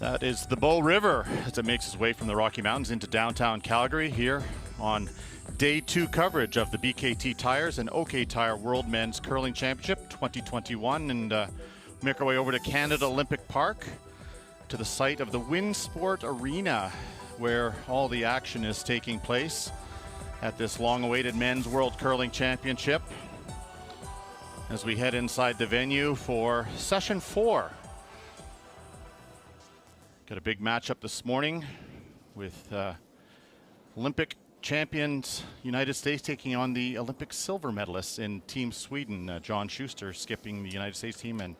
That is the Bow River as it makes its way from the Rocky Mountains into downtown Calgary here on day 2 coverage of the BKT Tires and OK Tire World Men's Curling Championship 2021, and make our way over to Canada Olympic Park to the site of the Winsport Arena where all the action is taking place at this long-awaited Men's World Curling Championship as we head inside the venue for session 4. Got a big matchup this morning with Olympic champions United States taking on the Olympic silver medalists in Team Sweden. John Schuster skipping the United States team, and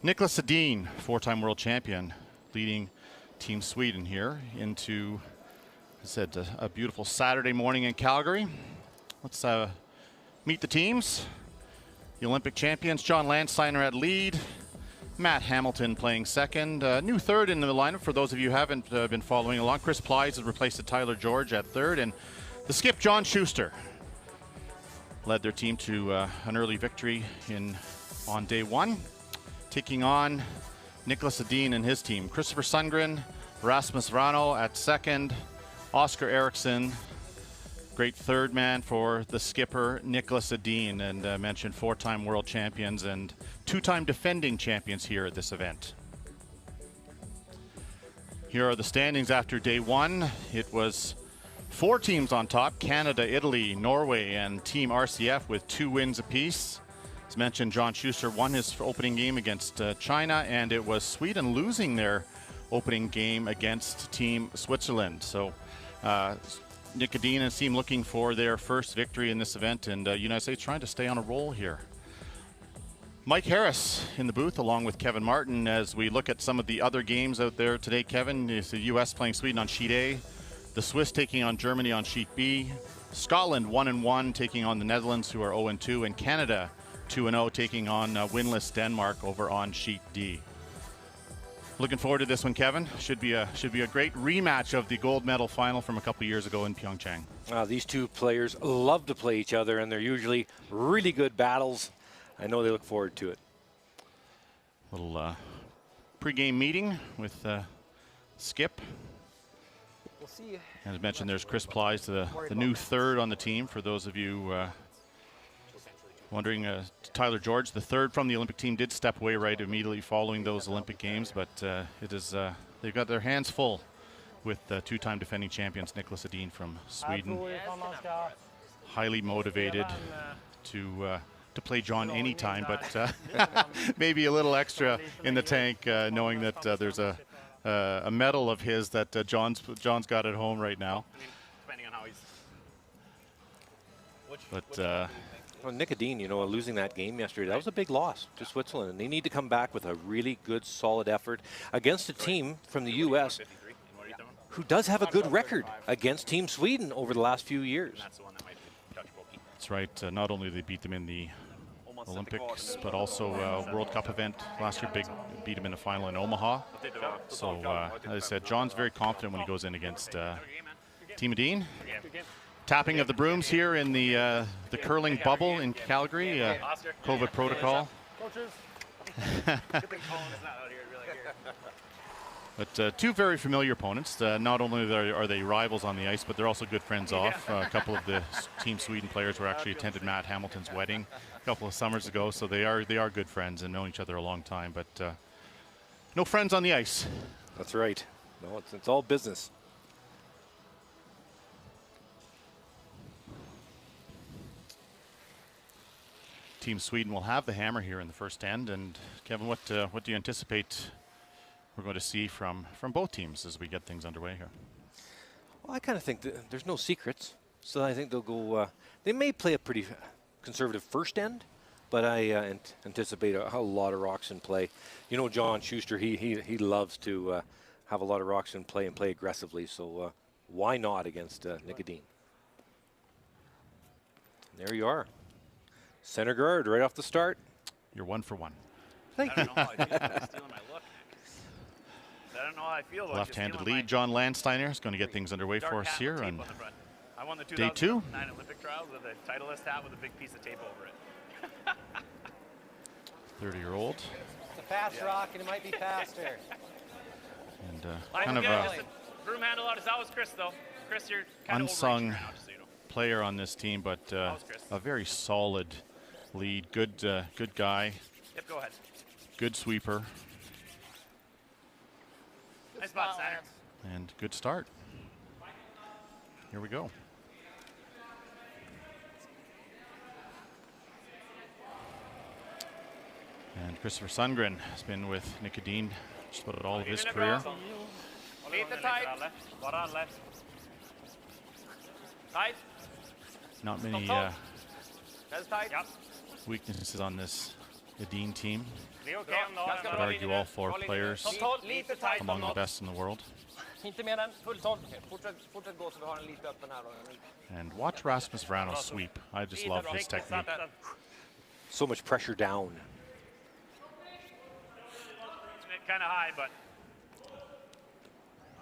Niklas Edin, 4-time world champion, leading Team Sweden here into, as I said, a beautiful Saturday morning in Calgary. Let's meet the teams. The Olympic champions, John Landsteiner at lead. Matt Hamilton playing second. New third in the lineup for those of you who haven't been following along. Chris Plies has replaced Tyler George at third, and the skip, John Schuster, led their team to an early victory on day 1, taking on Niklas Edin and his team. Christopher Sundgren, Rasmus Rano at second, Oscar Eriksson, great third man for the skipper, Niklas Edin, and mentioned 4-time world champions and 2-time defending champions here at this event. Here are the standings after day 1. It was 4 teams on top: Canada, Italy, Norway, and Team RCF with 2 wins apiece. As mentioned, John Schuster won his opening game against China, and it was Sweden losing their opening game against Team Switzerland. So Nick Edin and his team looking for their first victory in this event, and United States trying to stay on a roll here. Mike Harris in the booth along with Kevin Martin as we look at some of the other games out there today. Kevin, is the U.S. playing Sweden on sheet A, the Swiss taking on Germany on sheet B, Scotland 1-1 taking on the Netherlands, who are 0-2, and Canada 2-0 taking on winless Denmark over on sheet D. Looking forward to this one, Kevin. Should be a great rematch of the gold medal final from a couple years ago in Pyeongchang. These two players love to play each other, and they're usually really good battles. I know they look forward to it. Little pre-game meeting with Skip. We'll see. As mentioned, there's Chris Plies, the new third on the team. For those of you wondering, Tyler George, the third from the Olympic team, did step away right immediately following those Olympic games, but it is they've got their hands full with 2-time defending champions Niklas Edin from Sweden. Highly motivated to play John anytime, but maybe a little extra in the tank, knowing that there's a medal of his that John's got at home right now. Depending on how he's. But well, Nick Edin, you know, losing that game yesterday, that was a big loss to Switzerland, and they need to come back with a really good, solid effort against a team from the U.S. who does have a good record against Team Sweden over the last few years. That's right. Not only did they beat them in the Olympics, but also World Cup event last year. Beat them in the final in Omaha. So, as I said, John's very confident when he goes in against Team Edin. Tapping of the brooms here in the curling bubble in Calgary. COVID protocol. But 2 very familiar opponents. Not only are they rivals on the ice, but they're also good friends off. A couple of the Team Sweden players were actually attended Matt Hamilton's wedding a couple of summers ago, so they are good friends and known each other a long time. But no friends on the ice. That's right. No, it's all business. Team Sweden will have the hammer here in the first end. And Kevin, what do you anticipate we're going to see from both teams as we get things underway here? Well, I kind of think that there's no secrets, so I think they'll go. They may play a pretty conservative first end, but I anticipate a lot of rocks in play. You know, John Schuster, he loves to have a lot of rocks in play and play aggressively. So why not against Nick Edin? There you are. Center guard right off the start. You're 1 for 1. Thank you. I don't know how I do. Stealing my look. I don't know how I feel about Left-handed lead, John Landsteiner is going to get things underway for us here on I won the day 2. 2009 Olympic trials with a Titleist hat with a big piece of tape over it. 30-year-old. It's a fast rock, and it might be faster. And Like, kind of yeah, a just a broom handle out. That was Chris, though. Chris, you're kind unsung of overreaching now, just so you know. player on this team, but was Chris. a very solid lead. Good guy. Yep, go ahead. Good sweeper. Nice spot, center. And good start. Here we go. And Christopher Sundgren has been with Nicodine just about all of his career. Lite tight. Tight. Not many That's tight. Yep. weaknesses on this Edin team. Ganska Could bra argue linje all nu. 4 players Lite tight. among the best in the world. Inte mer än full tolv. Fortsätt gå så vi har en lite öppen här. And watch Rasmus Vrano sweep. I just love his technique. So much pressure down. Kind of high, but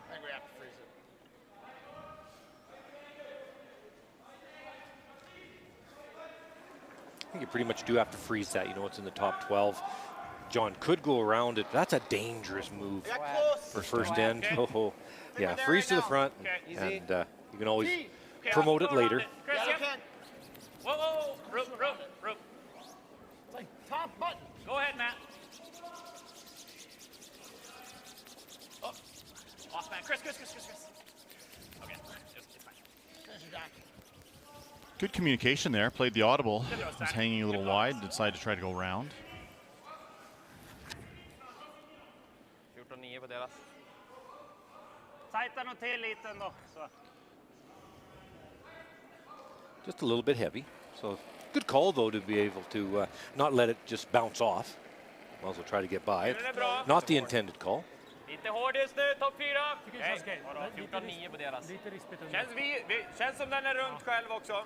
I think we have to freeze it. I think you pretty much do have to freeze that. You know, it's in the top 12. John could go around it. That's a dangerous move for first end. Okay. Oh, yeah, freeze to the front, Okay. and you can always okay, promote go it around later. Chris, Yeah, yep. you can. Whoa. Rope. It's like top button. Go ahead, Matt. Oh. Off, man. Chris. Okay. It's fine. There's your dock. Good communication there. Played the audible. Was hanging a little wide. Decided to try to go round. 14-9 på deras. Tajta nog till lite ändå. Så. Just a little bit heavy. So good call, though, to be able to not let it just bounce off. Might as well try to get by it. Not the intended call. Lite hård just nu, topp 4. Okej. 14-9 på deras. Känns som den är runt själv också.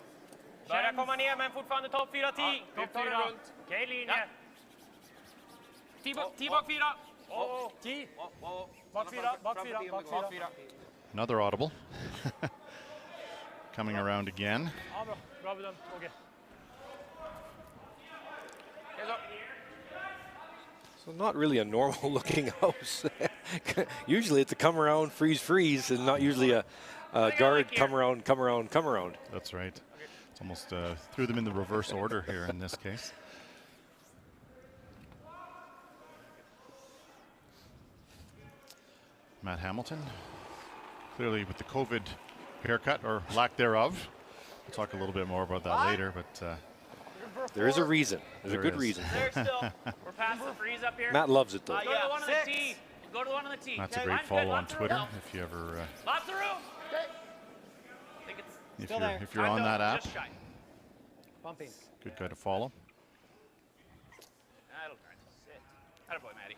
Börjar komma ner, men fortfarande topp 4, 10. Vi tar den runt. Okej, linje. 10 bak 4. 10. Bak 4. Another audible. Coming around again. Ja, bra. Bra bedömt, Åge. So not really a normal looking house. Usually it's a come around, freeze, and not usually a guard come around. That's right. It's almost threw them in the reverse order here in this case. Matt Hamilton, clearly with the COVID haircut or lack thereof. We'll talk a little bit more about that later, but There is a reason. There's a There good is. reason. There still. We're past the freeze up here. Matt loves it, though. Go to the one on the tee. Go to the one on the tee. that's a Okay. great Line's follow good, on lots of room. Twitter if you ever Lots of room. Okay. I think it's if you're on that app. just shy. Bumping. Good guy to follow. That'll try to sit. Attaboy, Matty.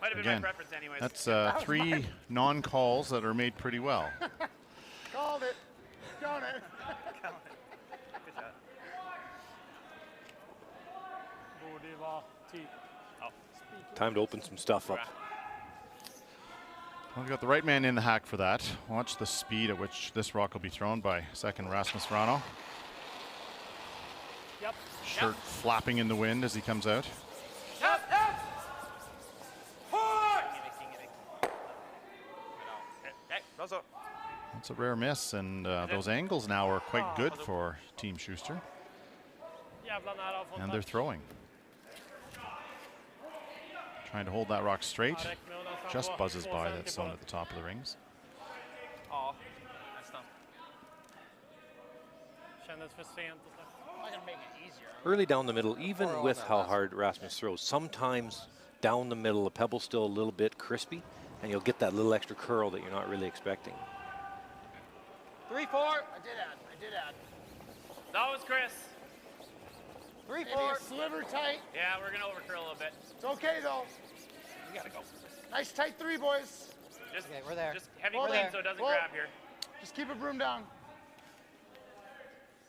Might have been Again, my preference anyways. that's 3 non-calls that are made pretty well. Called it. Got it. Good shot. Time to open some stuff up. Well, we got the right man in the hack for that. Watch the speed at which this rock will be thrown by second Rasmus Vrano. Yep. Shirt flapping in the wind as he comes out. Yep. Okay, bra så. That's a rare miss, and those angles now are quite good for Team Schuster. Jävla nära att få And they're throwing. Trying to hold that rock straight. Just buzzes by that zone at the top of the rings. Ja, nästan. Kändes för sent. I'm not gonna make it easier. Early down the middle, even with how hard Rasmus throws, sometimes down the middle, the pebble's still a little bit crispy, and you'll get that little extra curl that you're not really expecting. 3-4. I did add. That was Chris. 3-4. Maybe a sliver tight. Yeah, we're gonna overcurl a little bit. It's okay though. We gotta go. Nice tight 3, boys. Just, Okay, we're there. Just heavy We're clean there. so it doesn't Whoa. grab here. Just keep it broom down.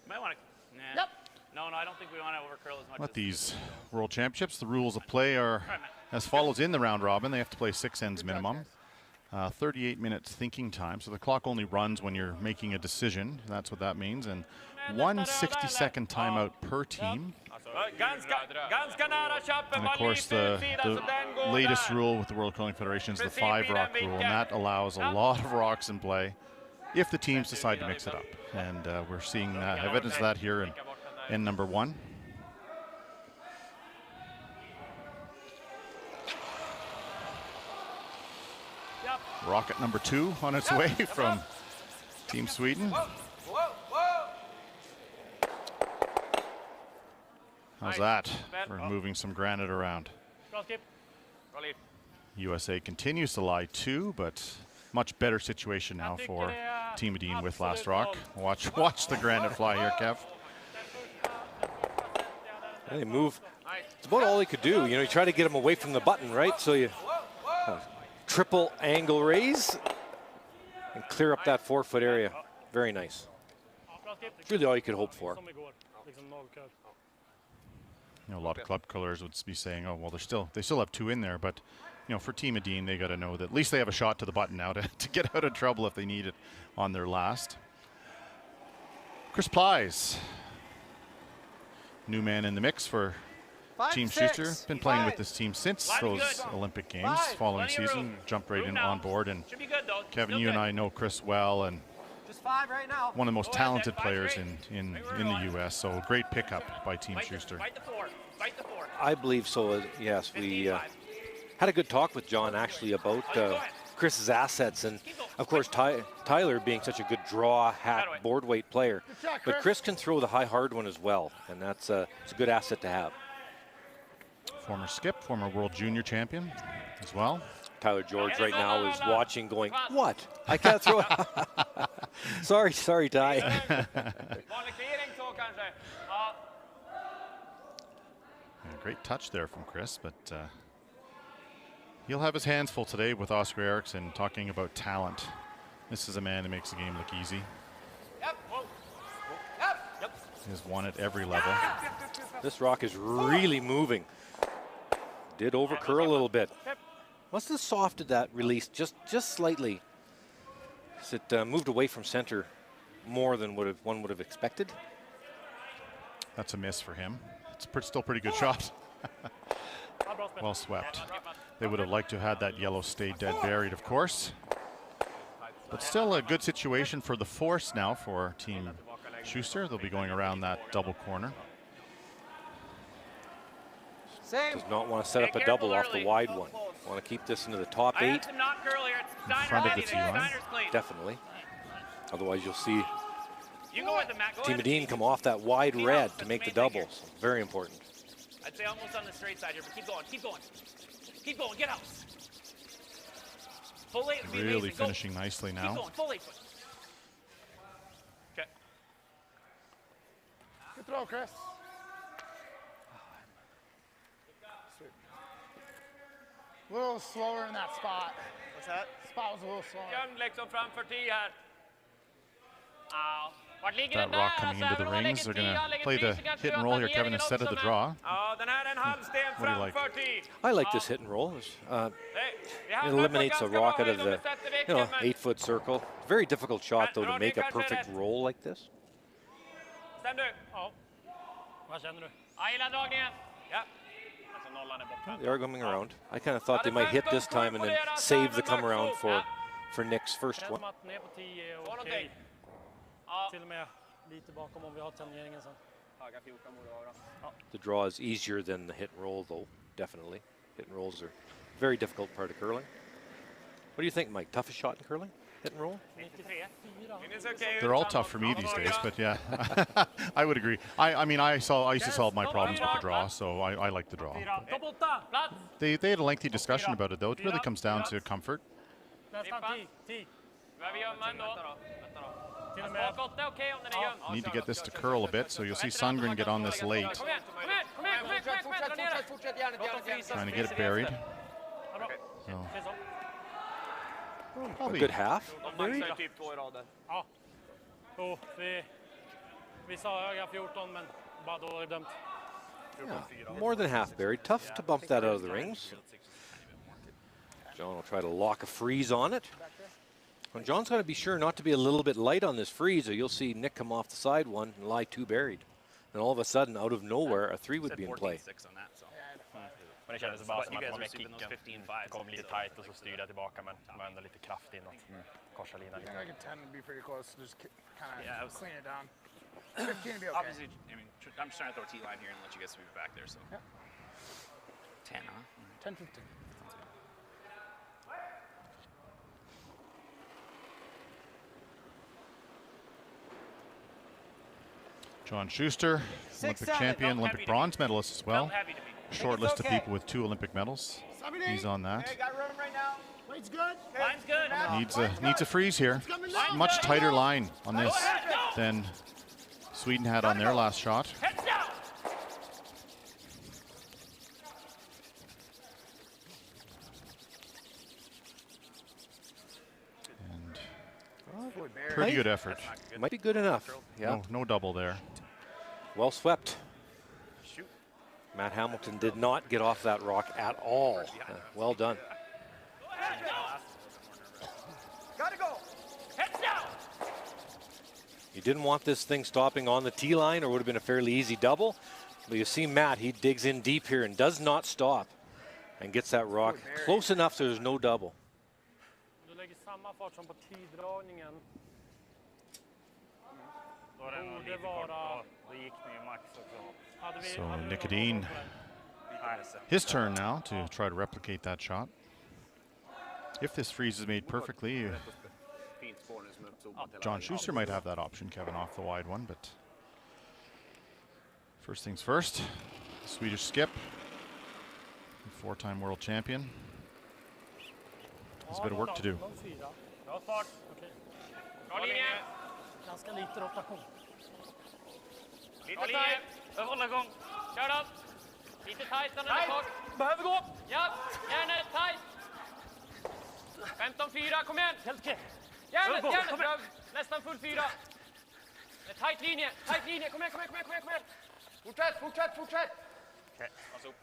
Might want to. Nah. Yep. No, I don't think we want to overcurl as much. At as these World Championships, the rules of play are as follows in the round robin. They have to play 6 ends minimum. 38 minutes thinking time. So the clock only runs when you're making a decision. That's what that means. And 1 60-second timeout per team. Ganska nära chappen, And of var course, lite the, utsida, så den går latest där. rule with the World Curling Federation is the 5 rock rule, and that allows a lot of rocks in play if the teams decide to mix it up. And we're seeing evidence of that here in number 1. Rocket number 2 on its way from Team Sweden. How's that for moving some granite around? Bra skip. USA continues to lie 2, but much better situation now for Team Edin with last rock. Watch the granite fly here, Kev. They move. It's about all he could do. You know, you try to get him away from the button, right? So you triple angle raise and clear up that 4-foot area. Very nice. It's really all you could hope for. You know, a lot of club colors would be saying, "Oh, well, they still have 2 in there," but you know, for Team Edin, they got to know that at least they have a shot to the button now to get out of trouble if they need it on their last. Chris Plies, new man in the mix for Team Schuster. Been playing with this team since those Olympic Games. Following season, jumped right in on board. And Kevin, you and I know Chris well, and Just 5 right now. one of the most talented players in the U.S. So great pickup by Team Schuster. I believe so, yes. We had a good talk with John actually about Chris's assets, and of course Tyler being such a good draw hat board weight player. But Chris can throw the high hard one as well, and that's it's a good asset to have. Former skip, former world junior champion as well. Tyler George right now is watching going, what? I can't throw it. sorry, Ty. Yeah, great touch there from Chris, but he'll have his hands full today with Oscar Eriksson talking about talent. This is a man who makes the game look easy. He has won at every level. This rock is really moving. Did over curl a little bit. Must have softened that release just slightly. As it moved away from center more than one would have expected. That's a miss for him. It's still pretty good shot. Well swept. They would have liked to have had that yellow stay dead buried, of course. But still a good situation for the force now for Team Schuster. They'll be going around that double corner. Does not want to set up a double off the wide one. Want to keep this into the top 8. In front of the tee line. Definitely. Otherwise you'll see Team Edin come off that wide red to make the double. So very important. I'd say almost on the straight side here, but keep going, keep going. Keep going, get out. Full 8 would be Really amazing. finishing nicely now. Keep going, full 8 foot. Okay. Good throw, Chris. A little slower in that spot. What's that? Spot was a little slower. Gömd liksom framför 10 här. Ja. Vart ligger That den rock där? coming Alltså, into the även om han rings. They're lägger 10, going han to lägger play 10, the så kanske hit and du roll öppnar here, Kevin, ringen instead of också, the men- draw. Ja, den här är en halv sten What do you like? framför 10. I like this hit and roll. It Vi hamnar på eliminates a ganska rock bra out of höjd om the vi sätter väcken, men 8-foot circle. Very difficult shot though to make a perfect roll like this. stäm du. Ja. Vad känner du? Jag gillar dragningen. Ja. Alltså nollan är borta. They are coming around. I kind of thought they might hit this time and then save the come around for Nick's first one. Som att ner på 10 är Ta okej. någonting. Ja. Till och med lite bakom om vi har tangeringen sen. Höga 14 borde vara bra. The draw is easier than the hit and roll though, definitely. Hit and rolls are a very difficult part of curling. What do you think, Mike? Toughest shot in curling? Hit and roll? 93. Minns okej ut. They're all tough for me these days, but yeah, I would agree. I mean, I used to solve my problems with the draw, so I like the draw. Topp 8! Plats. They had a lengthy discussion about it, though. It really comes down to comfort. Nästan 10. Behöver gömma ändå. Till och med. Bak 8 är okej om den är gömd. Need to get this to curl a bit, so you'll see Sundgren get on this late, Kom igen, kom igen, kom igen, kom igen, kom igen, dra ner den. Fortsätt järnet. trying to get it buried. Ja, bra. So, Det är så. A probably good half. De maxar typ 2 i raden. Ja. Jo, vi sa höga 14, men bara då var det dömt. Yeah, more than half buried. Tough to bump that out of the rings. John will try to lock a freeze on it. And John's got to be sure not to be a little bit light on this freeze, or you'll see Nick come off the side one and lie 2 buried. and all of a sudden, out of nowhere, a 3 would be in play. 14-6 on that, so. Men det kändes bara som You att guys man were med sweeping those kicken 15-5s. kom lite tight och så styrde jag tillbaka, men det var ändå lite kraft inåt. Korsa linan I think lite. like a 10 would be pretty close. Just kind of Yeah, I was- clean it down. 15 would be okay. Obviously, I mean, I'm just trying to throw a T-line here and let you guys sweep it back there, so. Yeah. 10, huh? 10, 15. John Schuster, Olympic champion, Olympic bronze medalist as well. Felt heavy to me. Short list of people with 2 Olympic medals. He's on that. Hey, got room right now? Weight's good. Line's good. Needs a freeze here. Much tighter line on this than Sweden had on their last shot. Heads down. And pretty good effort. Might be good enough. Yeah, No double there. well swept. Matt Hamilton did not get off that rock at all. Well done. Gotta go. Heads down. You didn't want this thing stopping on the tee line, or would have been a fairly easy double. But you see Matt, he digs in deep here and does not stop and gets that rock close enough so there's no double. Du lägger samma fart som på tiddragningen. Borde vara... Då gick ni ju max också. So Nicodine, his turn now to try to replicate that shot. If this freeze is made perfectly, John Schuster might have that option, Kevin, off the wide one, but first things first, Swedish skip, 4-time world champion. Has a bit of work to do. Bra fart. Bra linje. Ganska lite rotation. Lite tight. Hålla igång. Kör då. Lite tight när den är kort. Behöver gå. Ja, gärna tight. 15-4, kom igen. Helt okej. Järnet. Bra. Nästan full 4. Tight linje. Kom igen. Fortsätt.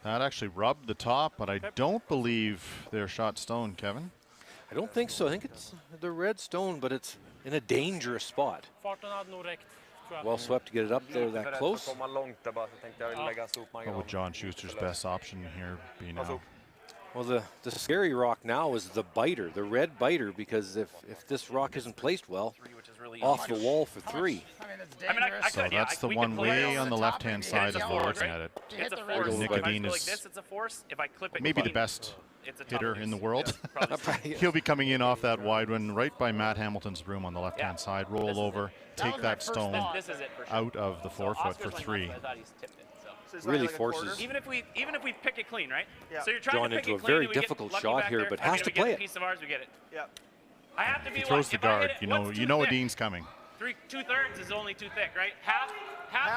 That actually rubbed the top, but I don't believe their shot stoned, Kevin. I don't think so. I think it's the red stone, but it's in a dangerous spot. Farten hade nog räckt, tror jag. Well swept to get it up there that close. Komma långt där bara, så tänkte jag lägga stop What would John Schuster's best option here be now? Well, the scary rock now is the biter, the red biter, because if this rock isn't placed well, off the wall for 3. I mean, it's dangerous. So that's the one way on the left-hand side of looking at it. It's a the force. red Nicodine If I go like is this, it's a force. If I clip it maybe the clean, best it's a tough hitter release. in the world. Yeah, probably. He'll be coming in off that wide one right by Matt Hamilton's broom on the left-hand side, roll over, take that stone This is it for sure. out of the 4 foot for Oscar's line 3. left, I thought he's tipped it, so. Really forces Even if we pick it clean, right? So you're trying John to pick into it a clean, very and we get difficult lucky shot back here, there. but I mean, has if to we get play a it. piece of ours, we get it. Yeah. I have to be He throws what? the If I hit guard, it, you what's know too thick? Dean's coming. 2/3 is only too thick, right? Half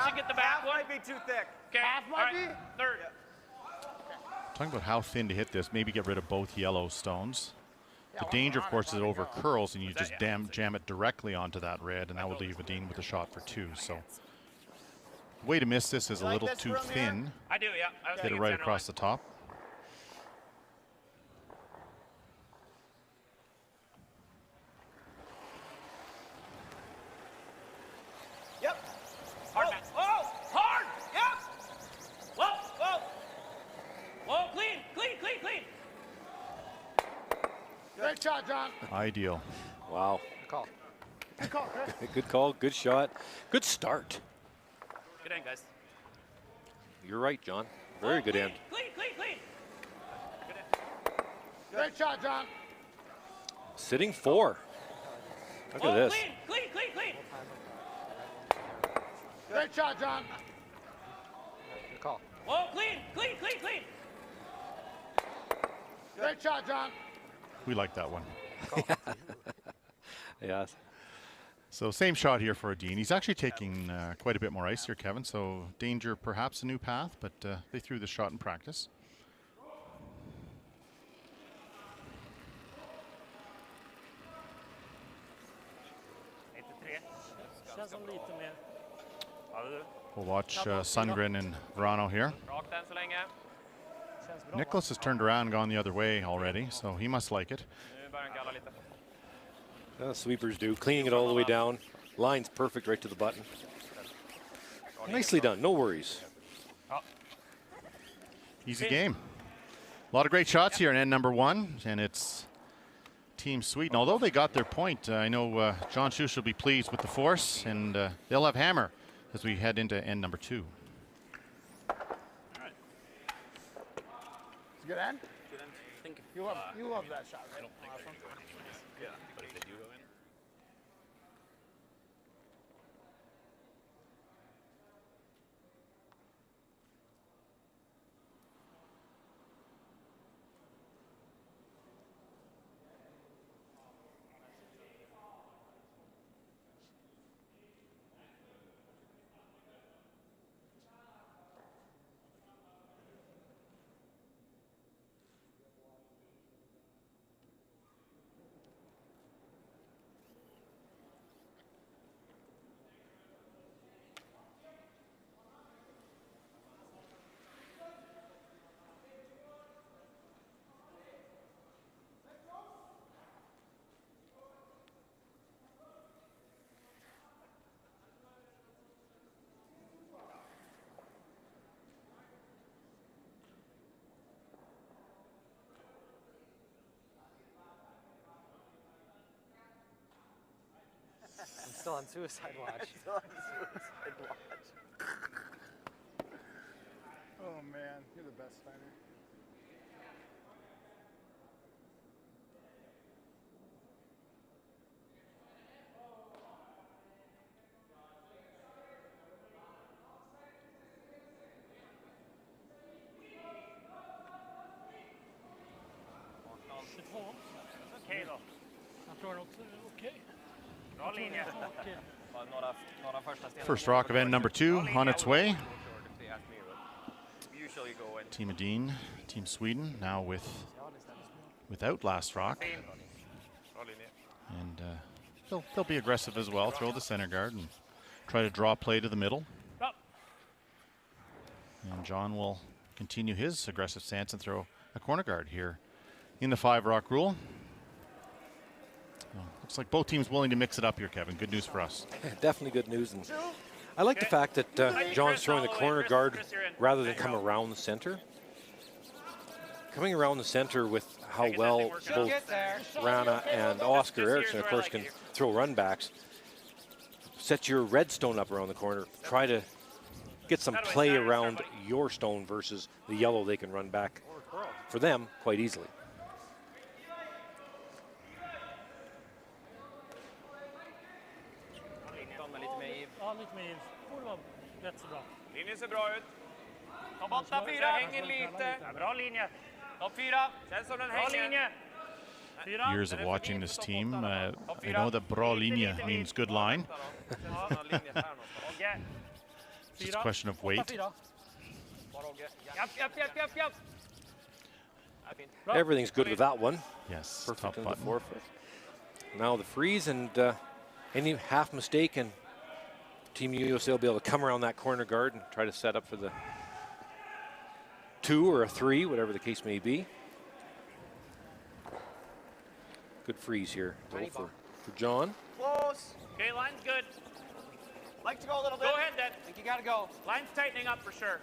should get the back one. Might be too thick. Okay. Half all might right. be? Third. Talking about how thin to hit this, maybe get rid of both yellow stones. The danger, of course, is it over curls and you just jam it directly onto that red, and that would leave Dean with a shot for 2. So, the way to miss this is a little too thin. I do, yeah. I was Hit it thinking right center across line. the top. Yep. Hard, Matt. Oh, hard. Yep. Whoa, clean. Great shot, John. Ideal. Wow. Good call, Chris. Good call, good shot, good start. Good end, guys. You're right, John. Very good end. Clean. Great shot, John. Sitting 4. Look at this. Clean. Great shot, John. Oh, clean. Great shot, John. We like that one. Yeah. So same shot here for Dean. He's actually taking quite a bit more ice here, Kevin. So danger, perhaps a new path, but they threw the shot in practice. Känns som lite mer. We'll watch Sundgren and Verano here. Rakt än så länge. Känns bra. Nicholas has turned around and gone the other way already, so he must like it. Nu börjar han galla lite. Sweepers do. Cleaning it all the way down. Line's perfect right to the button. Nicely done, no worries. Easy game. A lot of great shots here in end number 1, and it's Team Sweden. Although they got their point, I know John Schuster will be pleased with the force, and they'll have hammer as we head into end number 2. It's a good end? You love that shot, right? Awesome. Yeah, but if they do go in. I'm still on suicide watch. Oh man, you're the best fighter. Okej då. Jag tror också det är okej. Bra linje. Några första stenar. First rock of end number 2 on its way. If they ask me, but usually go in. Team Edin, Team Sweden now without last rock. Bra linje. And they'll be aggressive as well. Throw the center guard and try to draw play to the middle. And John will continue his aggressive stance and throw a corner guard here in the 5-rock rule. Well, looks like both teams willing to mix it up here, Kevin. Good news for us. Definitely good news. And I like the fact that John's throwing the corner guard rather than come around the center. Coming around the center with how well both Rana and Oscar Eriksson, of course, can throw run backs. Set your red stone up around the corner. Try to get some play around your stone versus the yellow they can run back for them quite easily. Ja, lite mer. Borde vara rätt så bra. Linjen ser bra ut. Topp 8, 4, hänger lite. Bra linje. Topp 4, känns som den hänger. Years of watching this team, I know that bra linje means good line. It's a question of weight. Everything's good with that one. Yes, Perfect top in the button. forefoot. Now the freeze, and any half mistake and Team USA will be able to come around that corner guard and try to set up for the 2 or a 3, whatever the case may be. Good freeze here though, for John. Close. Okay, line's good. Like to go a little bit. Go ahead, then. I think you gotta go. Line's tightening up for sure.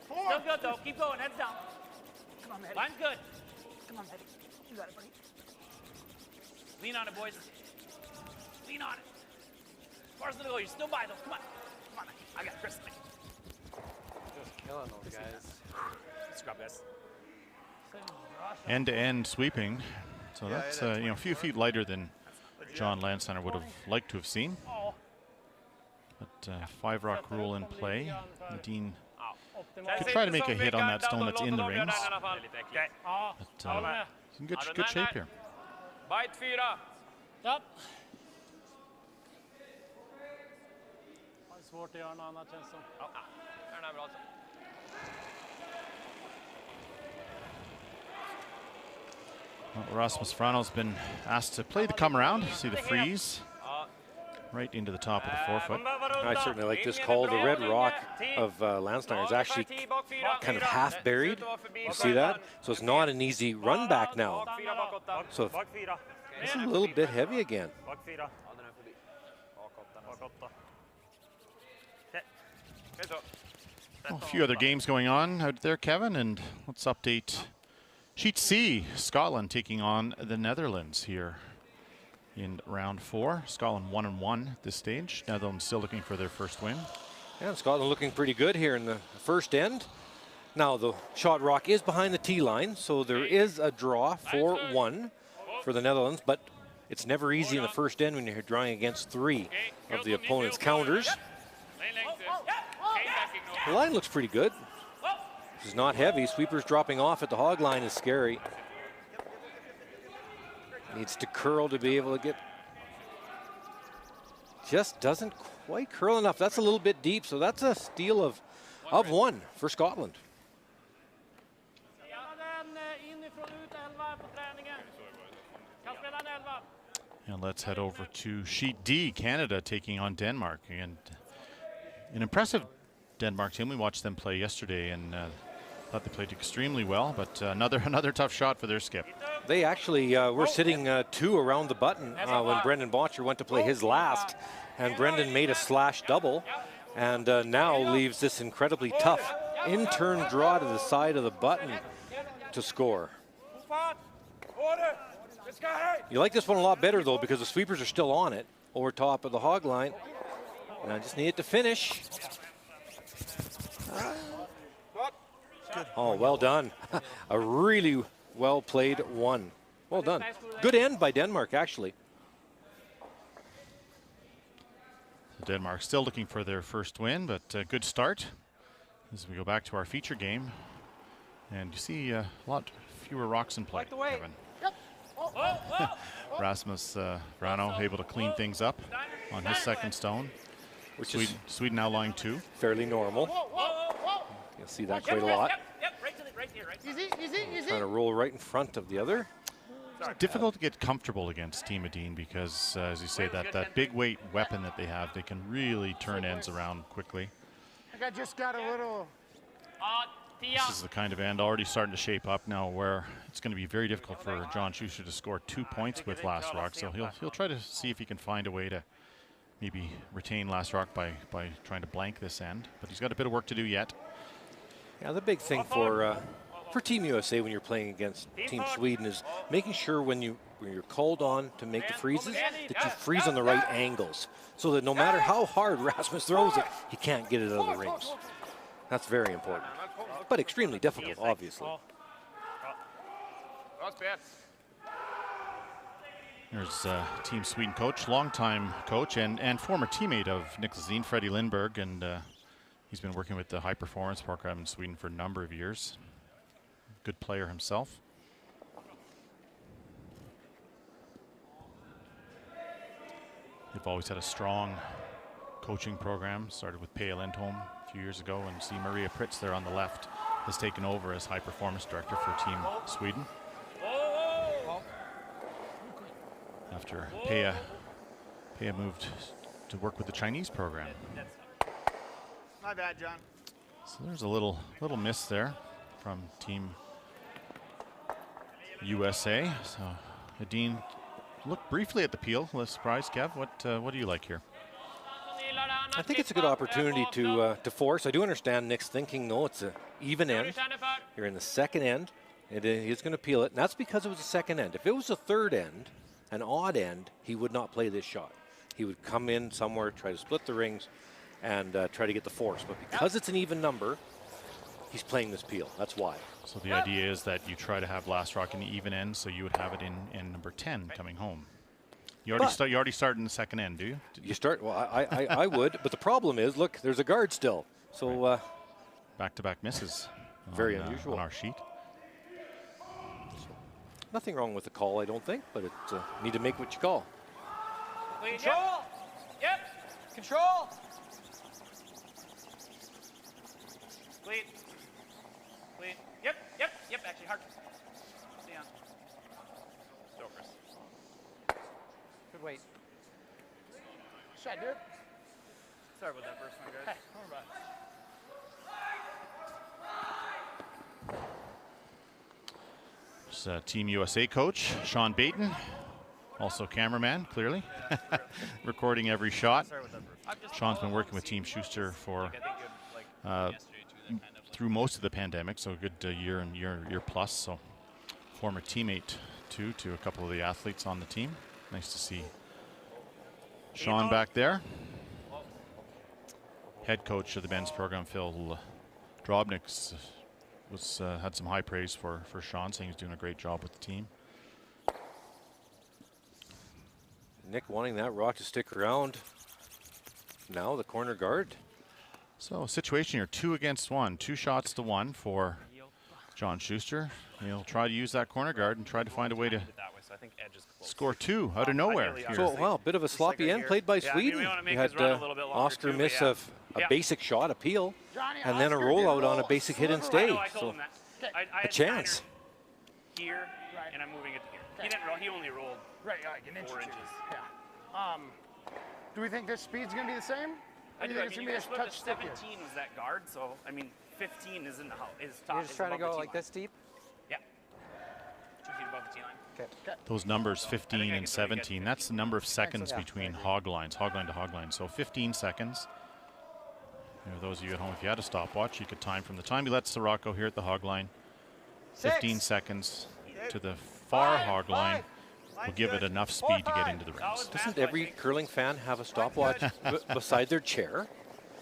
Still good, though. Keep going. Heads down. Come on, Maddie. Line's good. Come on, Maddie. You got it, buddy. Lean on it, boys. Lean on it. Car's gonna go. You're still by, though. Come on. Come on. I got Chris. Just killing those guys. Scrub this. End-to-end sweeping. So that's a few feet lighter than John Landsteiner would have liked to have seen. But 5-rock rule in play. Nadine could try to make a hit on that stone that's in the rings. But he's in good shape here. Bite 4. Ja. Det är svårt att göra något annat känns som. Ja, den är bra alltså. Well, Rasmus Frano's been asked to play the come around. See the freeze right into the top of the forefoot. I certainly like this call. The red rock of Landsteiner is actually kind of half buried. You see that? So it's not an easy run back now. So this is a little bit heavy again. Good så. Well, a few other games going on out there, Kevin, and let's update Sheet C. Scotland taking on the Netherlands here in round 4. Scotland 1-1 at this stage. Netherlands still looking for their first win. Yeah, and Scotland looking pretty good here in the first end. Now the shot rock is behind the tee line, so there is a draw 4-1 for the Netherlands, but it's never easy in the first end when you're drawing against 3 of the opponent's counters. The line looks pretty good. This is not heavy. Sweepers dropping off at the hog line is scary. Needs to curl to be able to get. Just doesn't quite curl enough. That's a little bit deep, so that's a steal of 1 for Scotland. And let's head over to Sheet D. Canada taking on Denmark, and an impressive Denmark team. We watched them play yesterday and thought they played extremely well, but another tough shot for their skip. They actually were sitting 2 around the button when Brendan Botcher went to play his last, and Brendan made a slash double, and now leaves this incredibly tough in-turn draw to the side of the button to score. You like this one a lot better, though, because the sweepers are still on it over top of the hog line. And I just need it to finish. Oh, well done. A really well played 1. Well done. Good end by Denmark, actually. Denmark still looking for their first win, but a good start as we go back to our feature game. And you see a lot fewer rocks in play, Kevin. Rasmus Vrano able to clean things up on his second stone. Which Sweden now lying 2. Fairly normal. You'll see that quite a lot. Easy, easy, easy. Trying to roll right in front of the other. It's difficult to get comfortable against Team Adine because, as you say, that big weight weapon that they have, they can really turn ends around quickly. I think I just got a little. This is the kind of end already starting to shape up now where it's going to be very difficult for John Schuster to score 2 points with Last Rock. So he'll try to see if he can find a way to maybe retain Last Rock by trying to blank this end. But he's got a bit of work to do yet. Yeah, the big thing for Team USA when you're playing against Team Sweden is making sure when you're called on to make the freezes that you freeze on the right angles, so that no matter how hard Rasmus throws it, he can't get it out of the rings. That's very important, but extremely difficult, obviously. There's Team Sweden coach, longtime coach and former teammate of Niklas Edin, Freddie Lindberg, and he's been working with the high performance program in Sweden for a number of years. Good player himself. They've always had a strong coaching program. Started with Pia Lindholm a few years ago, and see Maria Pritz there on the left has taken over as high performance director for Team Sweden. After Pia moved to work with the Chinese program. My bad, John. So there's a little miss there from Team USA. So Adine looked briefly at the peel. Less surprised, Kev. What do you like here? I think it's a good opportunity to force. I do understand Nick's thinking, though. It's an even end. You're in the second end. He's going to peel it, and that's because it was a second end. If it was a third end, an odd end, he would not play this shot. He would come in somewhere, try to split the rings, and try to get the force. But because it's an even number, he's playing this peel. That's why. So the idea is that you try to have Last Rock in the even end, so you would have it in number 10 coming home. You already start in the second end, do you? You start. Well, I would, but the problem is, look, there's a guard still. So back-to-back misses. Very unusual on our sheet. Nothing wrong with the call, I don't think, but it need to make what you call. Control. Yep. Control. Clean. Clean. Yep. Actually, hard. Stay on. Stokers. Good weight. Shot, dude. Sorry about that first one, guys. Hey, come on, bud. Team USA coach Sean Baton Also cameraman, clearly, recording every shot. Sean's been working with Team Schuster for through most of the pandemic, so a good year and year plus. So former teammate too to a couple of the athletes on the team. Nice to see Sean back there. Head coach of the men's program, Phil Drobnik, had some high praise for Sean, saying he's doing a great job with the team. Nick wanting that rock to stick around. Now the corner guard. So situation here, 2 against 1. 2 shots to 1 for John Schuster. He'll try to use that corner guard and try to find a way to score 2 out of nowhere. So, wow, bit of a sloppy end played by Sweden. You had Oscar miss a basic shot, a peel, and then a rollout on a basic hit and stay. So a chance. Here, and I'm moving it to here. He didn't roll, he only rolled Right, like an inch 4 or two. inches. Yeah. Do we think this speed's going to be the same? I Or do do. you I think mean, it's you going to guys be a looked touch at stickier? 17 was that guard, so I mean, 15 is in the house. Is top. You're just trying to go like this deep? Yeah. 2 feet above the T line. Okay. Those numbers 15 I and can throw you 17, that's the number of seconds Yeah. between hog lines to hog line. So 15 seconds. You know, those of you at home, if you had a stopwatch, you could time from the time he lets the rock go here at the hog line, 15 seconds to the far hog line will give it enough speed to get into the rings. Doesn't every curling fan have a stopwatch beside their chair?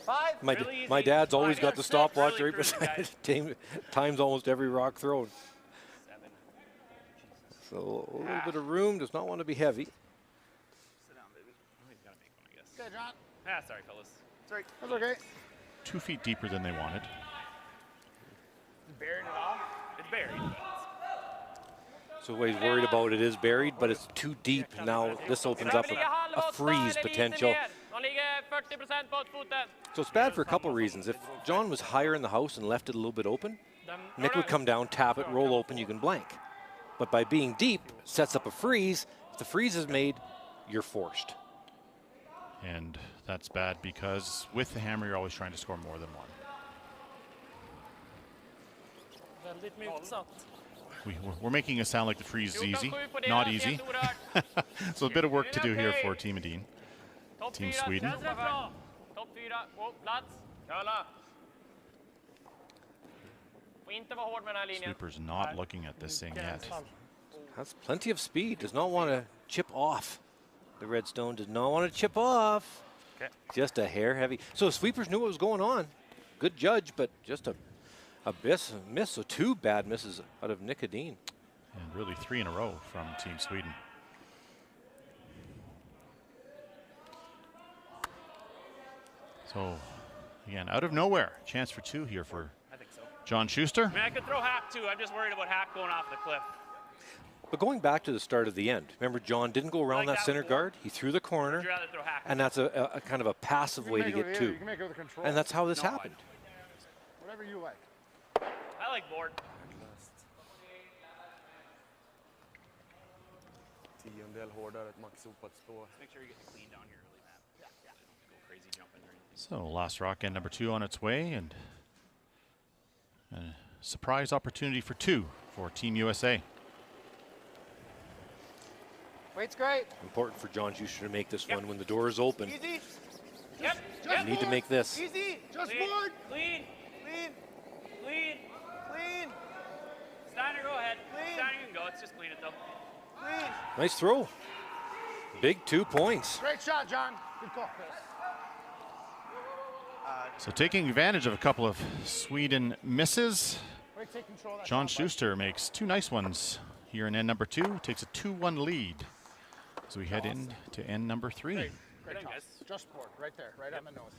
5. My dad's always got the stopwatch right beside it. Times almost every rock thrown. 7. So a little bit of room, does not want to be heavy. Sit down, baby. Oh, he's gonna make one, I guess. Okay, John. Ah, sorry, fellas. Sorry. That's okay. 2 feet deeper than they wanted. Burying it off. It's buried. But So what he's worried about, it is buried, but it's too deep. Now this opens up a freeze potential. So it's bad for a couple of reasons. If John was higher in the house and left it a little bit open, Nick would come down, tap it, roll open, you can blank. But by being deep, sets up a freeze. If the freeze is made, you're forced. And that's bad because with the hammer, you're always trying to score more than one. Väldigt motsatt. We're making it sound like the freeze is easy. Not easy. So a bit of work to do here for Team Edin. Team Sweden. Topp 4, på plats. Köla. Får inte vara hård med den här linjen. Sweeper's not looking at this thing yet. Has plenty of speed, does not want to chip off. The Redstone does not want to chip off. Okay. Just a hair heavy. So the sweepers knew what was going on. Good judge, but just a miss. So 2 bad misses out of Nick Edin. And really 3 in a row from Team Sweden. So again, out of nowhere, chance for 2 here for I think so. John Schuster. I mean, I could throw hack too. I'm just worried about hack going off the cliff. But going back to the start of the end, remember John didn't go around Like that that center before? guard. He threw the corner, Would you rather throw hack? and that's a kind of a passive way to You can get make it 2. You can make it with a control. And that's how this No, I happened. Whatever you like. I like board. Tiondel hårdare, ett maxsopat stå. Make sure you get clean down here really, Matt. Yeah. Don't go crazy jumping or anything. So last rock end number 2 on its way, and a surprise opportunity for 2 for Team USA. Weight's great. Important for John Schuster to make this one when the door is open. Easy! Yep. You need to make this. Easy! Just Clean. board! Clean. Clean! Clean. Clean! Steiner, go ahead. Clean. Steiner, you can go. Let's just clean it though. Clean! Nice throw. Big 2 points. Great shot, John. Good call. So taking advantage of a couple of Sweden misses, Wait, take control of that John shot, bud. Schuster makes 2 nice ones here in end number 2, takes a 2-1 lead. So we head in to end number 3. Great Good toss. guys. Just board, right there, right on the nose.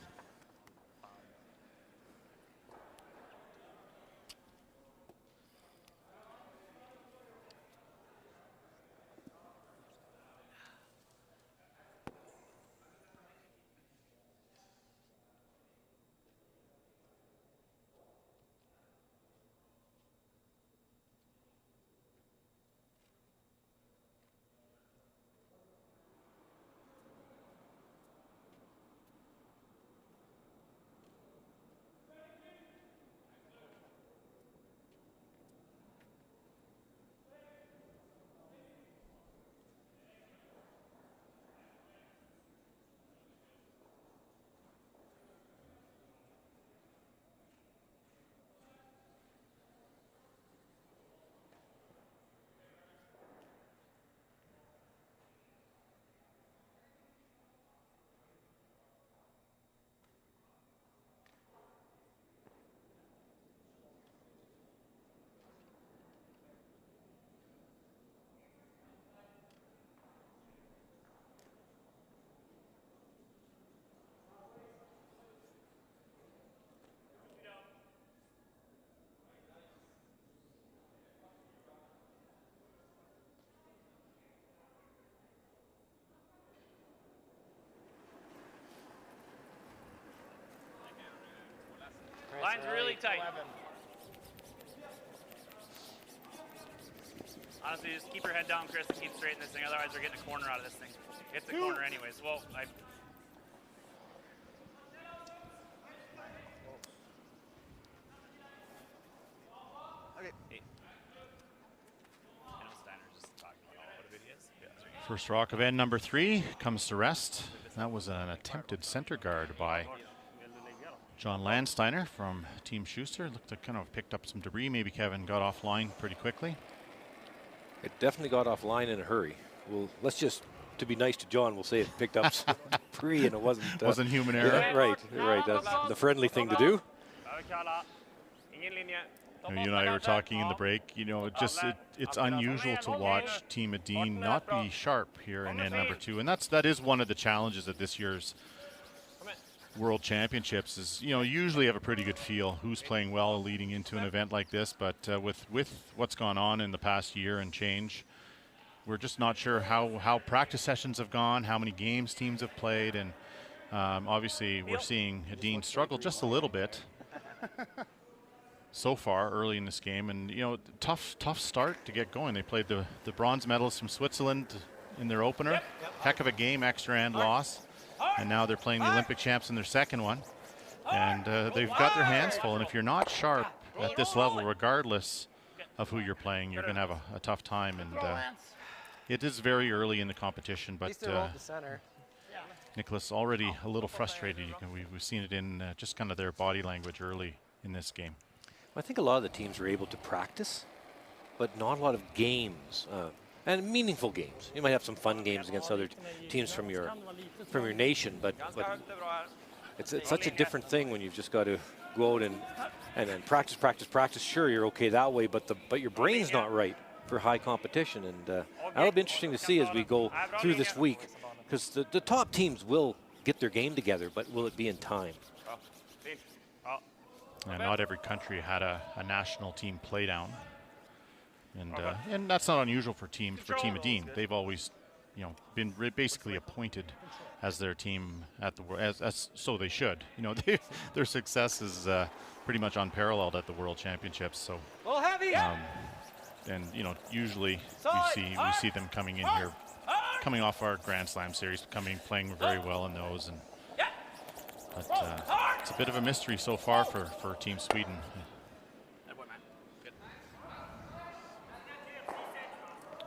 Line's really tight. 11. Honestly, just keep your head down, Chris, and keep straight in this thing. Otherwise, we're getting a corner out of this thing. It's a corner anyways. Well, First rock of end number 3 comes to rest. That was an attempted center guard by John Landsteiner from Team Schuster. Looked like kind of picked up some debris. Maybe Kevin got offline pretty quickly. It definitely got offline in a hurry. Well, let's just, to be nice to John, we'll say it picked up some debris and it wasn't... wasn't human error. Yeah, right. That's the friendly thing to do. You and I were talking in the break, you know, it's unusual to watch Team Adine not be sharp here in end number 2. And that is one of the challenges at this year's World Championships is, you know, usually have a pretty good feel who's playing well leading into an event like this. But with what's gone on in the past year and change, we're just not sure how practice sessions have gone, how many games teams have played. And obviously we're seeing Adine struggle just a little bit so far early in this game, and you know, tough start to get going. They played the bronze medalists from Switzerland in their opener. Heck of a game, extra and loss, and now they're playing the Olympic champs in their second one, and they've got their hands full. And if you're not sharp at this level, regardless of who you're playing, you're going to have a tough time. And it is very early in the competition, but Nicholas already a little frustrated. We've seen it in just kind of their body language early in this game. I think a lot of the teams are able to practice, but not a lot of games, and meaningful games. You might have some fun games against other teams from your nation, but it's such a different thing when you've just got to go out and then practice. Sure, you're okay that way, but your brain's not right for high competition, and that'll be interesting to see as we go through this week, because the top teams will get their game together, but will it be in time? And not every country had a national team play down, and that's not unusual for Team Adine. They've always, you know, been basically appointed as their team at the as so they should. You know, their success is pretty much unparalleled at the World Championships. So, and you know, usually we see them coming in here, coming off our Grand Slam series, playing very well in those. And but it's a bit of a mystery so far for Team Sweden.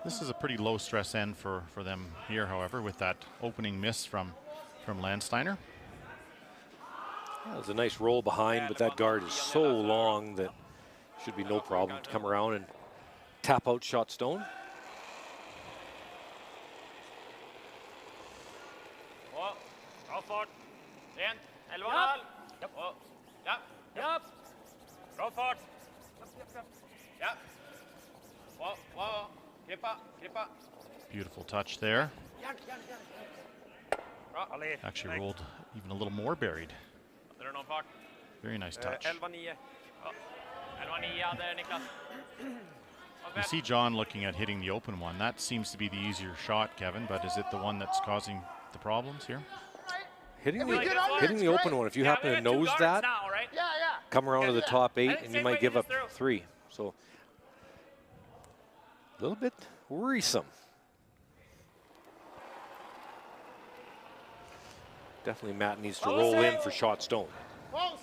This is a pretty low stress end for them here, however, with that opening miss from Landsteiner. That was a nice roll behind, but that guard is so long that should be no problem to come around and tap out shot stone. Bra fart. Beautiful touch there. Actually rolled even a little more buried. Very nice touch. You see John looking at hitting the open one. That seems to be the easier shot, Kevin, but is it the one that's causing the problems here? Hitting the open one, if you happen to nose that, come around to the top 8 and you might give up 3. So a little bit worrisome. Definitely Matt needs to roll in for shot stone. Close.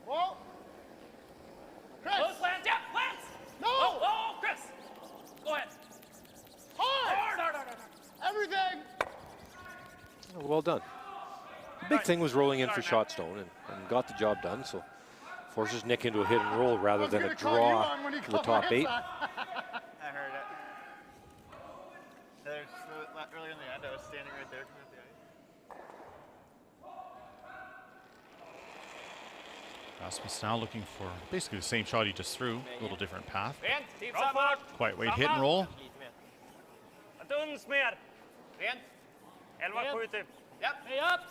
Whoa. Chris. Close, Lance. Yeah, Lance. No. Oh, Chris. Go ahead. Hard. Everything. Oh, well done. The big thing was rolling in for shot stone and got the job done. So forces Nick into a hit and roll rather than a draw to the top 8. I heard it. There's earlier in the end, I was standing right there. Rasmus now looking for basically the same shot he just threw, a little different path. Bra fart. Quiet way hit and roll. Ett uns mer. Rent. 11-7 typ. Japp. Hej upp.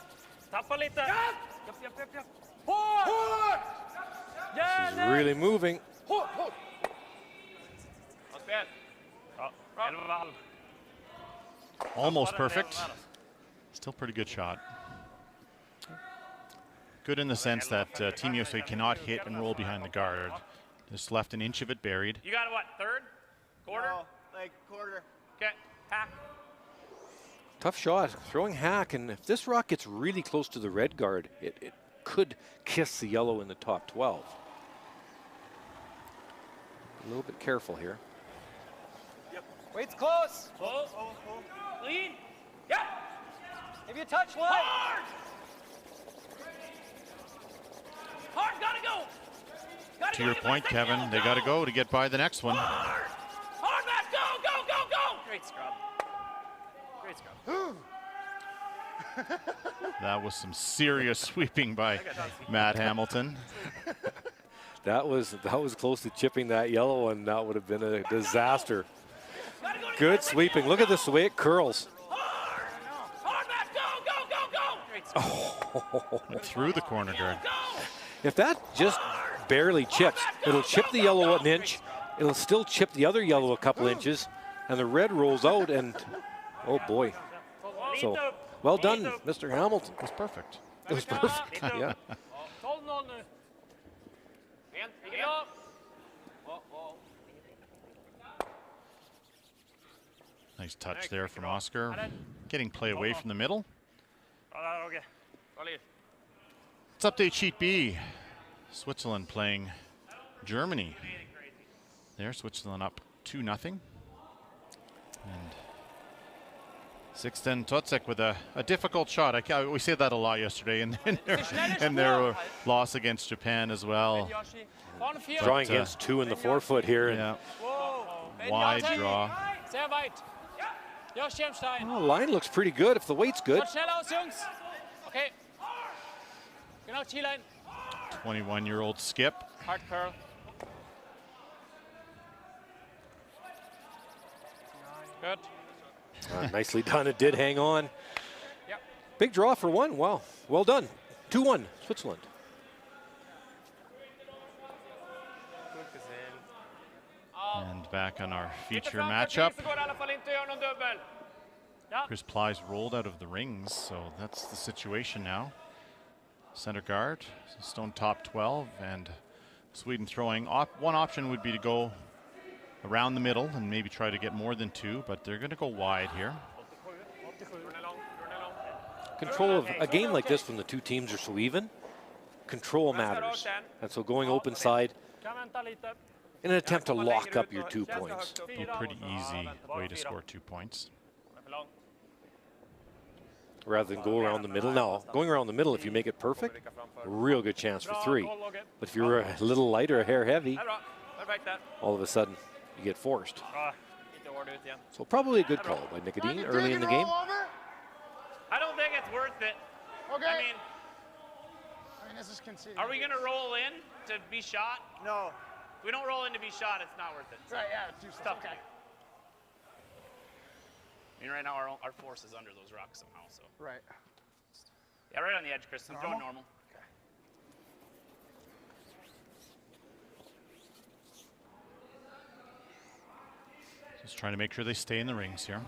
Tappa lite. Japp. Hårt! He's really moving. Hårt. Spel. Ja. 11,5. Almost perfect. Still pretty good shot. good in the sense that Team USA cannot hit and roll behind the guard. Just left an inch of it buried. You got a what, third? Quarter? No, like quarter. Okay, hack. Tough shot, throwing hack, and if this rock gets really close to the red guard, it could kiss the yellow in the top 12. A little bit careful here. Weight's close. Close. Lean. Yep. If you touch light. Hard. Hard, gotta go. To your point, Kevin, they got to go to get by the next one. Hard, Matt, go, go, go, go. Great scrub. Great scrub. That was some serious sweeping by Matt Hamilton. That was close to chipping that yellow, and that would have been a disaster. Good sweeping. Look at this, the way it curls. Hard, Matt, go, go, go, go. And through the corner guard. If that just barely chips, it'll chip the yellow an inch, it'll still chip the other yellow a couple inches, and the red rolls out, and oh boy. So, well done, Mr. Hamilton. It was perfect. It was perfect, yeah. 12-0 nu. Nice touch there from Oscar. Getting play away from the middle. Let's update sheet B. Switzerland playing Germany. There, Switzerland up 2-0. And Sixten Totzek with a difficult shot. We said that a lot yesterday in their loss against Japan as well. Drawing against 2 in the forefoot here. Yeah. Wide draw. Sehr weit. Ja, Schirmstein. Well, the line looks pretty good if the weight's good. Schaut schnell aus, Jungs. Okay. Genau, Ziellein. 21-year-old Skip. Hard curl. Good. Nicely done. It did hang on. Yep. Big draw for one. Wow. Well done. 2-1, Switzerland. And back on our feature matchup. Chris Ply's rolled out of the rings, so that's the situation now. Center guard, Stone top 12, and Sweden throwing. One option would be to go around the middle and maybe try to get more than 2, but they're going to go wide here. Control of a game like this when the two teams are so even, control matters. And so going open side in an attempt to lock up your 2 points. Be a pretty easy way to score 2 points. Rather than go around the middle. Now, going around the middle, if you make it perfect, a real good chance for 3. But if you're a little light or a hair heavy, all of a sudden you get forced. So probably a good call by Nicodine early in the game. I don't think it's worth it. Okay. I mean, this is conceding. are we going to roll in to be shot? No. If we don't roll in to be shot, it's not worth it. Right, yeah, it's Tough. okay. I mean, right now our force is under those rocks somehow. So Right. yeah, right on the edge, Chris. I'm throwing normal. Okay. Just trying to make sure they stay in the rings here.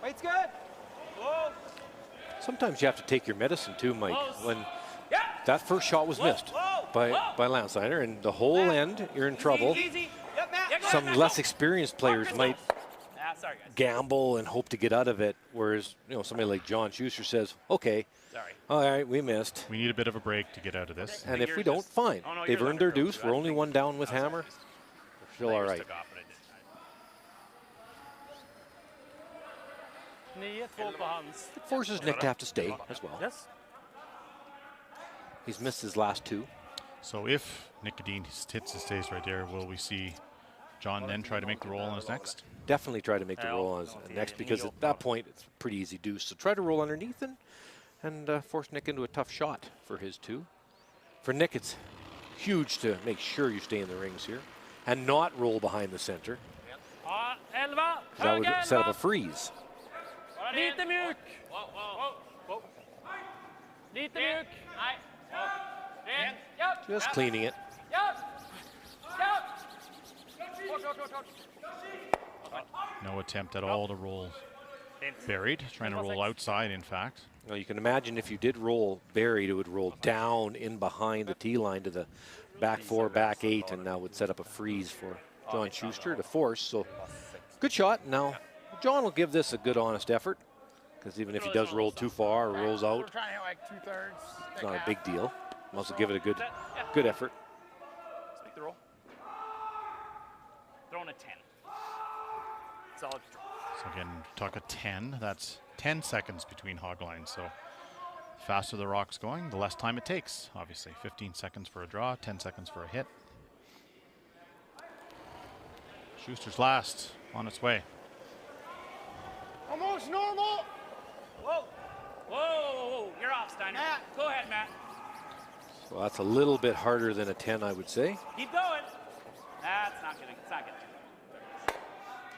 Weight's good. Whoa. Sometimes you have to take your medicine too, Mike. When that first shot was missed by Landsteiner, and the whole end, you're in trouble. Easy. Yep, Matt. Some less experienced players might Sorry, guys. gamble and hope to get out of it, whereas somebody like John Schuster says, okay, Sorry. all right, we missed. We need a bit of a break to get out of this. And if we don't, fine. Oh, no, They've yours earned their undercurled deuce. too. We're I only think- one down with Hammer. We're still all right. Took off, but I did. 9-2 på hans. It forces Nick to have to stay as well. Yes. He's missed his last 2. So if Nicodine hits the stays right there, will we see John then try to make the roll on his next? Definitely try to make the roll on his next, because at that point it's a pretty easy deuce. So try to roll underneath and force Nick into a tough shot for his 2. For Nick, it's huge to make sure you stay in the rings here and not roll behind the center. Ja, 11. That would Höger, set up 11. a freeze. Lite mjuk. Whoa. Lite mjuk. Nej. Ren. Japp. Just cleaning it. Japp. Japp. Hårt. No attempt at all to roll buried, trying to roll outside, in fact. Well, you can imagine if you did roll buried, it would roll down in behind the tee line to the back 4, back 8, and now would set up a freeze for John Schuster to force. So good shot. Now, John will give this a good, honest effort, because even if he does roll too far or rolls We're out, trying to hit like 2/3. it's not a big deal. Must give it a good effort. Speak the roll. Throwing a 10. Solid. So again, talk a 10. That's 10 seconds between hog lines. So the faster the rock's going, the less time it takes, obviously. 15 seconds for a draw, 10 seconds for a hit. Schuster's last, on its way. Almost normal. Whoa. Whoa, whoa, whoa. You're off, Steiner. Matt. Go ahead, Matt. So that's a little bit harder than a 10, I would say. Keep going. That's not good. It's not good.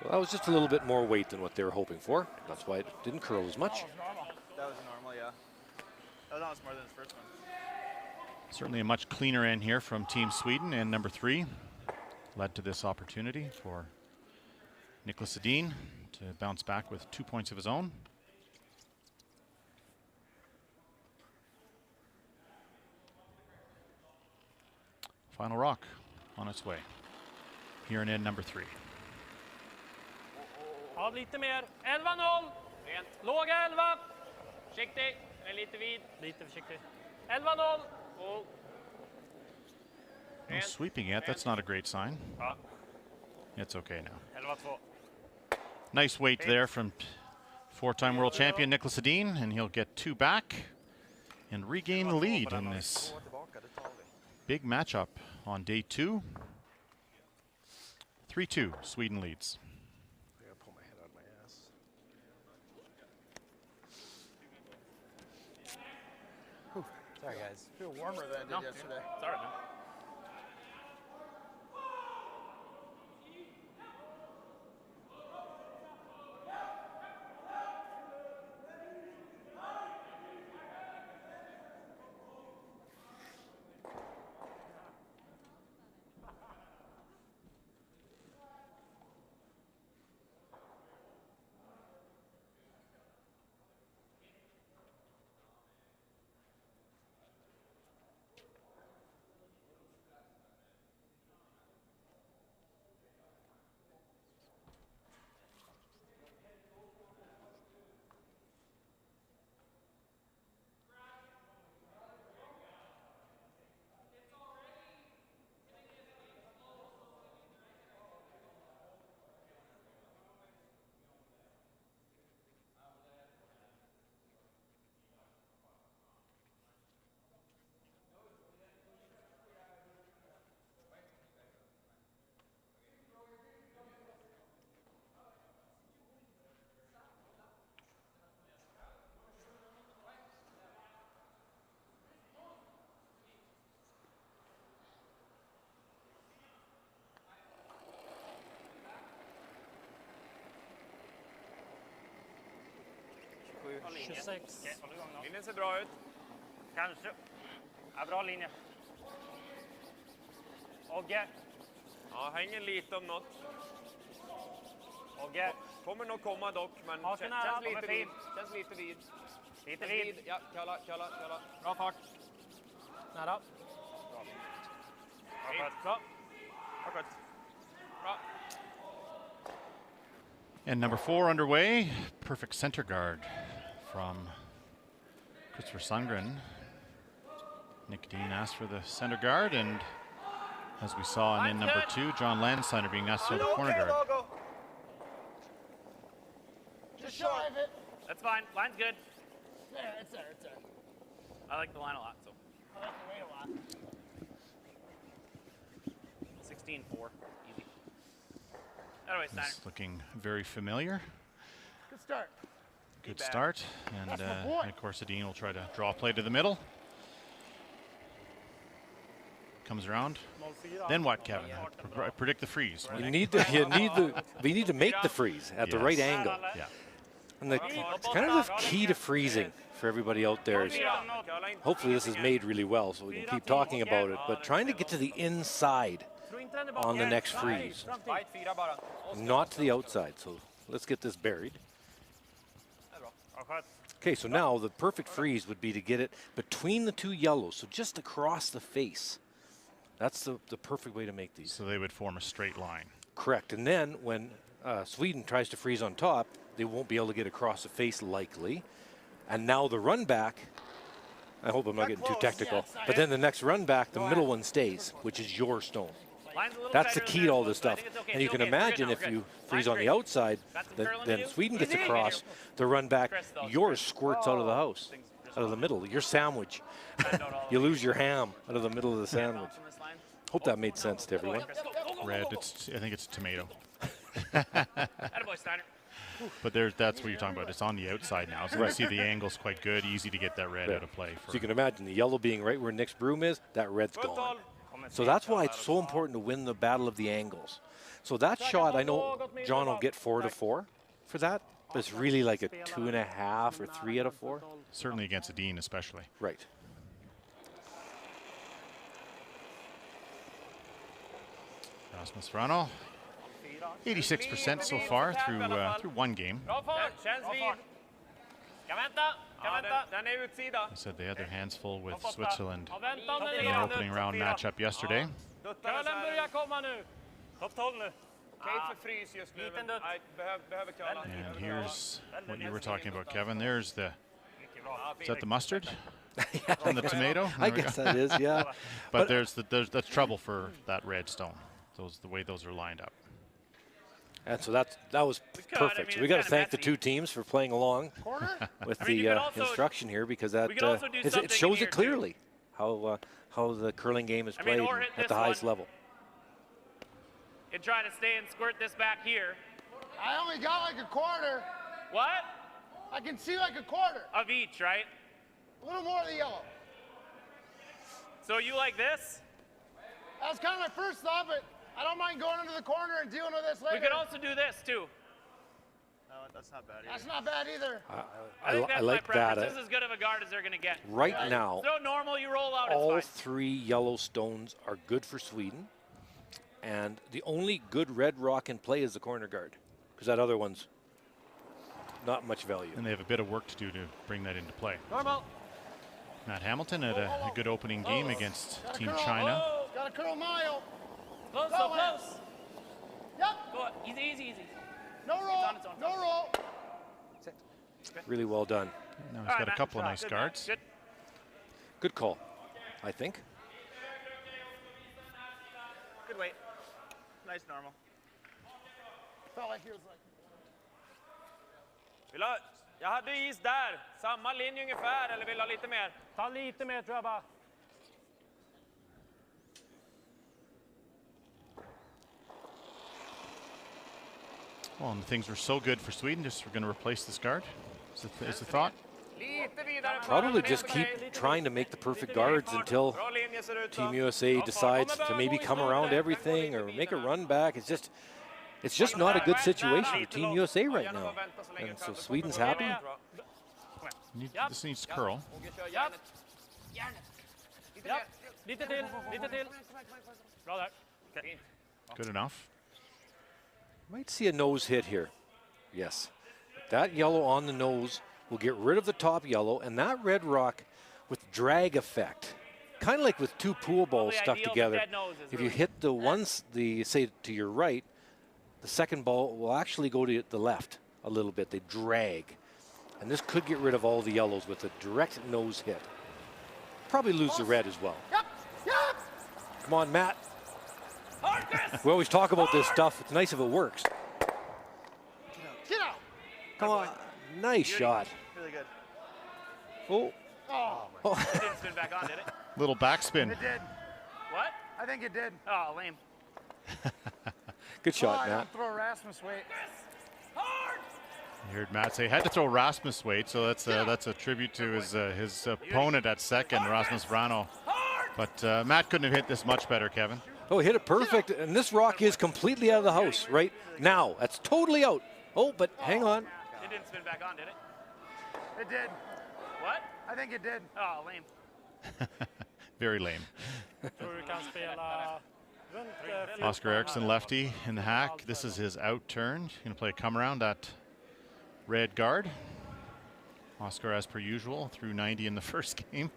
So that was just a little bit more weight than what they were hoping for. That's why it didn't curl as much. That was normal, yeah. That was almost more than his first one. Certainly a much cleaner end here from Team Sweden, and number 3 led to this opportunity for Niklas Edin to bounce back with 2 points of his own. Final rock on its way. Here in end number 3. Av lite mer. 11-0. Rent. Låga 11. Försiktig. Men lite vid. Lite försiktig. 11-0. Oh. No sweeping yet. That's not a great sign. Ja. It's okay now. 11-2. Nice weight there from 4-time world champion Niklas Edin, and he'll get 2 back and regain the lead in this big matchup on day 2. 3-2, Sweden leads. I gotta pull my head out of my ass. Sorry, guys. I feel warmer than I did yesterday. It's all right, man. Bra linje. 26. Okej, håll igång då. Linjen ser bra ut. Kanske. Ja, bra linje. Ogge. Ja, hänger lite om något. Ogge. Kommer nog komma dock, men Ja, så nära, känns de är lite fin. vid. Känns lite vid. Lite Känns vid. Ja, kalla, kalla, kalla. Bra fart. Nära. Bra skött. Bra. Bra skött. Bra. And number 4 underway. Perfect center guard from Christopher Sundgren. Nick Dean asked for the center guard, and as we saw in number 2, John Landsteiner being asked for the corner guard. Just shy of it. That's fine. Line's good. There, it's there, it's there. I like the line a lot, so. I like the weight a lot. 16-4. Easy. Anyway, Steiner. It's looking very familiar. Good start. Good start, and That's my boy. of course Edin will try to draw a play to the middle. Comes around. Then what, Kevin? Predict the freeze. We need to make the freeze at the right angle. Yeah. And it's kind of the key to freezing for everybody out there. Is hopefully this is made really well so we can keep talking about it, but trying to get to the inside on the next freeze, Fight 4 bara. not to the outside. So let's get this buried. Okay, so now the perfect freeze would be to get it between the two yellows, so just across the face. That's the perfect way to make these. So they would form a straight line. Correct. And then when Sweden tries to freeze on top, they won't be able to get across the face likely. And now the run back, I hope I'm not getting too technical, but then the next run back, the middle one stays, which is your stone. That's the key to all this stuff. And you can imagine if you freeze on the outside, then Sweden gets across the run back, yours squirts out of the house, out of the middle, your sandwich. You lose your ham out of the middle of the sandwich. Hope that made sense to everyone. Red, I think it's tomato. But that's what you're talking about. It's on the outside now. So you see the angle's quite good, easy to get that red out of play. So you can imagine the yellow being right where Nick's broom is, that red's gone. So that's why it's so important to win the battle of the angles. So that shot, I know John will get 4 out of 4 for that, but it's really like a 2.5 or 3 out of 4. Certainly against a Dean especially. Right. Rasmus Vrano, 86% so far through one game. I said they had their hands full with Switzerland in their opening round matchup yesterday. And here's what you were talking about, Kevin. There's is that the mustard? And the tomato? I guess that is, yeah. But that's trouble for that red stone. The way those are lined up. And so that was perfect. So we got to thank the two teams for playing along with the instruction here, because that it shows it clearly how the curling game is played at the highest level. And try to stay and squirt this back here. I only got like a quarter. What? I can see like a quarter. Of each, right? A little more of the yellow. So you like this? That was kind of my first thought, but I don't mind going into the corner and dealing with this later. We could also do this too. No, that's not bad either. That's not bad either. I think that's like my preference. that. This is as good of a guard as they're going to get. Right now, So normal, you roll out, all it's fine. 3 yellow stones are good for Sweden. And the only good red rock in play is the corner guard, because that other one's not much value. And they have a bit of work to do to bring that into play. Normal. Matt Hamilton had a good opening game against Team China. Got a curl mile. Close, so close. Yep. Go on. Easy, easy, easy. No roll. It's on. No roll. Really well done. Now he's got a couple of nice guards. Good. Good call, I think. Good weight. Nice normal. Felt like he was like. Jag hade is där. Samma linje ungefär, eller vill du ha lite mer? Ta lite mer tror jag bara. Well, and things were so good for Sweden, just we're going to replace this guard. Is the thought? Probably just keep trying to make the perfect guards until Team USA decides to maybe come around everything or make a run back. It's just not a good situation for Team USA right now. And so Sweden's happy. This needs to curl. Japp. Lite till. Bra där. Good enough. Might see a nose hit here. Yes. That yellow on the nose will get rid of the top yellow, and that red rock with drag effect, kind of like with 2 pool balls stuck together. If you hit the ones, say to your right, the second ball will actually go to the left a little bit. They drag. And this could get rid of all the yellows with a direct nose hit. Probably lose the red as well. Yep. Yep. Come on, Matt. We always talk about this stuff. It's nice if it works. Get out. Come on. Nice shot. Really good. Oh. Oh. It didn't spin back on, did it? Little backspin. It did. What? I think it did. Oh, lame. Good shot, I Matt. don't throw Rasmus weight. You heard Matt say had to throw Rasmus weight, so that's a tribute to his opponent at second, Rasmus Vrano. But Matt couldn't have hit this much better, Kevin. Oh, hit it perfect. And this rock is completely out of the house right now. That's totally out. Oh, but hang on. It didn't spin back on, did it? It did. What? I think it did. Oh, lame. Very lame. Tror du kan spela runt Oscar Eriksson, lefty in the hack. This is his out turn. Going to play a come around at red guard. Oscar, as per usual, threw 90 in the first game.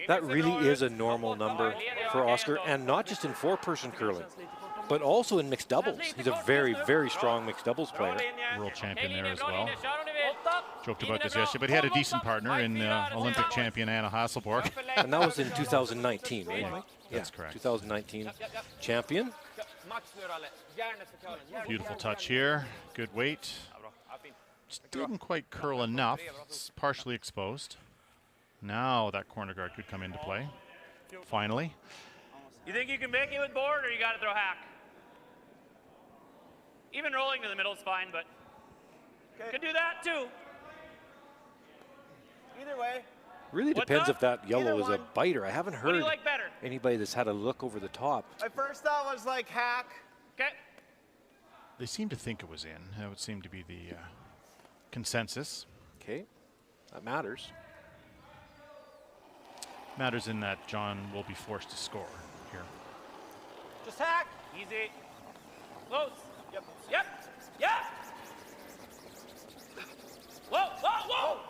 That really is a normal number for Oscar, and not just in four-person curling, but also in mixed doubles. He's a very, very strong mixed doubles player. World champion there as well. Joked about this yesterday, but he had a decent partner in Olympic champion Anna Hasselborg. And that was in 2019, right? Yeah, that's correct. 2019 champion. Beautiful touch here. Good weight. Just didn't quite curl enough. It's partially exposed. Now that corner guard could come into play. Finally. You think you can make it with board, or you got to throw hack? Even rolling to the middle is fine, but could do that too. Either way. Really depends if that yellow is a biter. I haven't What do heard you like better? anybody that's had a look over the top. My first thought was like hack. Okay. They seem to think it was in. That would seem to be the consensus. Okay, that matters. Matters in that John will be forced to score here. Just hack. Easy. Close. Yep. Yep. Yep. Whoa, whoa, whoa.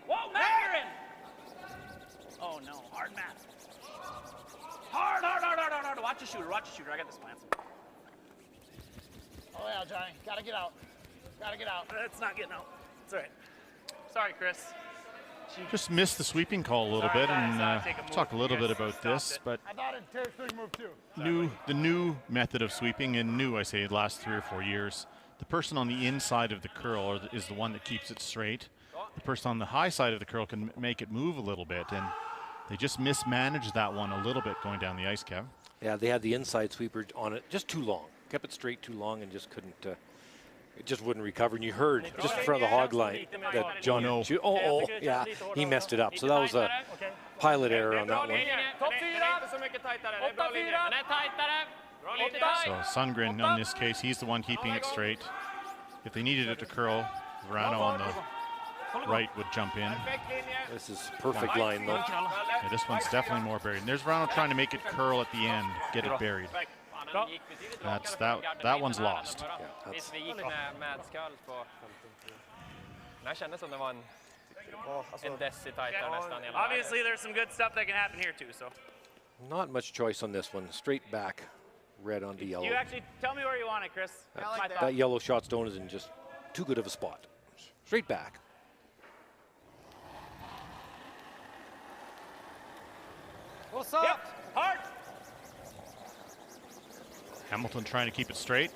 Whoa, Matt, you're in. Oh, no. Hard, Matt. Hard, hard, hard, hard, hard, hard. Watch the shooter. Watch the shooter. I got this plan. Oh, yeah, Johnny. Gotta get out. Gotta get out. It's not getting out. It's all right. Sorry, Chris. Just missed the sweeping call a little bit, and talk a little bit about this, but I thought it'd take a big move, too. the new method of sweeping, and new, I say, the last 3 or 4 years, the person on the inside of the curl is the one that keeps it straight. The person on the high side of the curl can make it move a little bit, and they just mismanaged that one a little bit going down the ice, Kev. Yeah, they had the inside sweeper on it just too long. Kept it straight too long and just couldn't, it just wouldn't recover. And you heard just in front of the hog line that John, yeah, he messed it up. So that was a pilot error on that one. So Sundgren, in this case, he's the one keeping it straight. If they needed it to curl, Verano on the right would jump in. This is perfect line, though. Yeah, this one's definitely more buried. And there's Verano trying to make it curl at the end, get it buried. That one's lost. Yeah, that's, Obviously, there's some good stuff that can happen here, too. So not much choice on this one. Straight back, red onto yellow. you actually tell me where you want it, Chris. That yellow shot stone is in just too good of a spot. Straight back. What's up? Yep. Hard. Hamilton trying to keep it straight.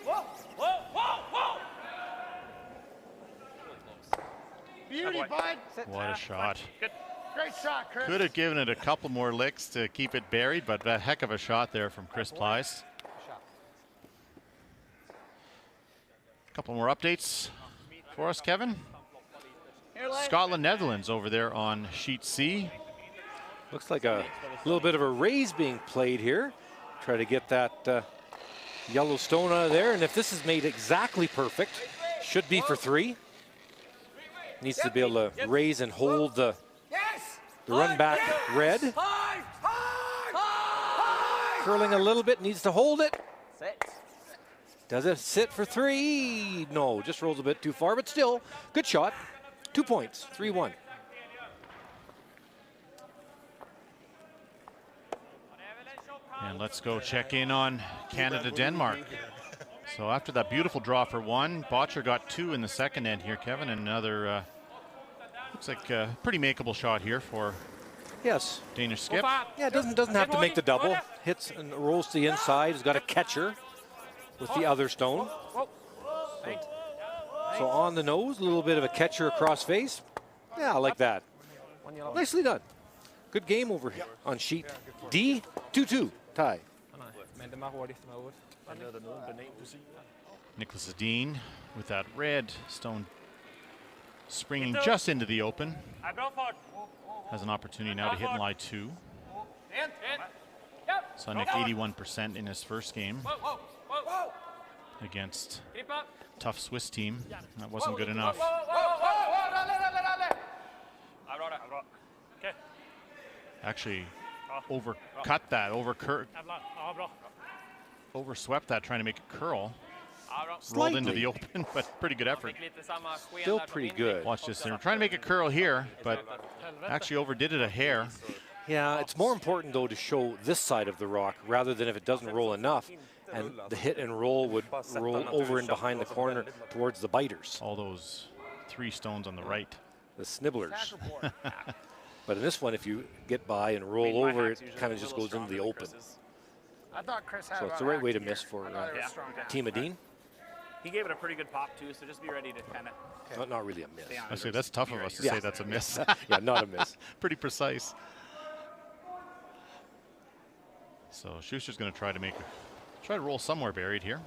Whoa, whoa, whoa, whoa. Beauty, bud. What a shot. Good. Great shot, Chris. Could have given it a couple more licks to keep it buried, but a heck of a shot there from Chris Pleiss. A couple more updates for us, Kevin. Scotland, Netherlands over there on sheet C. Looks like a little bit of a raise being played here. Try to get that yellow stone out of there. And if this is made exactly perfect, should be for 3. Needs to be able to raise and hold the run back red. Curling a little bit, needs to hold it. Does it sit for 3? No, just rolls a bit too far, but still, good shot. 2 points, 3-1. And let's go check in on Canada-Denmark. So after that beautiful draw for 1, Botcher got 2 in the second end here, Kevin, and another, looks like a pretty makeable shot here for Danish skip. Yeah, it doesn't have to make the double. Hits and rolls to the inside. He's got a catcher with the other stone. So on the nose, a little bit of a catcher across face. Yeah, I like that. Nicely done. Good game over here on sheet D. 2-2 tie. Nicholas Dean with that red stone springing just into the open. Has an opportunity now to hit in line 2. So Nick 81% in his first game against tough Swiss team. That wasn't good enough. Actually, overcut that, Jävlar. Ja, bra. overswept that, trying to make it curl. Ja, bra. Rolled into the open, but pretty good effort. Fick lite samma sken Still där från pretty invikt. good. Watch this. They're trying to make it curl here, but actually overdid it a hair. Yeah, it's more important though to show this side of the rock rather than if it doesn't roll enough, and the hit and roll would roll over and behind the corner towards the biters, All those 3 stones on the right. the snibblers. But in this one, if you get by and roll over, it kind of just goes into the open. I thought Chris had So it's the right way to miss for Team Adine. He gave it a pretty good pop too, so just be ready to kind of. Not really a miss. I say that's tough of us to say that's a miss. Yeah, not a miss. Pretty precise. So Schuster's going to try to roll somewhere buried here.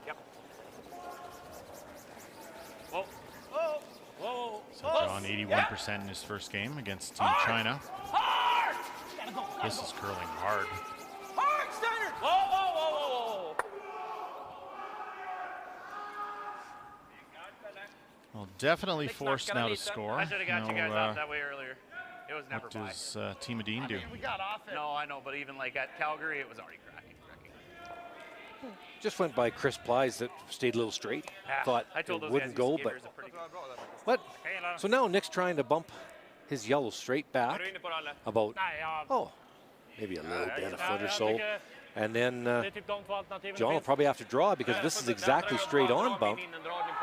Yep. Whoa. Whoa. Whoa. So John 81% in his first game against Team China. Hard! This is curling hard. Hard, Steiner! Whoa, whoa, whoa, whoa, whoa. Well, definitely forced now to score. I should have got you guys off that way earlier. It was never What by. does Team Adine do? We got off it. No, I know, but even like at Calgary, it was already cracking. Just went by Chris Plies that stayed a little straight. Thought I told it those wouldn't guys go, these but skaters are pretty so now Nick's trying to bump his yellow straight back about, maybe a little bit, a foot or so. And then Det är typ de 2 alternativen John will finns. probably have to draw because this is exactly straight on bump.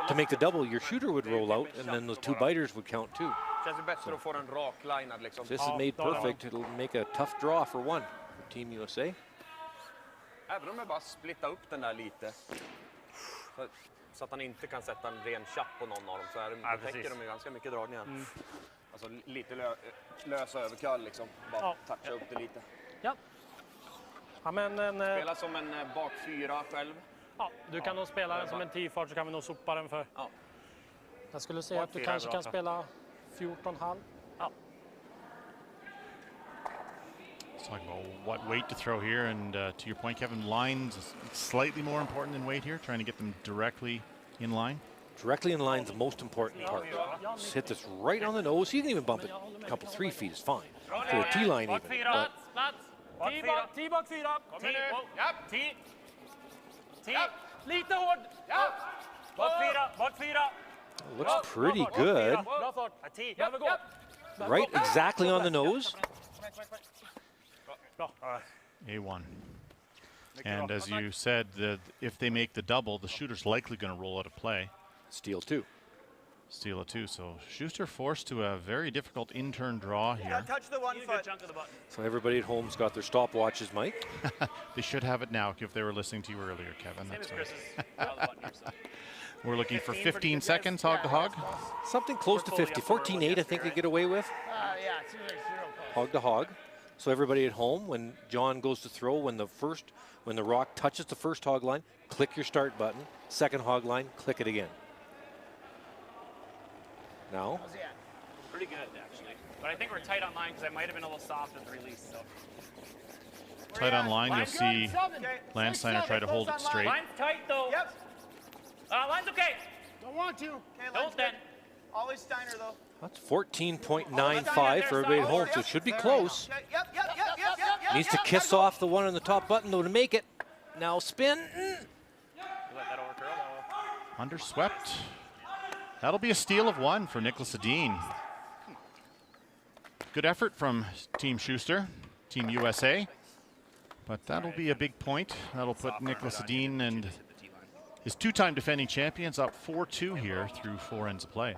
To make the double, your shooter would roll out and then the 2 biters would count too. Känns ju bättre att få den raklinad liksom. If this is made perfect, it'll make a tough draw for one for Team USA. Även om jag bara splittar upp den där lite. Så att han inte kan sätta en ren chapp på någon av dem. Så här täcker de ju ganska mycket dragningar. Alltså lite lös överkall liksom. Bara toucha upp det lite. Ja. Ja, men Spela som en bak 4 själv. ja, du kan nog spela den som en 10-fart så kan vi nog sopa den för. Ja. Jag skulle säga att du kanske kan spela 14,5. Ja. Let's talk about what weight to throw here, and to your point, Kevin, lines is slightly more important than weight here, trying to get them directly in line. Directly in line is the most important part. Just hit this right on the nose. You can even bump it a couple, 3 feet is fine. To a T-line even. But T bak 4. Kommer nu. Japp. 10. Lite hård. Japp. Bak 4. looks pretty good. Bra fart. 10. Behöver gå. Right exactly on the nose. Bra. A1. And as you said, if they make the double, the shooter's likely going to roll out of play. Steal 2. Steal a 2. So Schuster forced to a very difficult in-turn draw here. Touch the 1 foot. So everybody at home's got their stopwatches, Mike. They should have it now if they were listening to you earlier, Kevin. Same as That's Chris's. we're looking for 15 seconds, hog to hog. Something close to 50. 14-8, I think they get away with. Yeah, it seems like 0 calls. Hog to hog. So everybody at home, when John goes to throw, when the rock touches the first hog line, click your start button. Second hog line, click it again. Now, Pretty good, actually. But I think we're tight on line because I might have been a little soft at the release. So. Tight on line, you'll see Landsteiner try to hold it straight. Line's tight, though. Yep. Line's okay. Don't want to. Okay, Don't then. Always Steiner though. that's 14.95 for everybody at home, so it should be close. Okay, yep. Needs to kiss off the one on the top button, though, to make it. Now spin. You let that overcurl. Underswept. That'll be a steal of 1 for Nicholas Adine. Good effort from Team Schuster, Team USA. But that'll be a big point. That'll put Nicholas Adine and his 2-time defending champions up 4-2 here through 4 ends of play.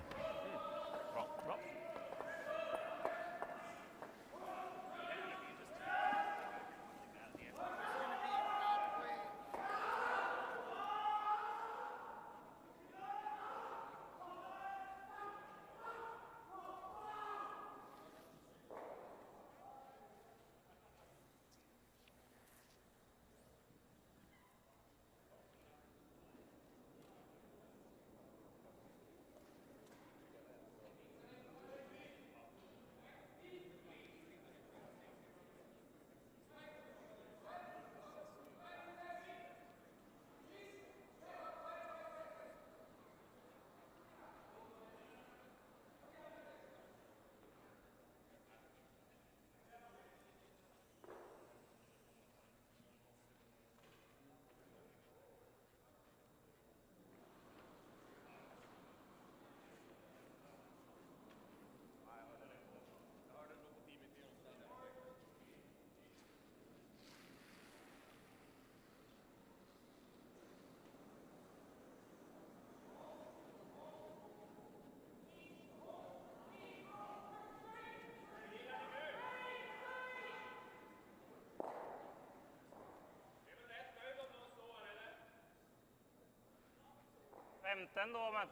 Femte ändå, men...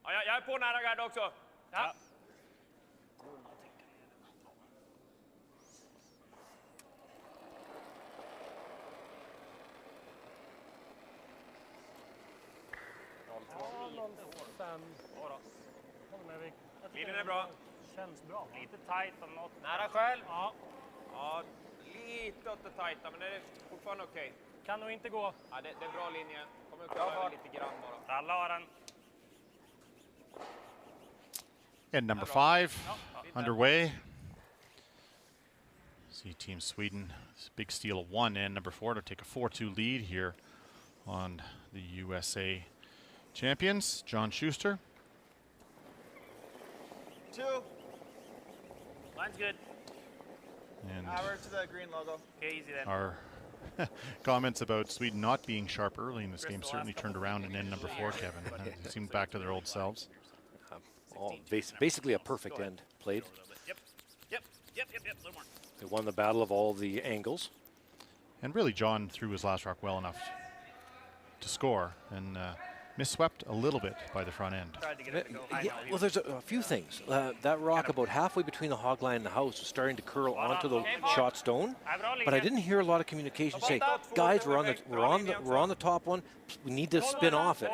Ja, jag är på nära gard också. Ja. Linjen är bra. Känns bra. Lite tight om något. Nära själv. Ja, Ja, lite åt det tajta, men det är fortfarande okej. kan nog inte gå. Ja, det är bra linje. Kommer upp över lite grann bara. Alla har den. And number 5 underway. See Team Sweden, big steal of 1 and number 4 to take a 4-2 lead here on the USA champions. John Schuster. 2. Line's good. And Hour to the green logo. Okay, easy then. our comments about Sweden not being sharp early in this game certainly turned around in end number 4, Kevin. They seemed back to their old selves. Basically a perfect end played. Yep. A little more. They won the battle of all the angles. And really, John threw his last rock well enough to score and misswept a little bit by the front end. Tried to get it to go high Yeah, now. well, there's a few things. That rock about halfway between the hog line and the house was starting to curl onto the shot stone, but I didn't hear a lot of communication say, "Guys, we're on the top one. We need to spin off it,"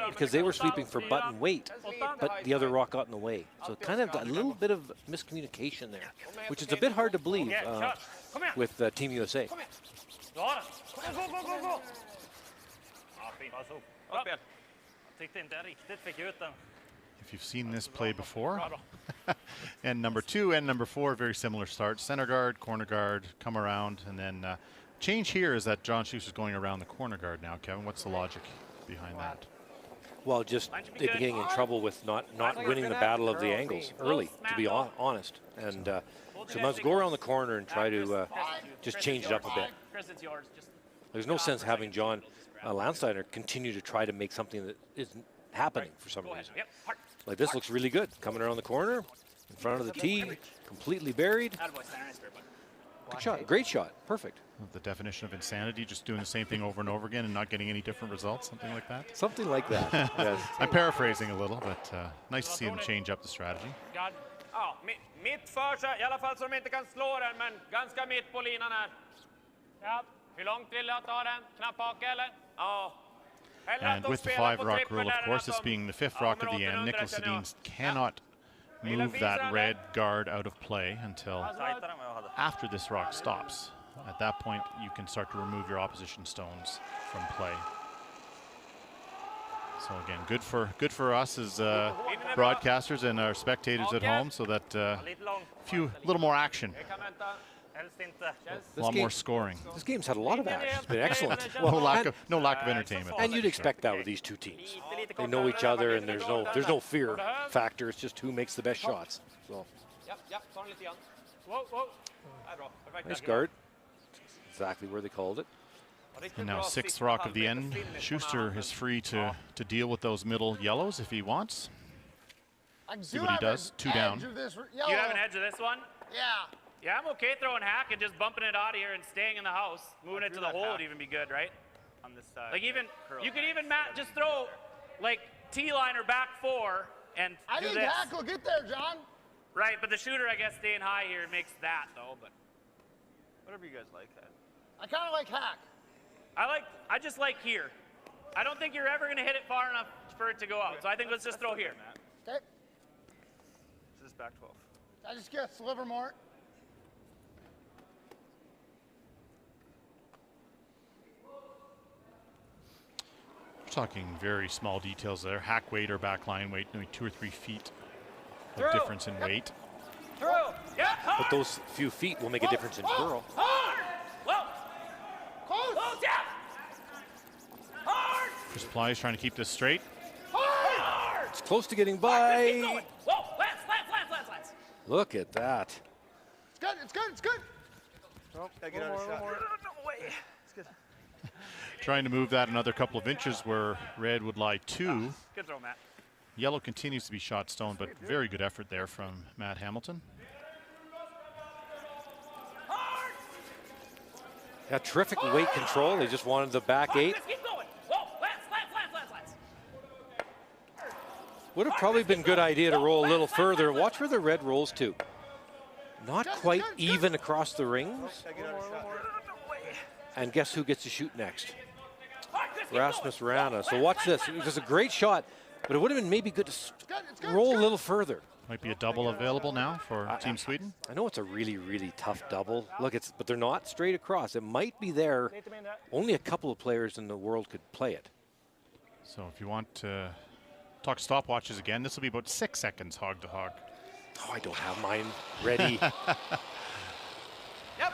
because they were sweeping for butt and weight, but the other rock got in the way. So kind of a little bit of miscommunication there, which is a bit hard to believe with Team USA. Bra den. Gå. Ja, fint. Bra spel. Jag tyckte inte jag riktigt fick ut den. If you've seen this play before, and number 2 and number 4, very similar start. Center guard, corner guard, come around, and then change here is that John Schuster's going around the corner guard now. Kevin, what's the logic behind that? Well, just they've been getting in trouble with not winning the battle of the angles early, to be honest. And so let's go around the corner and try to just change it up a bit. Chris, it's yours. Just There's no sense having John Landsteiner continue to try to make something that isn't happening for some reason. Yep, hard. Like this looks really good. Coming around the corner, in front of the tee, completely buried. Attaboy, Steiner, nice bud. Good shot, great shot, perfect. The definition of insanity, just doing the same thing over and over again and not getting any different results, something like that. Something like that. Yes. I'm paraphrasing a little, but nice to see them change up the strategy. God. Ja, mitt för sig, i alla fall så de inte kan slå den, men ganska mitt på linan här. Ja. Hur långt vill jag ta den? Knapp hake eller? Ja. And with the 5 rock rule, of course, this being the 5th rock of the end, Nicholas Sedin cannot move that red guard out of play until after this rock stops. At that point, you can start to remove your opposition stones from play. So again, good for us as broadcasters and our spectators at home, so that a little more action, Helst inte. a lot more scoring. This game's had a lot of action. It's been excellent. No lack of entertainment. And you'd expect that with these two teams. They know each other, and there's no fear factor. It's just who makes the best shots. So Ja, ta den lite grann. Whoa. Det är bra. Perfekt. nice guard. Exactly where they called it. And now 6th rock of the end. Schuster is free to deal with those middle yellows if he wants. I See do what he have does. an 2 down. edge of this You have an edge of this one? Yeah. Yeah, I'm okay throwing hack and just bumping it out of here and staying in the house. Moving it to the hole would even be good, right? On this side. Like even, you could even just throw like T-line or back 4 and I do think this. Hack will get there, John. Right, but the shooter, I guess, staying high here makes that though. But Whatever you guys like. I kind of like Hack. I just like here. I don't think you're ever gonna hit it far enough for it to go out. So I think let's just throw here. Okay. This is back 12. I just get Livermore. We're talking very small details there. Hack weight or backline weight, only 2 or 3 feet of Throw. difference in weight. Through. Yeah. Hard. But those few feet will make a difference in curl. Hard. Low. Close. Close. Yeah. Hard. Chris Ply's trying to keep this straight. Hard. It's close to getting Let's keep by. going. Whoa. Lance. Look at that. It's good. It's good. It's good. Gotta get out of shot. No way. Trying to move that another couple of inches where red would lie 2. Good throw, Matt. Yellow continues to be shot stone, but very good effort there from Matt Hamilton. Hard. Yeah, terrific weight control. They just wanted the back 8. Let's keep going. Whoa. Lance. Would have probably been a good idea to roll a little further. Watch where the red rolls to. Not quite even across the rings. And guess who gets to shoot next? Rasmus Rana. So watch this. It was a great shot, but it would have been maybe good to roll a little further. Might be a double available now for Team Sweden. I know it's a really, really tough double. Look, but they're not straight across. It might be there. Only a couple of players in the world could play it. So if you want to talk stopwatches again, this will be about 6 seconds hog to hog. Oh, I don't have mine ready. Yep.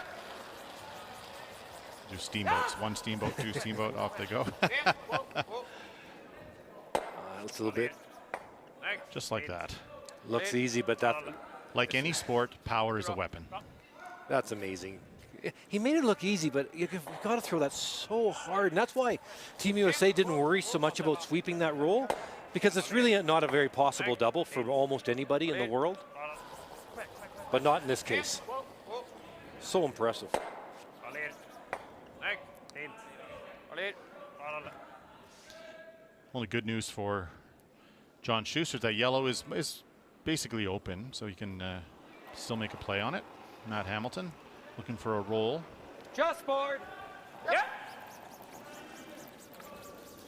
Do steamboats. 1 steamboat, 2 steamboat, off they go. It's a little bit. Just like that. Looks easy, but that. Like any sport, power is a weapon. That's amazing. He made it look easy, but you've got to throw that so hard. And that's why Team USA didn't worry so much about sweeping that roll, because it's really not a very possible double for almost anybody in the world. But not in this case. So impressive. Only good news for John Schuster is that yellow is basically open, so he can still make a play on it. Matt Hamilton looking for a roll. Just board. Yep.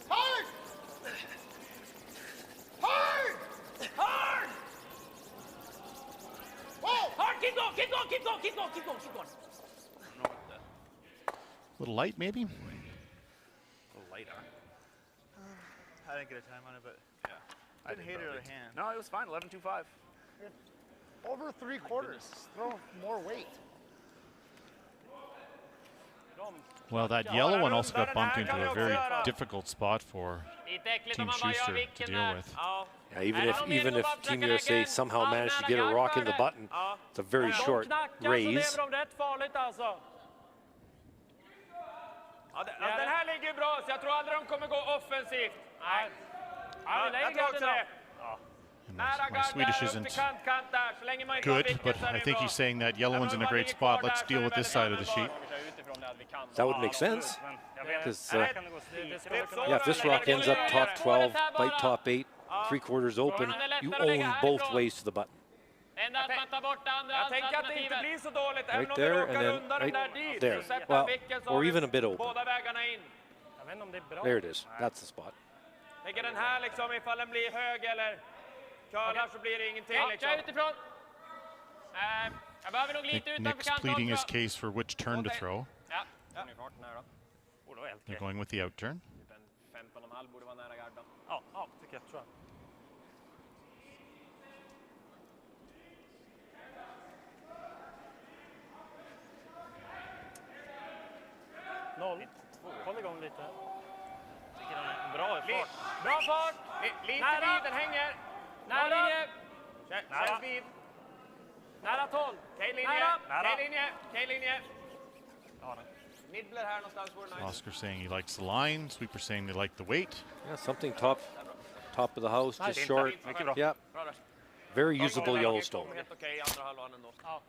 Hard! Hard! Hard. Whoa! Hard. Keep going. Keep going. Keep going. Keep going. Keep going. Keep going. A little light, maybe? A little lighter. I didn't get a time on it, but yeah. I didn't hate it out of hand. No, it was fine. 11.25. Over 3/4. Throw more weight. Well, that yellow one also got bumped into a very difficult spot for Team Schuster to deal with. Yeah, even if Team USA somehow managed to get a rock in the button, it's a very short raise. Ja, den här ligger bra, så jag tror aldrig de kommer gå offensivt. Nej. Ja, jag tror också det. My Swedish isn't good, but I think he's saying that yellow one's in a great spot. Let's deal with this side of the sheet. That would make sense. Because, yeah, if this rock ends up top 12, bite top 8, 3/4 open, you own both ways to the button. Jag tänker att det inte blir så dåligt, även om Right vi there, råkar and then runda den där right dit. there. Så sätta Well, vilken or som even a bit open. båda vägarna in. There it is. That's the spot. Tänker den här liksom, ifall den blir hög eller curlar så blir det ingenting liksom. Jag utifrån. Jag behöver nog lite utanför Nick's kanten pleading his också. case for which turn to throw. Ja. They're going with the out turn. 15,5 borde vara nära garden. Ja, tycker jag, tror jag. Noll. Håll igång lite. Tycker den är bra i fart. Bra fart! Lite Nära. vid, den hänger. Nära linje. Känns vid. Nära 12. Okej linje, Nära. okej linje, okej linje. Nibbler här någonstans vore nice. Oscar saying he likes the line. Sweeper saying they like the weight. Yeah, something top of the house, just Nice. short. Mycket bra. Yeah, Bra där. very usable Yellowstone. Helt okej i andra halvan ändå. Ja.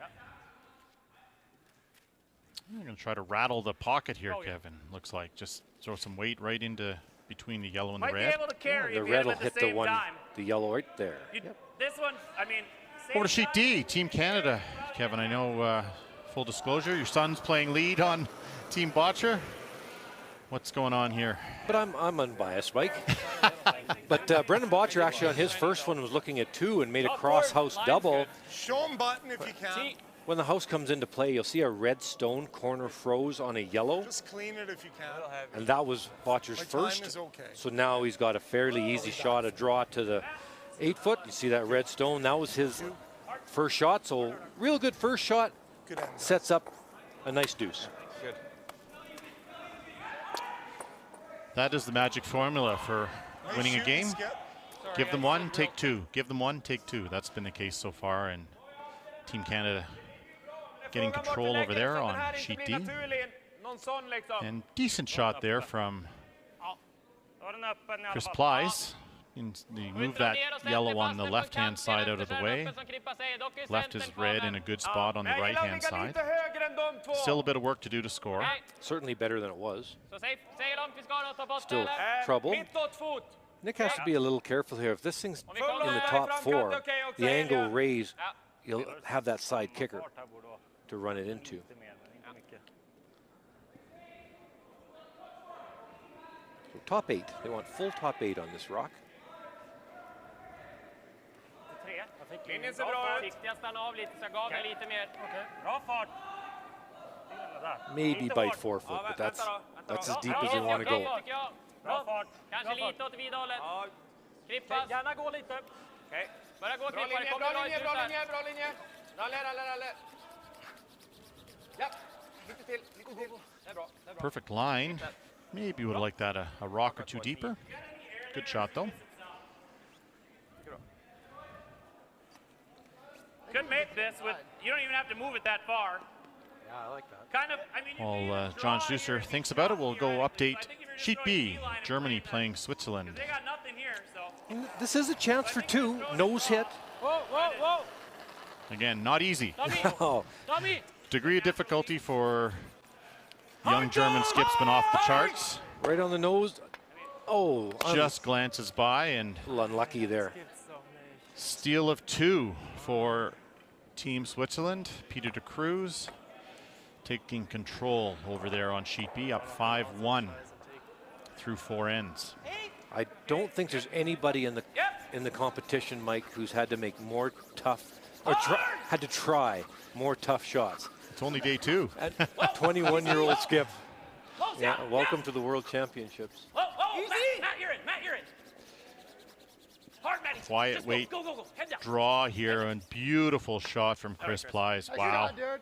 I'm going to try to rattle the pocket here, Kevin. Looks like just throw some weight right into between the yellow and the Might be red. able to carry The if you red hit will them at hit the the same one, time. the yellow right there. This one, I mean, Over to sheet D, Team Canada. Kevin, I know, full disclosure, your son's playing lead on Team Botcher. What's going on here? But I'm unbiased, Mike. But Brendan Botcher actually on his first one was looking at 2 and made a cross house double. Show him button if you can. When the house comes into play, you'll see a red stone corner froze on a yellow. Just clean it if you can. And that was Botcher's My time first. is okay. So now he's got a fairly easy shot, a draw to the 8-foot. You see that red stone? That was his first shot. So real good first shot. Good end. Sets up a nice deuce. Good. That is the magic formula for winning a game. Give them one, take two. Give them one, take two. That's been the case so far, and Team Canada getting control over there on sheet D. And decent shot there from Chris Plies. They move that yellow on the left-hand side out of the way. Left is red in a good spot on the right-hand side. Still a bit of work to do to score. Certainly better than it was. Still trouble. Nick has to be a little careful here. If this thing's Om vi kollar in the här top framkant, 4, okej också, the angle Elliot. raise, Ja. you'll have that side kicker to run it into. So top 8. They want full top 8 on this rock. Linjen ser bra ut. Siktiga stanna av lite så jag gav mig lite mer. Bra fart. Maybe bite 4 foot, but that's as deep as they want to go. Tycker jag. Bra fart. Kanske lite åt vidhållet. Ja, Klippas. Gärna gå lite. okej. Börja gå Bra klippa. Det linje, kommer bra bra linje, ut bra där. linje, bra linje. Ralle. Ja, lite till, lite till. Det är bra, det är bra. Perfect line. Maybe would have liked that a rock or two deeper. Good shot though. Could make this with, you don't even have to move it that far. Yeah, I like that. Kind of, I mean, While John Schuster thinks about it, we'll go update Sheet B. Germany playing Switzerland. they got nothing here, so. And this is a chance for 2. Nose hit. Whoa. Again, not easy. Oh, Tommy. Degree of difficulty for young German skips been off the charts. right on the nose. Oh, Just glances by, and unlucky there. steal of 2 for Team Switzerland. Peter de Cruz taking control over there on Sheet B, up 5-1 through 4 ends. I don't think there's anybody in the competition, Mike, who's had to make more tough or had to try more tough shots. It's only day 2. And 21-year-old Skip. Yeah, welcome to the World Championships. Whoa. Matt, you're in. Hard, Matty. Quiet Just weight Go. Head down. draw here, and beautiful shot from Chris Plies. Wow, Dude.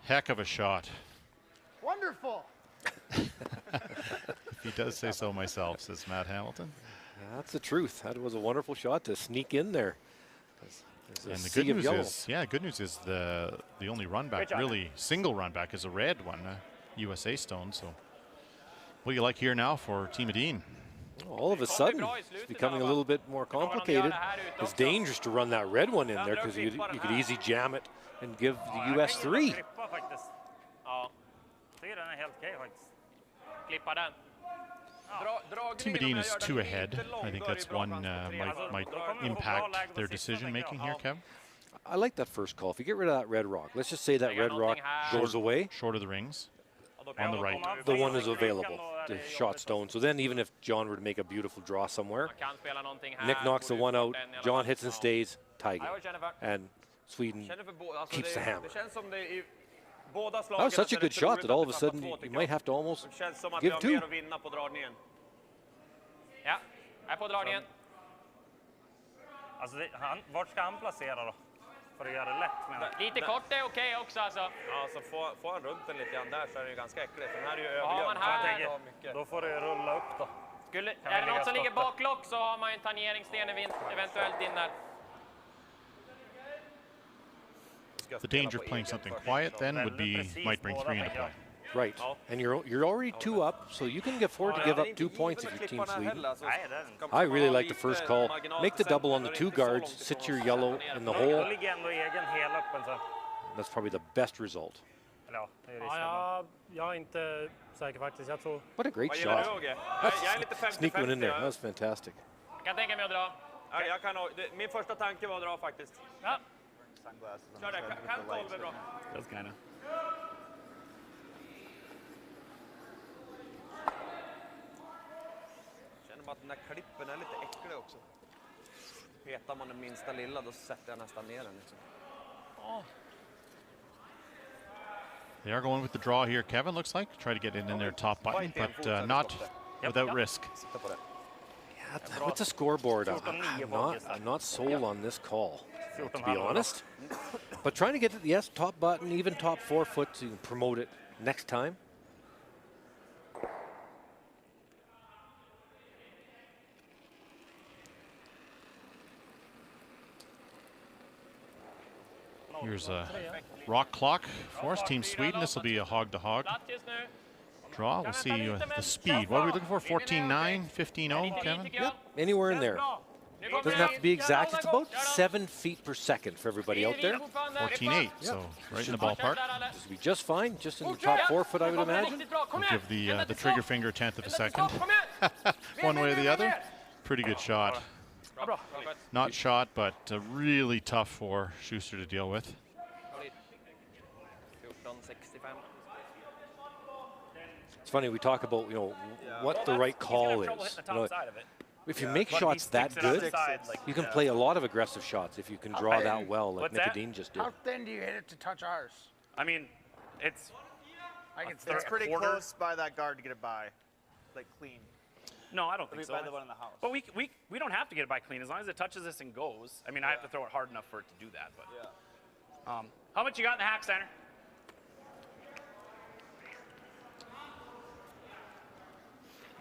heck of a shot. Wonderful. If he does say so myself, says Matt Hamilton. That's the truth. That was a wonderful shot to sneak in there. There's a And the sea good of news yellow. is, the only run back, really single run back, is a red one, USA stone. So, what do you like here now for Team Edin? All of a sudden, it's becoming a little bit more complicated. It's dangerous to run that red one in there because you could easily jam it and give the US 3. Klippa faktiskt. Ja, Tycker den är helt okej faktiskt. klippa den. Team Edin is 2 ahead. I think that's one might impact their decision making here, Kev. I like that first call. If you get rid of that red rock, let's just say that red rock goes away. Short of the rings, on the right. The one is available, the shot stone. So then even if John were to make a beautiful draw somewhere, Man kan spela någonting här. Nick knocks the Borde one ut out, den i alla John fall. hits and stays, tie Ja, game. jag känner för. And Sweden Känner för alltså keeps the hammer. Det känns som det i båda slagen. That was such a så är good det shot roligt that all of att a vi tappar sudden två, you tycker might jag. have to almost Det känns som att give vi har two. mer att vinna på dragningen. Ja, här på dragningen. Alltså vart ska han placera då? För att göra det lätt menar jag. Lite kort är okej också alltså. Ja, så får han runt den lite grann där så är det ju ganska äckligt. För den här är ju Vad har man övergömd. här? Jag tänker, då får det rulla upp då. Är vi det lägga något som ligger stoppet? baklock så har man en tangeringssten eventuellt in där. The danger of playing something quiet then would be might bring 3 into play. Right. And you're already 2 up, so you can afford to give up 2 points if your team's leading. I really like the first call. Make the double on the 2 guards, sit your yellow in the Då hole. ligger ändå egen hel öppen sen. That's probably the best result. Eller ja, det är risken. Ja, jag är inte säker faktiskt. Jag tror... What a great Vad gillar shot. du, Åge? Jag är lite 50-50. Sneak one in there. That was fantastic. Jag kan tänka mig att dra. Ja, jag kan, min första tanke var att dra faktiskt. Ja. Kör det, kan 12 är bra. Just kinda. Känner man att den här klippen är lite äcklig också. Petar man den minsta lilla då sätter jag nästan ner den. Liksom. They are going with the draw here, Kevin, looks like. Try to get it in their top button, but not without risk. Sitta på det. Yeah, with the scoreboard, I'm not sold on this call, to be honest. But trying to get to the top button, even top 4 foot, so you can promote it next time. Here's a rock clock for us, Team Sweden. This will be a hog-to-hog Platt just nu. draw. We'll see the speed. What are we looking for? 14.9, 15.0, Kevin? Yep, anywhere in there. Doesn't have to be exact. It's about 7 feet per second for everybody out there. 14.8, so right in the ballpark. This will be just fine, just in the top 4 foot, I would imagine. We'll give the trigger finger a tenth of a second. One way or the other. Pretty good shot. Not shot, but really tough for Schuster to deal with. It's funny, we talk about, what the right call is. If you make shots that good, you can play a lot of aggressive shots if you can draw that well, like Nicodine just did. How thin do you hit it to touch ours? I mean, it's It's pretty close by that guard to get it by, like clean. No, I don't think so. By the one in the house. But we don't have to get it by clean as long as it touches this and goes. I mean, I have to throw it hard enough for it to do that. But how much you got in the hack center?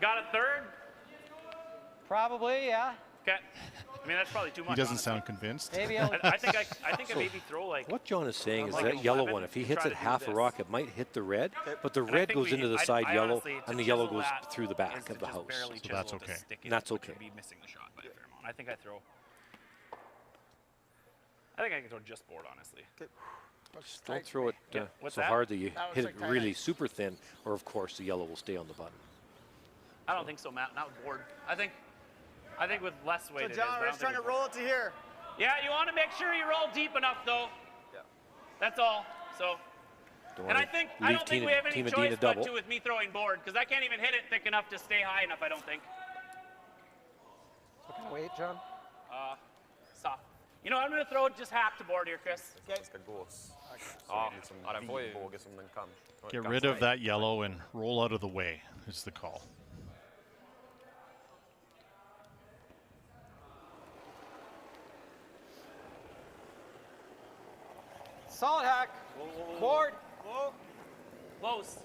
Got a third? Probably, yeah. Okay. I mean, that's probably too much. He doesn't honestly. sound convinced. Maybe I think I maybe throw like. What John is saying is like that an yellow 11 one, if he to hits try it to do half a this. rock, it might hit the red, but the And I red think goes into the side I yellow, honestly, to and the yellow chisel goes that through the is back to of the just house. barely So that's chisel to okay. stick it, And that's which okay. would be missing the shot by a fair amount. I think I can throw just board, honestly. Don't throw it What's so that? hard that you That was hit like it tight really ice. super thin, or of course the yellow will stay on the button. I don't think so, Matt. Not with board. I think with less weight So it is. John, but I we're don't just trying think to roll it to here. Yeah, you want to make sure you roll deep enough, though. Yeah. That's all. So. Don't And wanna I don't think we have any Team choice Adina but double. to with me throwing board, because I can't even hit it thick enough to stay high enough, I don't think. Wait, John. Soft. You know, I'm going to throw just half to board here, Chris. Det ska gås. Ja, Liksom ja, den får ju... båge som den kan. Get rid of that yellow and roll out of the way is the call. Solid hack. Board. Whoa. Close.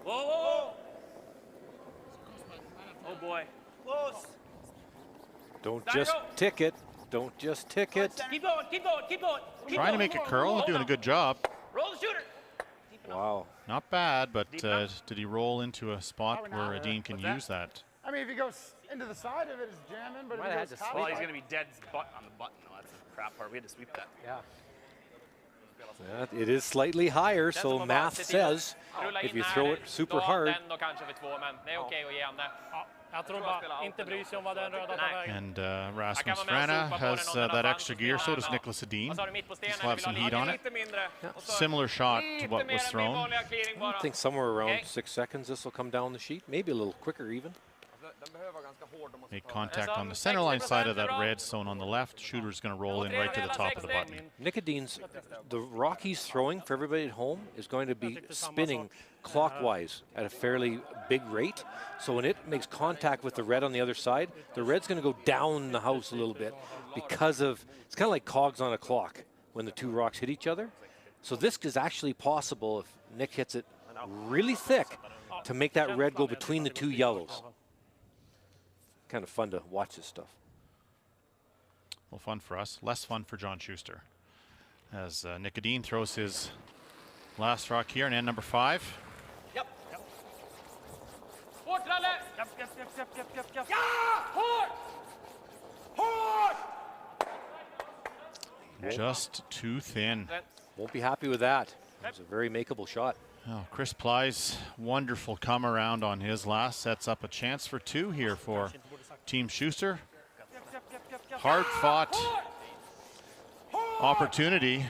Whoa, whoa, whoa. Oh, boy. Close. Don't Start just go. tick it. Don't just tick it. Keep going, keep going, keep going. Keep Trying to going. make it curl, Hold doing a on. good job. Roll the shooter. Wow. Not bad, but Deep enough? did he roll into a spot Probably where not. Dean can What's that? use that? I mean, if he goes into the side of it, it's jamming, but if Might he have goes had to top Well, swing. he's side- going to be dead on the button. No, that's the crap part. We had to sweep that. Yeah. It is slightly higher, so som math bara se till says att rulla if in you här, throw it super då hard, den då kanske för 2, men det är okej att ge han det. Ja, jag tror bara inte bry sig om vad den röda tar Nej. vägen. And Jag Rasmus kan vara med och Frana sopa på has den om den har that chans extra att gear, spela so does den. Nicholas Edin. Vad sa du, mitt på stenen? He'll have some Vill heat ha on it. lite mindre. Och så Similar shot to lite what mer was än min thrown. vanliga clearing I bara. think somewhere around Okay. 6 seconds this will come down the sheet, maybe a little quicker even. Den behöver vara ganska hård. De måste Make ta contact That's on on the center line side of that 60% red zone on the left. Shooter's going to roll in right to the top of the button. Nicodine's, the rock he's throwing for everybody at home is going to be spinning clockwise at a fairly big rate. So when it makes contact with the red on the other side, the red's going to go down the house a little bit because of, it's kind of like cogs on a clock when the two rocks hit each other. So this is actually possible if Nick hits it really thick to make that red go between the two yellows. Kind of fun to watch this stuff. Well, fun for us, less fun for John Schuster. As Nicodine throws his last rock here in end number 5. Hårt, Ralle! Japp, japp, japp, japp, japp, japp, japp. Ja! Hårt! Hårt! Just too thin. Won't be happy with that. It was a very makeable shot. Oh, Chris Ply's wonderful come around on his last sets up a chance for 2 here for Team Schuster. Hard fought opportunity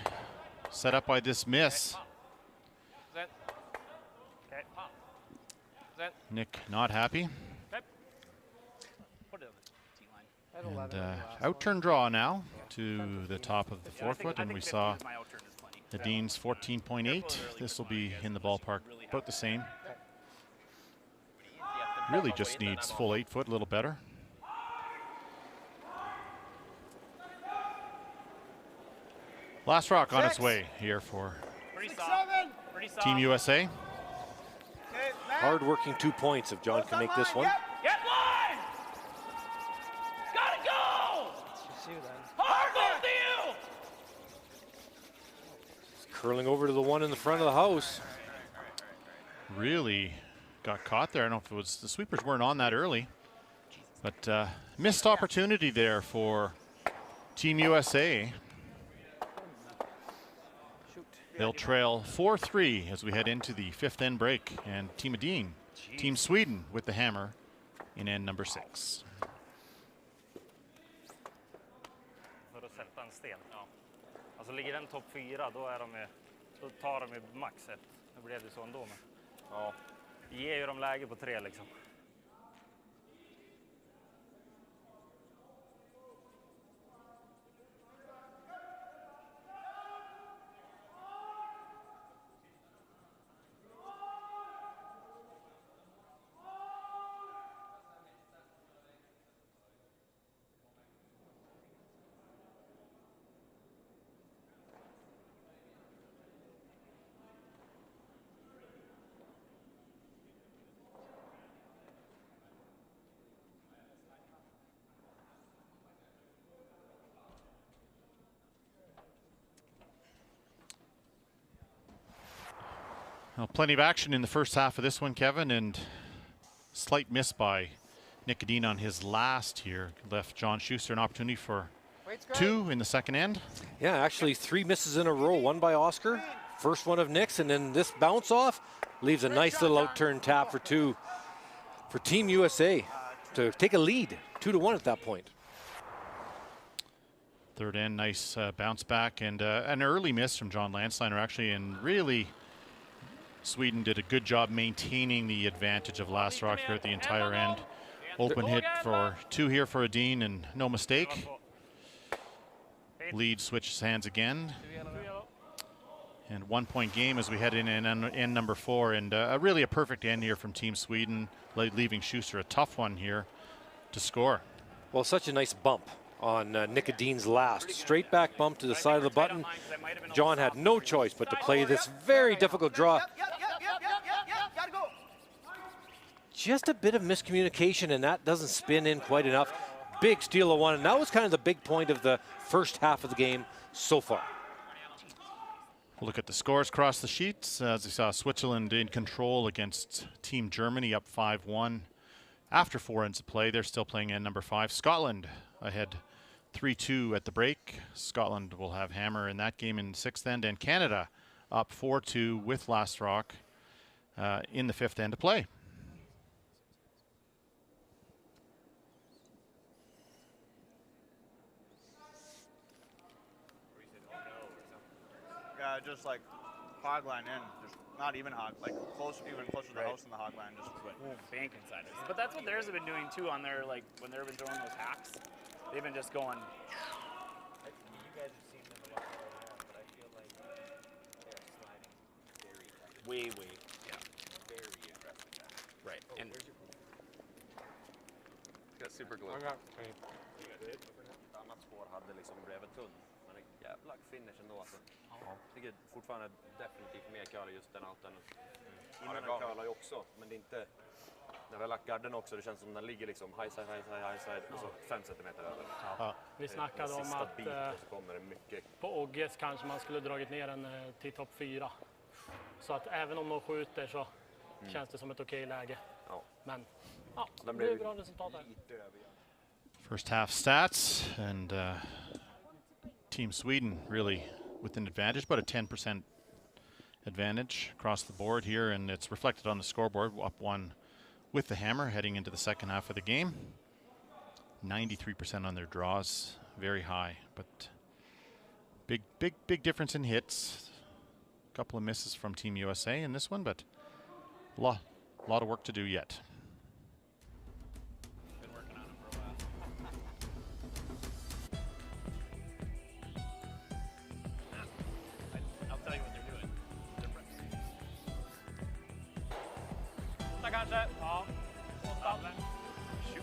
set up by this miss. Sen. Sen. Nick not happy. Put it on the tee line. And out-turn draw now to the top of the 4 foot, and we saw My outturn is plenty. the Dean's 14.8. This will be in the ballpark about the same. Really just needs full 8 foot, a little better. Last rock on its way here for Pretty soft. Pretty soft. Team USA. Okay, Matt. Hard-working 2 points if John can make this one. Yep. Get line! Gotta go! See then. Hard both of you! Curling over to the one in the front of the house. Really got caught there. I don't know if it was, the sweepers weren't on that early. But missed opportunity there for Team USA. They'll trail 4-3 as we head into the 5th end break. And Team Edin, Team Sweden with the hammer in end number 6. För att sätta en sten, ja. Alltså ligger den topp 4, då tar de ju max 1. Nu blev det så ändå, men ja, ger ju de läge på 3 liksom. Well, plenty of action in the first half of this one, Kevin, and slight miss by Nick Edin on his last here. Left John Schuster an opportunity for 2 in the second end. Yeah, actually 3 misses in a row. One by Oscar, first one of Nick's, and then this bounce off leaves a nice little out-turn tap for 2 for Team USA to take a lead, 2-1 at that point. Third end, nice bounce back, and an early miss from John Landsteiner actually, and really Sweden did a good job maintaining the advantage of Lasrock here at the entire end. Open hit for 2 here for Edin, and no mistake. Lead switches hands again. And 1-point game as we head in end number 4, and really a perfect end here from Team Sweden, leaving Schuster a tough one here to score. Well, such a nice bump on Nick Edin's last. Straight back bump to the side of the button. John had no choice but to play this very difficult draw. Just a bit of miscommunication, and that doesn't spin in quite enough. Big steal of 1, and that was kind of the big point of the first half of the game so far. We'll look at the scores across the sheets. As we saw, Switzerland in control against Team Germany, up 5-1. After 4 ends of play, they're still playing end number 5. Scotland ahead 3-2 at the break. Scotland will have hammer in that game in 6th end, and Canada up 4-2 with Lasrock in the 5th end of play. Yeah, just like hog line in, just not even hog, like close, even closer to the house than the hog line, just like bank inside it. But that's what theirs have been doing too on their, like when they've been throwing those hacks. They've been just going. You guys have seen them a lot more than that, but I feel like they're sliding very tight. Way, yeah. Very aggressive. Right. Oh, And got super glue. Annat spår hade liksom bredvid tunn. Men en jävla finish ändå alltså. Tycker fortfarande definitivt mer curl just den outen. Innan den curlar ju också, men det är inte. När vi har lagt garden också, det känns som den ligger liksom high side och så 5 centimeter över. Ja. Vi snackade om att så kommer det mycket. på Ogges kanske man skulle dragit ner den till topp 4. Så att även om de skjuter så känns det som ett okej läge. Ja. Men ja, det blir bra resultat här. First half stats, and Team Sweden really with an advantage, about a 10% advantage across the board here, and it's reflected on the scoreboard, up 1 with the hammer heading into the second half of the game. 93% on their draws, very high, but big difference in hits. A couple of misses from Team USA in this one, but a lot of work to do yet. been working on them for a while. I'll tell you what they're doing. Different. Kanske. Ja, 8. Shoot.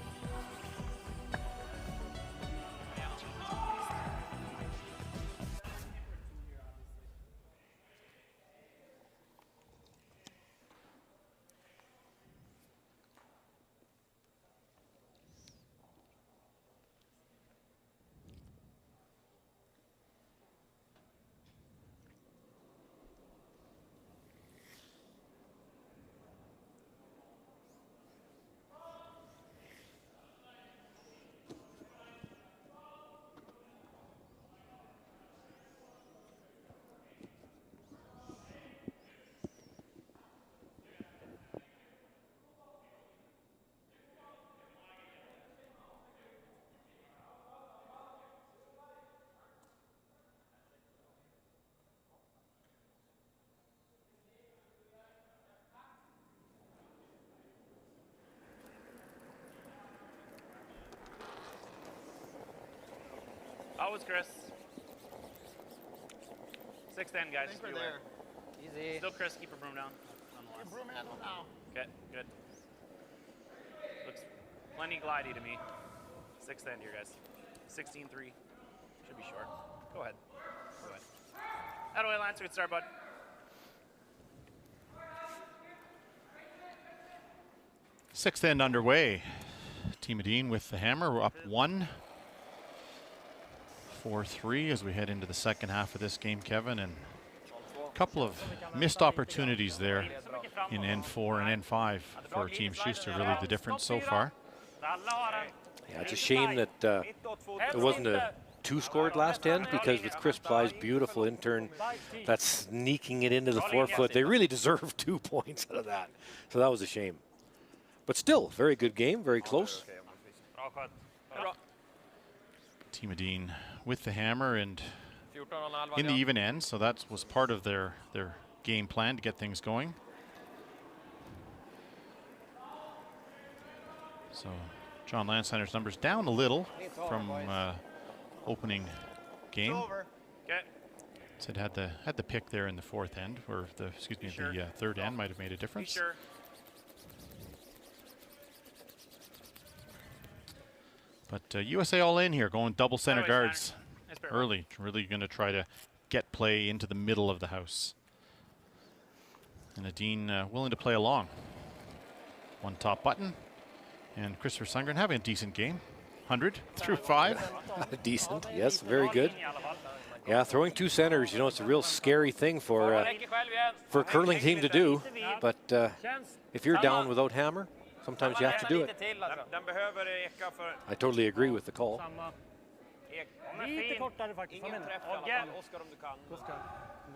Always Chris. 6th end, guys. I Just think be we're aware. there. Easy. Still Chris, keep her broom down. Broom handle now. Okay, good. Looks plenty glidey to me. 6th end here, guys. 16-3. Should be short. Go ahead. Go ahead. That way, Lance. Good start, bud. Sixth end underway. Team Dean with the hammer. We're up 1. 4-3 as we head into the second half of this game, Kevin. And a couple of missed opportunities there in N4 and N5 for Team Schuster. Really the difference so far. Yeah, it's a shame that it wasn't a 2 scored last end, because with Chris Ply's beautiful intern that's sneaking it into the 4-foot, they really deserved 2 points out of that. So that was a shame. But still, very good game, very close. Team Dean with the hammer and in the even end, so that was part of their game plan to get things going. So John Landsteiner's numbers down a little from opening game. Okay. Said had the pick there in the 4th end, or the the 3rd end might have made a difference. Sure. But USA all in here, going double center guards Nice pair. early. Really going to try to get play into the middle of the house. And Nadine willing to play along. One top button. And Christopher Sundgren having a decent game. 100 through 5. Decent, yes, very good. Yeah, throwing 2 centers, you know, it's a real scary thing for a curling team to do. But if you're down without hammer, sometimes you have to do it. I totally agree with the call. Lite kortare faktiskt. Ingen träff i alla fall. Oskar, om du kan.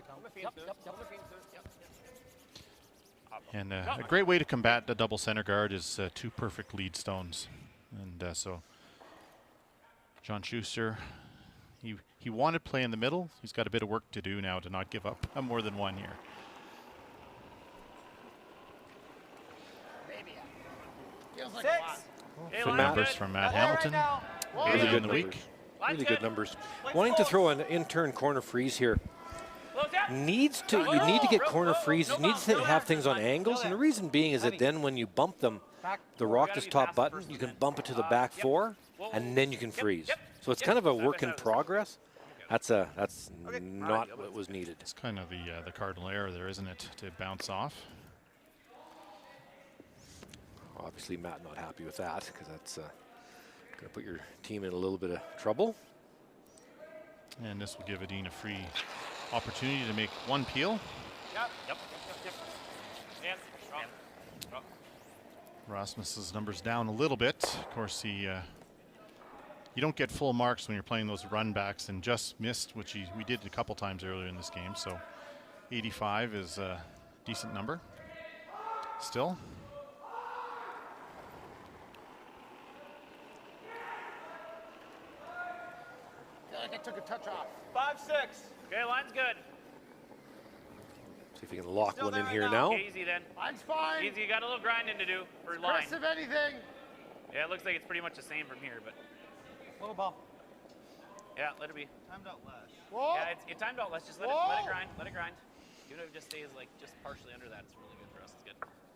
Kommer fint ut. Kommer fint ut. And a great way to combat the double center guard is 2 perfect lead stones. And so John Schuster, he wanted play in the middle. He's got a bit of work to do now to not give up more than 1 here. Feels like a lot. Good numbers from Matt Hamilton. Really good in the week. Really good numbers. Wanting to throw an intern corner freeze here. You need to get corner freeze. You need to have things on angles, and the reason being is that then when you bump them, the rock is top button, you can bump it to the back 4, and then you can freeze. So it's kind of a work in progress. That's not what was needed. It's kind of the cardinal error there, isn't it, to bounce off? Obviously, Matt not happy with that, because that's going to put your team in a little bit of trouble. And this will give Adine a free opportunity to make 1 peel. Yep. Rasmus's numbers down a little bit. Of course, you don't get full marks when you're playing those run backs, and just missed, which we did a couple times earlier in this game. So 85 is a decent number still. I feel like I took a touch off. 5-6. Okay, line's good. See if you can lock Still one in there here right now. Okay, easy then. Line's fine. Easy, you got a little grinding to do for line. Chris, if anything. Yeah, it looks like it's pretty much the same from here, but Little bump. yeah, let it be. Timed out less. Whoa. Yeah, it timed out. Let's just let Whoa. it grind. Let it grind. Even if it just stays like just partially under that, it's really good for us. It's good.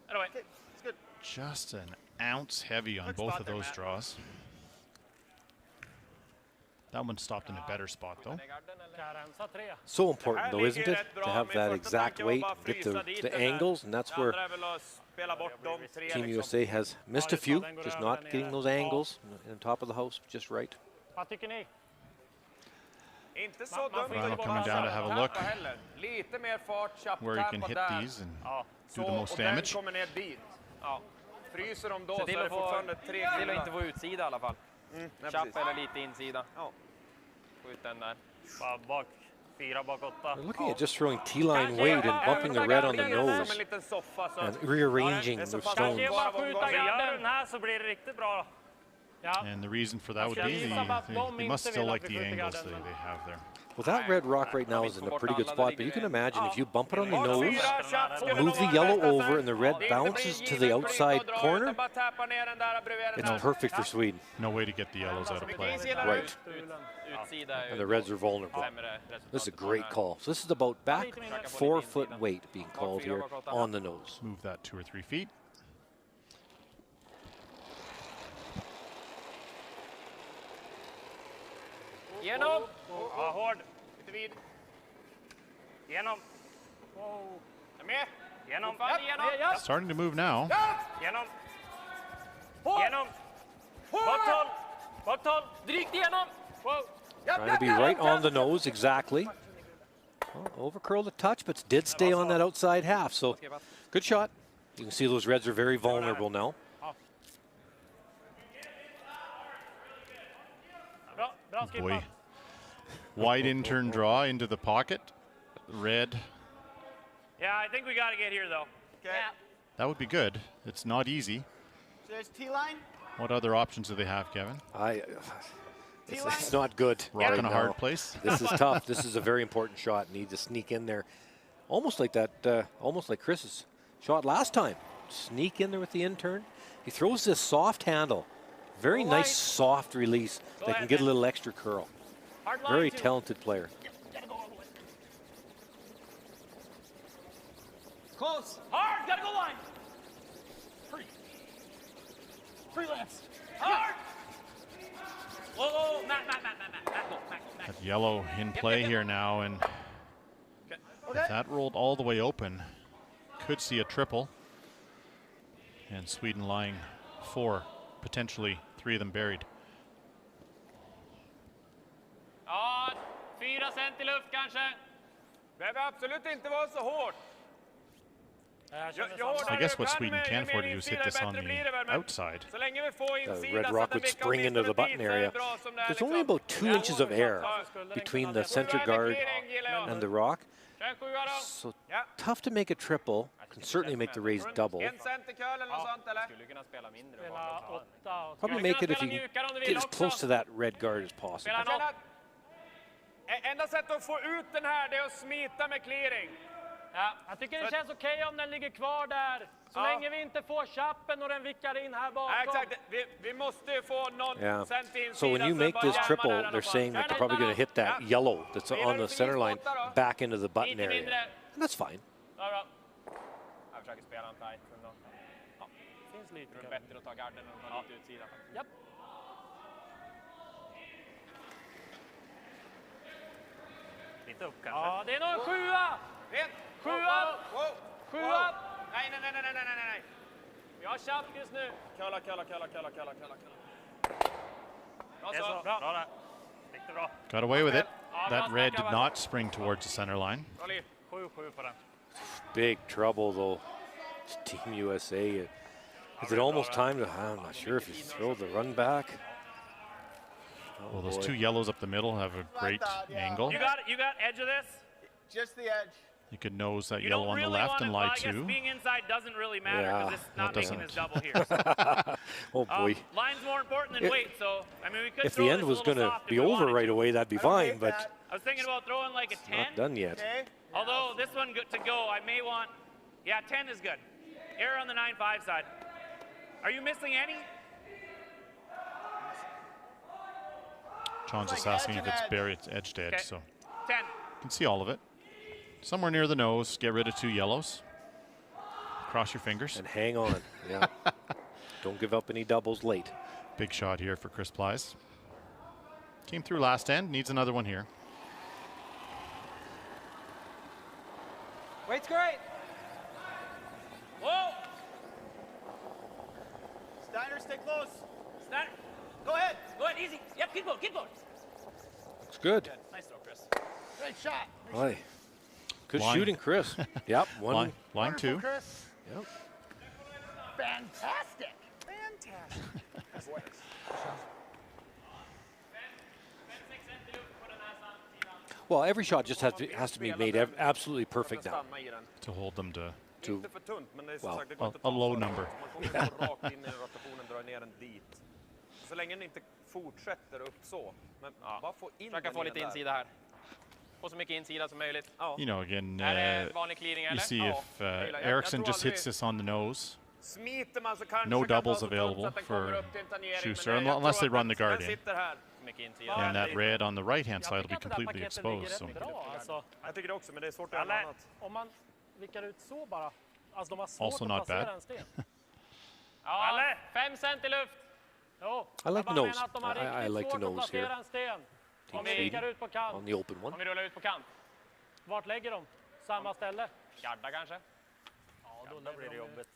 Anyway, It's good. Just an ounce heavy on Good both spot of there, those Matt. draws. That one stopped in a better spot, though. Karensa 3. So important, though, isn't it, to have that exact weight, get the angles, and that's where Team USA has missed a few, just not getting those angles on top of the house just right. Vad tycker ni? Inte så dumt Ryan att coming down to have a look tappa heller. Lite mer fart, chappa where you can hit där. these and Så, do the most och den damage. kommer ner dit. Ja. Fryser de då Se så till är det att få, fortfarande 3 till att killar. inte få utsida i alla fall. Nej, Chapp precis. eller lite insida. Ja. Få ut den där. Bara bak 4 bak 8. They're looking at just throwing T-line weight and bumping the red on the Som nose en liten soffa, så and rearranging det är så the pass stones. Kanske bara bara skjuta gånger. garden här så blir det riktigt bra. And the reason for that would be they must still like the angles they have there. Well, that red rock right now is in a pretty good spot, but you can imagine if you bump it on the nose, move the yellow over, and the red bounces to the outside corner, it's perfect for Sweden. No way to get the yellows out of play. Right. And the reds are vulnerable. This is a great call. So this is about back 4 foot weight being called here on the nose. Move that 2 or 3 feet. Genom. Ja, hård. Lite vid. Genom. Är med. Genom. Genom. Starting to move now. Genom. Genom. Bakhåll. Bakhåll. Drygt igenom. Trying to be right on the nose, exactly. Well, overcurled a touch, but did stay on that outside half. So good shot. You can see those reds are very vulnerable now. Boy. Wide in-turn draw into the pocket. Red. Yeah, I think we got to get here, though. Okay. That would be good. It's not easy. So there's T-line. What other options do they have, Kevin? It's not good. Rock right in a now. hard place. This is tough. This is a very important shot. Need to sneak in there. Almost like that, almost like Chris's shot last time. Sneak in there with the in-turn. He throws this soft handle. Very nice soft release that can get a little extra curl. Very talented player. Close. Hard. Gotta go line. Free. Freelance. Hard. Whoa, Matt, go. That yellow in play here now, and if that rolled all the way open, could see a triple. And Sweden lying 4, potentially 3 of them buried. Ja, 4 cent i luft kanske. Behöver absolut inte vara så hårt. I guess what Sweden can afford to do is hit this on the outside. The red rock would spring into the button area. There's only about 2 inches of air between the center guard and the rock. So tough to make a triple. Can certainly make the raise double. Probably make it if you get as close to that red guard as possible. Enda sättet att få ut den här är att smita med clearing. Ja, jag tycker det känns okej om den ligger kvar där. Så länge vi inte får chappen och den vickar in här bakom. Exakt, vi måste få någon cent insida. So when you make this triple, they're saying that they're probably going to hit that yellow that's on the center line back into the button area. And that's fine. Jag försöker spela en tight. Finns lite. Det är bättre att ta garden än att ta lite utsida. Japp. Lite upp kanske. Ja, det är nog en 7:a. 7:a. 7:a. Nej. Vi har chapp just nu. Kalla. Bra där. Riktigt bra. Got away with it. That red did not spring towards the center line. 7-7 på den. Big trouble though. It's Team USA. Is it almost time to? I'm not sure if you throw the run back. Well, those 2 yellows up the middle have a great angle. You got edge of this? Just the edge. You could nose that yellow on the left and lie 2. Being inside doesn't really matter because it's not making his double here. Oh boy. Line's more important than weight, so I mean we could. If the end was going to be over right away, that'd be fine. But I was thinking about throwing like a 10. Not done yet. Okay. Although this one to go, I may want. Yeah, 10 is good. Error on the 9-5 side. Are you missing any? John's just asking if it's buried, it's edge to edge, so 10. you can see all of it. Somewhere near the nose, get rid of 2 yellows. Cross your fingers. And hang on. Yeah. Don't give up any doubles late. Big shot here for Chris Plies. Came through last end, needs another one here. Weight's great. Whoa. Steiner, stay close. Steiner. Go ahead. Go ahead, easy. Yep, keep going. Looks good. Nice throw, Chris. Great shot. Boy. Good Line. shooting, Chris. Yep. Line Wonderful, 2. Chris. Yep. Fantastic. Well, every shot just has to be made absolutely perfect now. To hold them to Inte för tunt, men det är som Well, sagt, det går inte a low number. Man kommer gå rakt in i rotationen, dra ner den dit. Så länge den inte fortsätter upp så. Men bara få in Försöka den få ner lite där. insida här. Få så mycket insida som möjligt. You know, again, Är det vanlig clearing you eller? see if Eriksson just hits this on the nose. Smiter man så kanske No kan doubles vara så tungt så available att den kommer for upp till en tangering, Schuster, men jag unless tror they att run the den guard in. sitter här. Mycket insida. And that red on the right-hand side will be Jag tycker att det där completely paketet ligger exposed. rätt So. bra. Alltså, Jag tycker det också, men det är svårt att göra något eller, annat. om man vickar ut så bara. Alltså de har svårt Also att not placera bad. en sten. Ja, 5 cent i luft. Jo, I like jag the bara nose. menar att de har I riktigt like the svårt att nose placera here. en sten. Team Om vi vickar Sweden ut på kant. on the open Om one. vi rullar ut på kant. Vart lägger de? Samma ställe? Garda kanske? Ja, Då blir det jobbigt.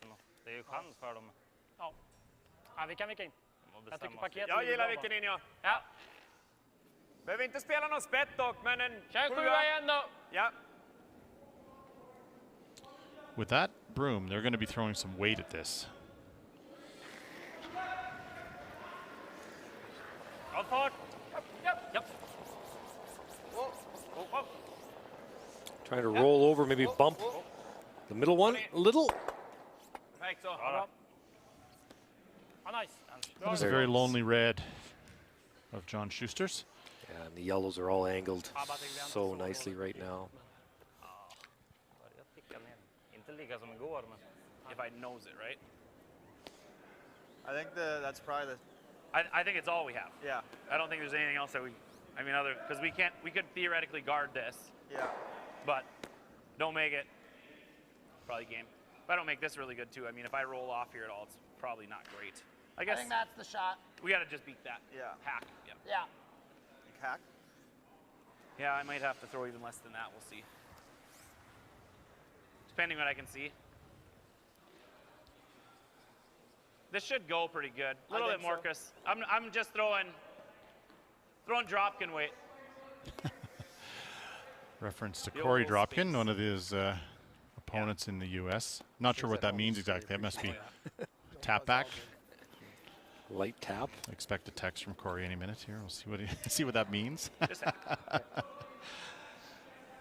Det är ju chans för dem. Ja, vi kan vicka in. Jag tycker paketet Jag ligger gillar bra, vilken in, ja. Ja. Behöver inte spela någon spett dock, men en Kör 7 igen då. Ja. With that broom, they're going to be throwing some weight at this. Bra fart! Japp. Trying to roll over, maybe bump the middle one a little. Perfekt så. Ja, nice. That was a very lonely red of John Schuster's. Yeah, and the yellows are all angled so nicely right now. Jag tickar ner. Inte lika som igår, men If I nose it, right? I think that's probably the. I think it's all we have. Yeah. I don't think there's anything else that I mean, other, because we could theoretically guard this, Yeah. but don't make it, probably game. If I don't make this really good too, I mean, if I roll off here at all, it's probably not great. I I guess think that's the shot. we got to just beat that. Yeah. Hack. Yeah. Yeah. Hack. Yeah, I might have to throw even less than that. We'll see. Depending what I can see. This should go pretty good. A little bit think more, so. Chris. I'm just throwing Dropkin weight. Reference to The Corey oval Dropkin, space. one of his opponents in the U.S. Not sure what that means exactly. That must be tap back. Light tap. Expect a text from Corey any minute here. We'll see what see what that means. Just hack.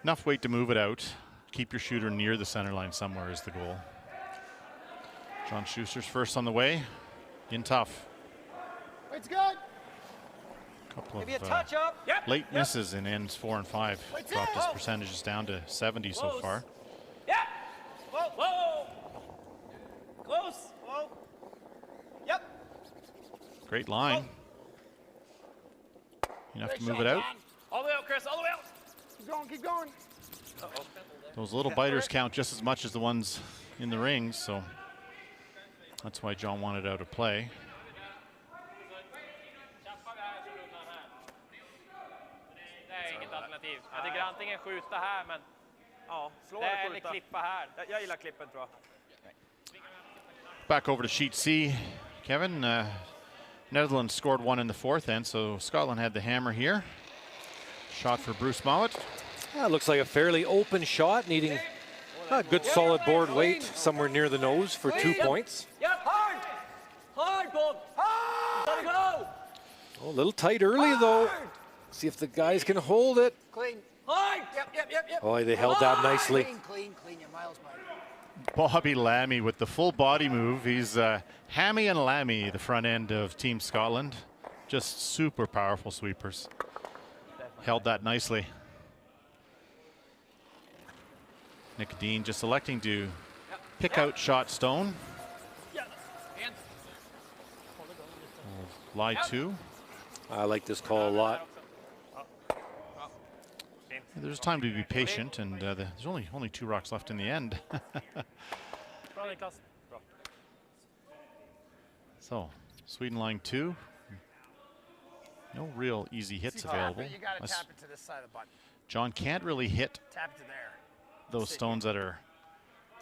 Enough weight to move it out. Keep your shooter near the center line somewhere is the goal. John Schuster's first on the way. In tough. It's good. Couple Maybe a of touch up. Yep. late misses in ends 4 and 5. Dropped his percentages down to 70 so far. Yeah. Whoa. Whoa. Close. Whoa. Yep. Great line. Enough to move it out. All the way out, Chris. All the way out. Keep going, keep going. Those little biters count just as much as the ones in the rings, so that's why John wanted out of play. Det är inget alternativ. Jag tycker antingen skjuta här, men Ja, slå det eller eller skjuta. klippa här. Jag gillar klippen, tror jag. Back over to sheet C. Kevin, Netherlands scored 1 in the 4th end, so Scotland had the hammer here. Shot for Bruce Mowat. Yeah, looks like a fairly open shot, needing a good solid board weight somewhere near the nose for 2 points. Yep, hard! Hard, Bob! Hard! Gotta go! Oh, a little tight early, though. See if the guys can hold it. Clean. Hard! Yep. Oh, they held that nicely. Clean. You're miles by. Bobby Lammy with the full body move. He's Hammy and Lammy, the front end of Team Scotland. Just super powerful sweepers. Held that nicely. Nick Dean just electing to pick out shot stone. Lie 2. I like this call a lot. There's time to be patient, and there's only 2 rocks left in the end. Bra Niklas. So, Sweden line 2. No real easy hits available. You gotta Unless tap it to this side of the button. John can't really hit Tap it to there. those stones that are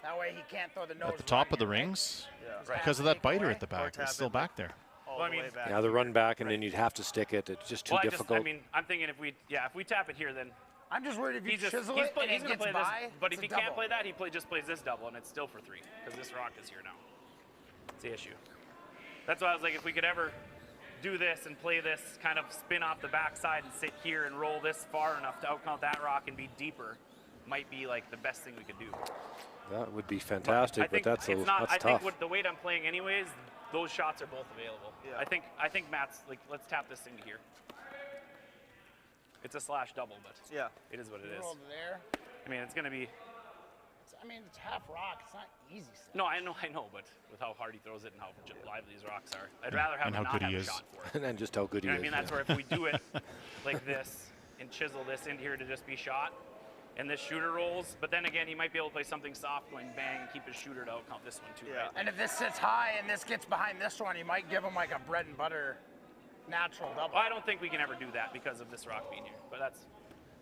That way he can't throw the nose at the top right of the here, right? rings Right. because of that Take biter away. at the back. tap It's still it. back there. All Well, I the way mean- back. Yeah, the run back, and then you'd have to stick it. It's just too difficult. I mean, I'm thinking if we tap it here, then I'm just worried if you he's chisel he's it and going it to gets play by. this. But if it's he a can't double. play that, he just plays this double, and it's still for 3 because this rock is here now. It's the issue. That's why I was like, if we could ever do this and play this kind of spin off the backside and sit here and roll this far enough to outcount that rock and be deeper, might be like the best thing we could do. That would be fantastic, I think but that's it's not. that's I tough. think with the weight I'm playing, anyways, those shots are both available. Yeah. I think Matt's like, let's tap this thing to here. It's a slash double, but Yeah. it is what it is. Roll to there. I mean, it's gonna be. I mean, it's half rock. It's not easy stuff. No, I know, but with how hard he throws it and how lively these rocks are, I'd rather have And him how not good he have a is. shot for it. And just how good You he know what I is. mean? That's where if we do it like this and chisel this into here to just be shot, and this shooter rolls, but then again, he might be able to play something soft going bang, keep his shooter to outcount this one too, Yeah. right? And if this sits high and this gets behind this one, you might give him like a bread and butter natural double. Well, I don't think we can ever do that because of this rock being here, but that's,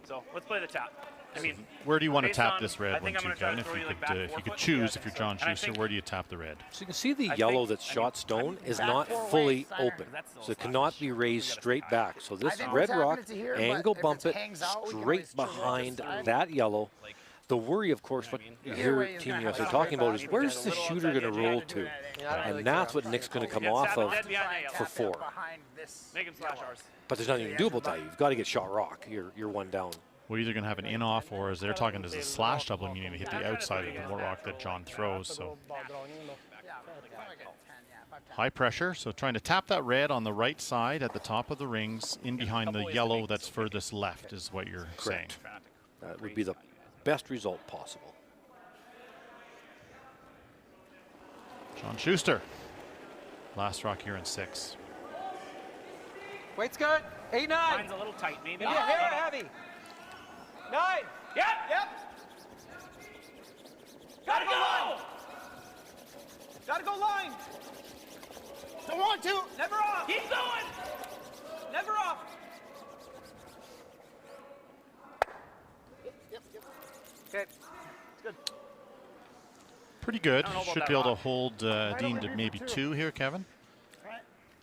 so let's play the tap. I mean, Where do you want to based tap on- this I red think one I'm to, gonna try Kevin? throw you, like, back If you forefoot. could choose, Yeah, if you're John and I Schuster, think- where do you tap the red? So you can see the I yellow think- that's I mean, shot stone is back not four fully ways, center. open, That's still so it a cannot slash. be We raised gotta straight tap back. So I this think we're red tapping rock, it to here, but angle if bump it it hangs out, we can straight always chisel it to the behind side. that yellow. Like, The worry, of course, what I mean? you Either hear way, he's Team gonna USA have talking to about is have where's a the little shooter outside going to the edge. roll Do to? that anyway. Yeah, I don't really And care that's if what I Nick's get going to called. come Yeah, off tap of dead behind that for yellow. four. Behind this. Make him slash ours. But there's nothing you can do about that. You've got to get shot rock. You're one down. We're either going to have an in-off, or as they're talking as a slash double, you need to hit the outside of the rock that John throws. So high pressure, so trying to tap that red on the right side at the top of the rings, in behind the yellow that's furthest left is what you're saying. That would be the best result possible. John Schuster, last rock here in 6. Weight's good. 8, 9. Mine's a little tight, maybe. Yeah, here, heavy. 9. Yep. Yep. Gotta go! Gotta go line. Don't want to. Never off. Keep going! Never off. Okay. Pretty good. I don't know about Should that be able to rock. hold Dean to maybe 2 here, Kevin.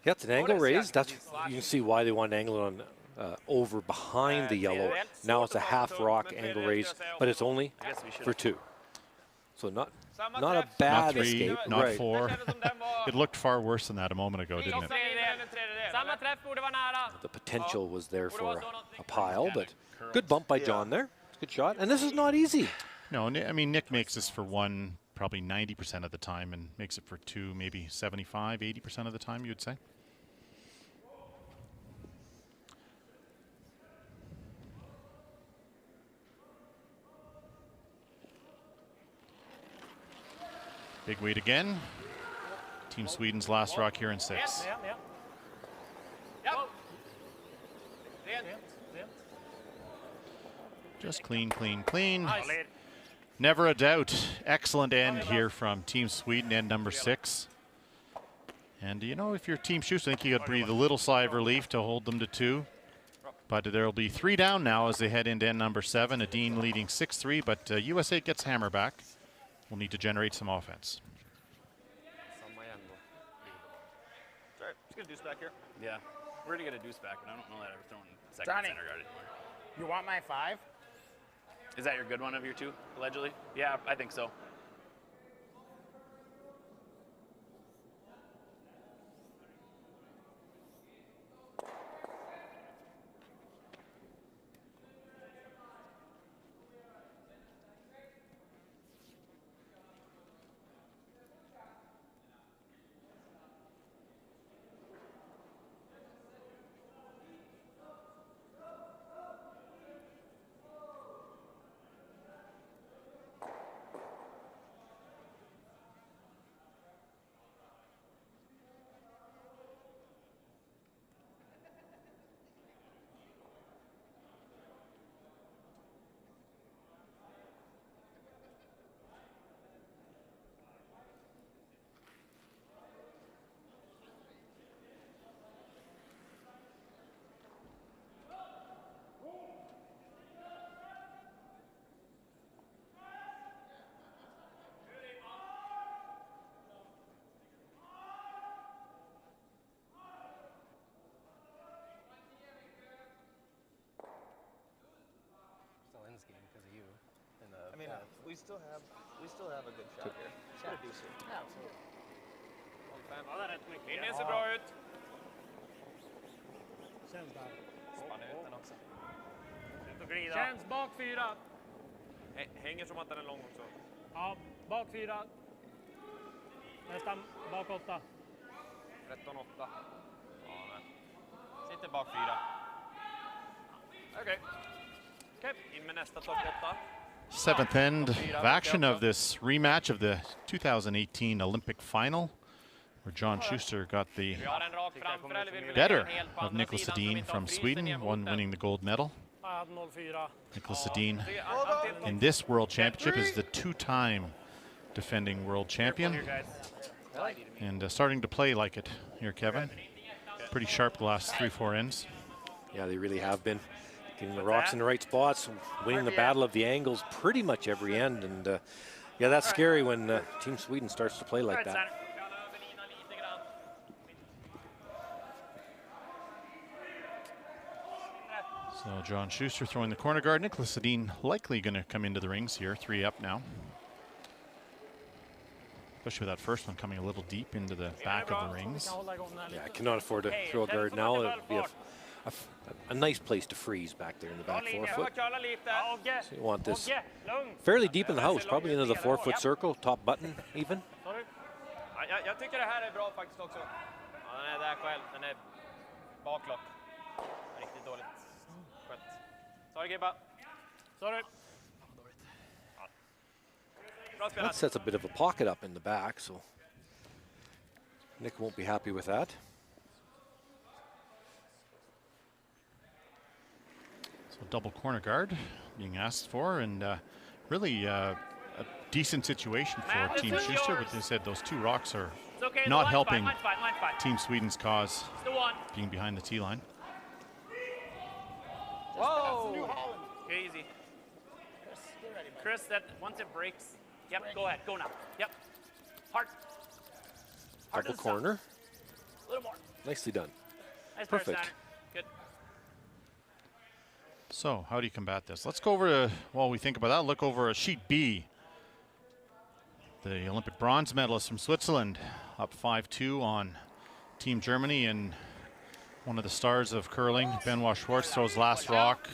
Yeah, it's an angle Notice, raise. yeah, That's these slashes. you can see why they want to angle it on over behind the yellow. Now it's a half rock angle raise, but it's only I guess we should. for 2. So not a Not bad 3, escape. not Right. 4. It looked far worse than that a moment ago, didn't it? Samma träff borde vara nära. The potential was there for a pile, but good bump by John there. Good shot. And this is not easy. No, I mean, Nick makes this for 1 probably 90% of the time and makes it for 2 maybe 75, 80% of the time, you'd say. Big weight again. Team Sweden's last rock here in 6. Just clean, clean, clean. Never a doubt. Excellent end here from Team Sweden, end number 6. And, you know, if you're Team Schuster, I think you could breathe a little sigh of relief to hold them to 2. But there will be 3 down now as they head into end number 7. Adine leading 6-3, but USA gets hammer back. We'll need to generate some offense. Samma igen då. Sorry, just gonna deuce back here. Yeah. We're going to get a deuce back, but I don't know that I've ever thrown second Johnny. center guard anymore. You want my 5? Is that your good one of your 2, allegedly? Yeah, I think so. Still in this game because of you. And, I mean, we still have a good shot here. Just gonna deuce it. Linjen ser bra ut. spanna ut den också. Känns bak 4. Hänger som att den är lång också. Ja, bak 4. Nästan bak 8. 13-8. Ja, men. Sitter bak 4. Okej. In med nästa topp 8. Seventh end of action of this rematch of the 2018 Olympic final, where John Schuster got the better of Nicholas Edin from Sweden, one winning the gold medal. Nicholas Edin in this World Championship is the two-time defending world champion. And starting to play like it here, Kevin. Pretty sharp the last 3-4 ends. Yeah, they really have been. Getting the rocks in the right spots, winning the battle of the angles pretty much every end. And yeah, that's scary when Team Sweden starts to play like that. So John Schuster throwing the corner guard. Nicholas Edin likely going to come into the rings here, 3 up now. Especially with that first one coming a little deep into the back of the rings. Yeah, I cannot afford to throw a guard now. It would be a nice place to freeze back there in the back 4-foot. So you want this fairly deep in the house, probably into the 4-foot circle, top button even. Jag tycker det här är bra faktiskt också. Ja, den är där själv. Den är baklock. Riktigt dåligt skött. Sorry Gibba. Sorry. That sets a bit of a pocket up in the back, so Nick won't be happy with that. So double corner guard being asked for, and really a decent situation for Team Schuster, but they said those 2 rocks are not helping Team Sweden's cause being behind the tee line. Whoa! Okay, easy. Chris, that once it breaks, yep, go ahead, go now. Yep. Hard. Double corner. A little more. Nicely done. Nice Perfect. Good. So how do you combat this? Let's go over to, while we think about that, look over sheet B. The Olympic bronze medalist from Switzerland up 5-2 on Team Germany, and one of the stars of curling, Benoit Schwartz, throws last rock.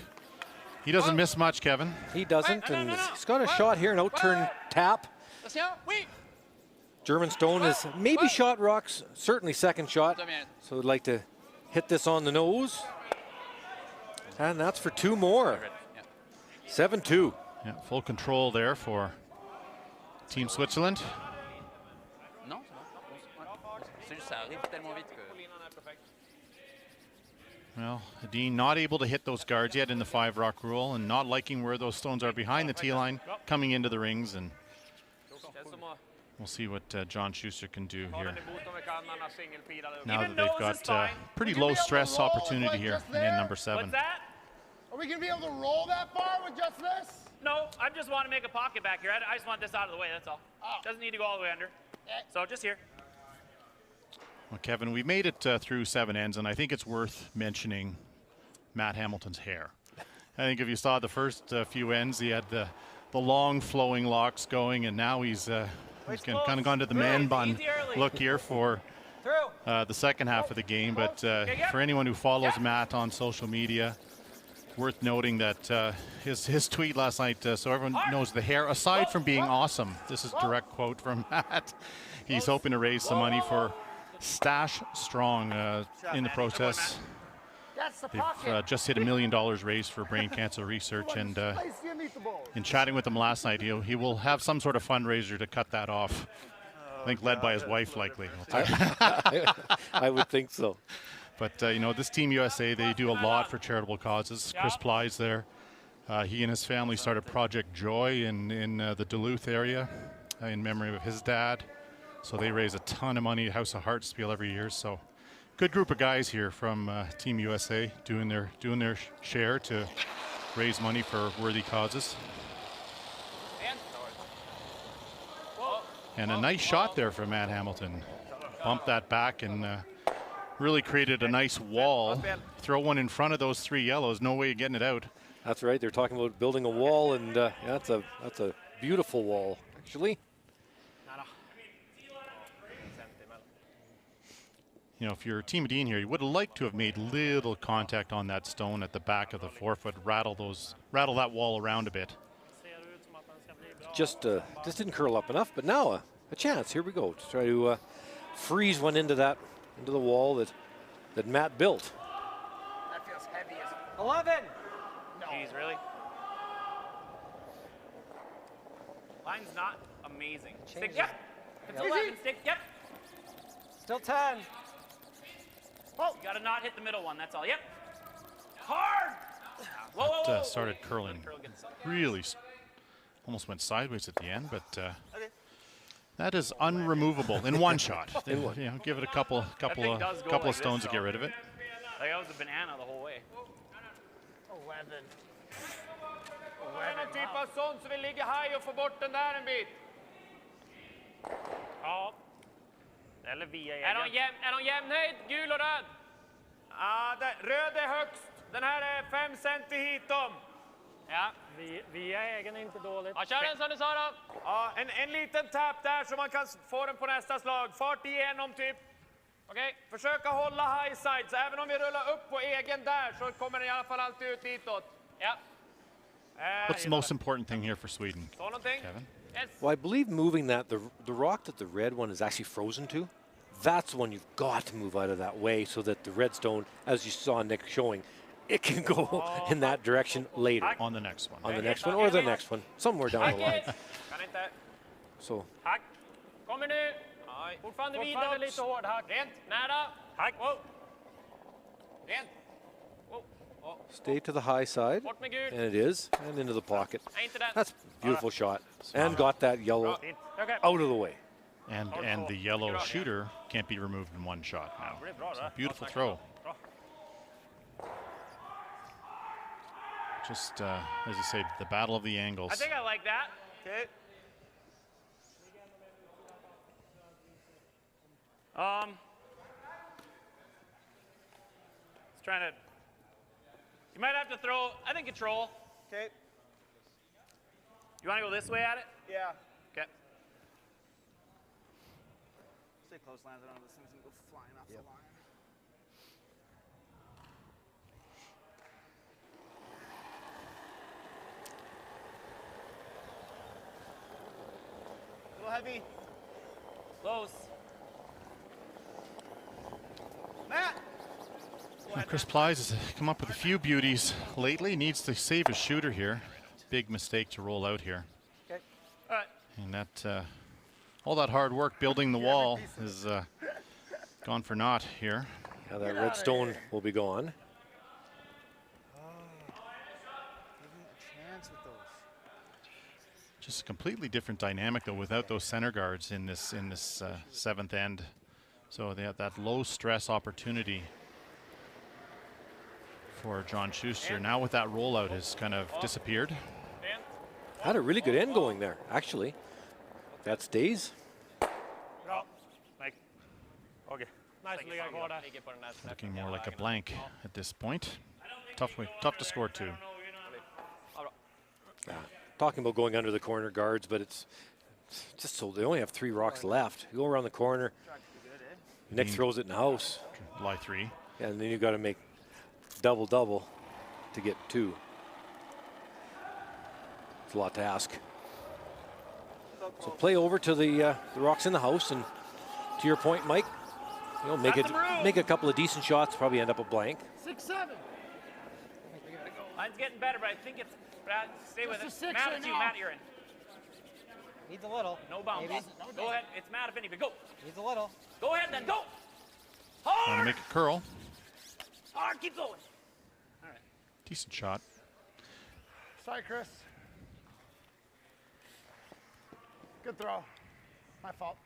He doesn't miss much, Kevin. He doesn't, and he's got a shot here, an out-turn tap. German stone is maybe shot rocks, certainly second shot. So would like to hit this on the nose. And that's for 2 more. 7-2. Yeah, full control there for Team Switzerland. Well, Edin not able to hit those guards yet in the 5-rock rule, and not liking where those stones are behind the tee line, coming into the rings, and we'll see what John Schuster can do here. Now that they've got pretty low stress opportunity here in end number 7. What's that? Are we going to be able to roll that far with just this? No, I just want to make a pocket back here. I just want this out of the way, that's all. Doesn't need to go all the way under. So just here. Well, Kevin, we made it through 7 ends, and I think it's worth mentioning Matt Hamilton's hair. I think if you saw the first few ends, he had the long flowing locks going, and now he's kind of gone to the man bun look here for the second half of the game. But for anyone who follows Matt on social media, worth noting that his tweet last night, so everyone knows the hair, aside from being awesome, this is a direct quote from Matt, he's hoping to raise some money for Stash Strong in the process. They've just hit $1 million raised for brain cancer research, and in chatting with him last night, he will have some sort of fundraiser to cut that off. I think led by his wife, likely. I would think so. But you know, this Team USA, they do a lot for charitable causes. Chris Ply's there. He and his family started Project Joy in the Duluth area in memory of his dad. So they raise a ton of money at House of Hartspiel every year. So good group of guys here from Team USA doing their share to raise money for worthy causes. And a nice shot there from Matt Hamilton. Bumped that back and really created a nice wall. Throw one in front of those 3 yellows, no way of getting it out. That's right. They're talking about building a wall, and yeah, that's a beautiful wall, actually. You know, if you're Team Edin here, you would have liked to have made little contact on that stone at the back of the 4-foot, rattle that wall around a bit. Just didn't curl up enough, but now a chance. Here we go to try to freeze one into that into the wall that Matt built. That feels heavy as 11. no. Jeez, really? Line's not amazing. Stick, Changes. yep. It's Yep. 11, stick, yep. Still 10. You gotta not hit the middle one, that's all. Yep. Hard! Whoa, whoa, That whoa. started Let curling the curl get some. really, almost went sideways at the end, but that is unremovable in one shot. You know, give it a couple thing does go of like stones this, to get though. rid of it. Like that was a banana the whole way. 11. Är det någon typ av sånt så vi ligger high och får bort den där en bit? Ja. Eller via Är de jämnhöjd, gul och röd? Ja, röd är högst. Den här är 5 centi hitom. Ja. Via egen är inte dåligt. Ja, kör den som du sa då. Ja, en liten tap där så man kan få den på nästa slag. Fart igenom typ. Okej, försöka hålla high side. Så även om vi rullar upp på egen där så kommer den i alla fall alltid ut ditåt. Ja. What's the most important thing here for Sweden, Så någonting? Kevin? Yes. Well, I believe moving that, the rock that the red one is actually frozen to, that's one you've got to move out of that way so that the red stone, as you saw Nick showing, it can go in that direction later. On the next one. On the next one or the next one, somewhere down the line. Kan inte. So Hack. Kommer nu. Fortfarande vidare lite hård. Hack. Rent. Nära. Hack. Wow. Rent. Wow. stay to the high side, Bort med gul. and it is, and into the pocket. Nej, inte den. That's a beautiful shot, and got that yellow Okej. out of the way. And the yellow shooter can't be removed in one shot now. It's a beautiful throw. Just, as you say, the battle of the I angles. think I like that. Okay. It's trying to. You might have to throw. I think control. Okay. You want to go this way at it? Yeah. Okay. Stay close, Lance. I don't know this thing's gonna go flying off the line. A little heavy. Close. Matt. Well, Chris Plies has come up with a few beauties lately. Needs to save his shooter here. Big mistake to roll out here. Okay. All right. And that, all that hard work building the wall is gone for naught here. Now that red stone will be gone. Just a completely different dynamic though without those center guards in this seventh end. So they have that low stress opportunity for John Schuster. Now with that rollout has kind of disappeared. Had a really good end going there, actually. That stays. Bra. Nej. Okej. Nice ligga kvar där. Looking more like a blank at this point. Tough to score two. Talking about going under the corner guards, but it's just so they only have 3 rocks left. You go around the corner, Nick throws it in the house. Lie 3. And then you got to make double to get 2. It's a lot to ask. So play over to the rocks in the house, and to your point, Mike, you know, make a couple of decent shots, probably end up a blank. 6-7. Line's getting better, but I think it's. Brad, stay with Just it. a 6 Matt, right it's you. now. Matt, you're in. Needs a little. No bounce. Maybe. Go ahead. It's Matt if anything. Go. Needs a little. Go ahead then. Go. Trying to Hard. make it curl. Hard. Keep going. Decent shot. Sorry, Chris. Good throw. My fault.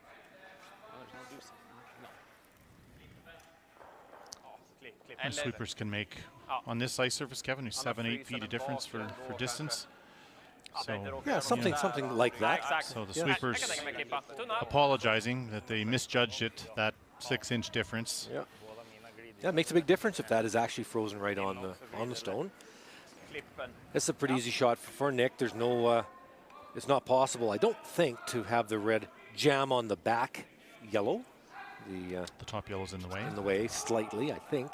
And sweepers can make on this ice surface, Kevin, 7-8 feet of difference for distance. So Yeah, something like that. So the sweepers apologizing that they misjudged it, that 6-inch difference. Yeah. Yeah, it makes a big difference if that is actually frozen right on the stone. It's a pretty easy shot for Nick. There's no, it's not possible, I don't think, to have the red jam on the back yellow. The top yellow's in the way. In the way slightly, I think.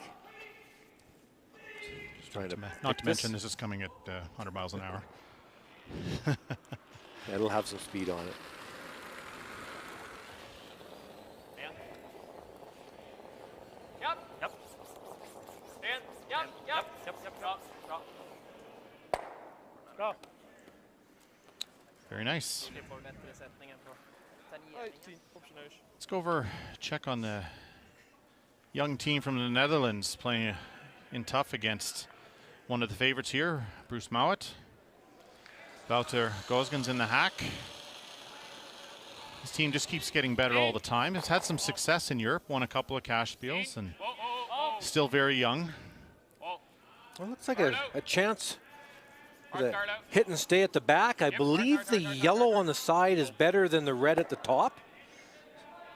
Just trying to not to mention this is coming at 100 miles an hour. Yeah, it'll have some speed on it. Bra. Very nice. Let's go over, check on the young team from the Netherlands playing in tough against one of the favorites here, Bruce Mouat. Wouter Gosgens in the hack. His team just keeps getting better all the time. Has had some success in Europe, won a couple of cash spiels, and still very young. Well, looks like a chance for the hit and stay at the back. I believe the yellow on the side is better than the red at the top.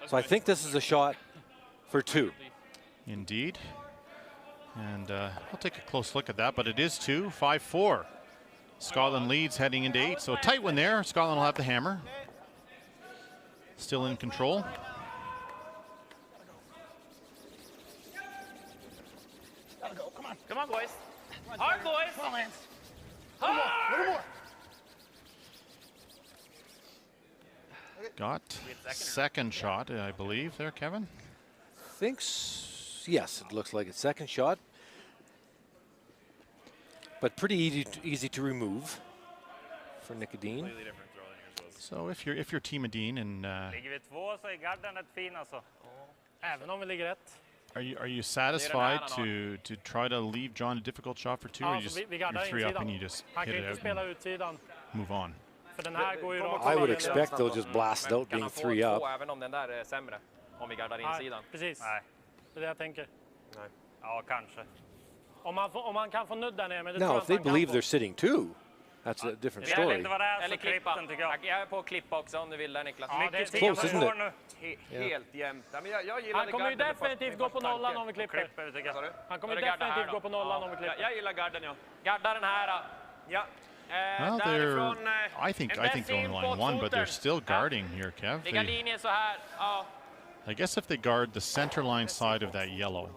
So I think this is a shot for 2. Indeed. And I'll take a close look at that, but it is 2, 5-4. Scotland leads heading into 8, so a tight one there. Scotland will have the hammer. Still in control. Gotta go. Come on. Come on, boys. Hard, boys. Come on, Lance. Hard. A little more. Got second shot, I believe, there, Kevin. Yes, it looks like a second shot. But pretty easy to remove for Nicodine. So if you're Team Edin and Ligger vi 2 så är garden rätt fin alltså. Även om vi ligger rätt. are you satisfied to try to leave John a difficult shot for 2, or you're 3 up and you just hit it out and move on? För den här går ju rakt. I would expect they'll just blast out being 3 up. Även om den där är sämre, om vi gardar insidan. Precis. Nej. Det är det jag tänker. Nej. Ja, kanske. Om man kan få nudd där nere, men det Now, tror if they jag believe they're sitting 2, that's a different Jag vet story. inte vad det är Eller för klipp klippa. den tycker jag. Jag är på att klippa också om du vill där, Niklas. Ja, det är Mycket close, tid isn't it? kvar nu. Helt jämnt. Ja, men jag gillade Han kommer ju garden med definitivt första- gå på med första nollan tanken. om vi klipper. Klipper tycker Vad sa jag. du? Han kommer Ska du garda definitivt här gå på nollan om vi klipper. Jag gillar garden, ja. Garda den här då. Ja. Well, Därifrån, I think they're in line 1, but they're still guarding here, Kev. ligga linjen så här. Ja. I guess if they guard the center line side of that yellow,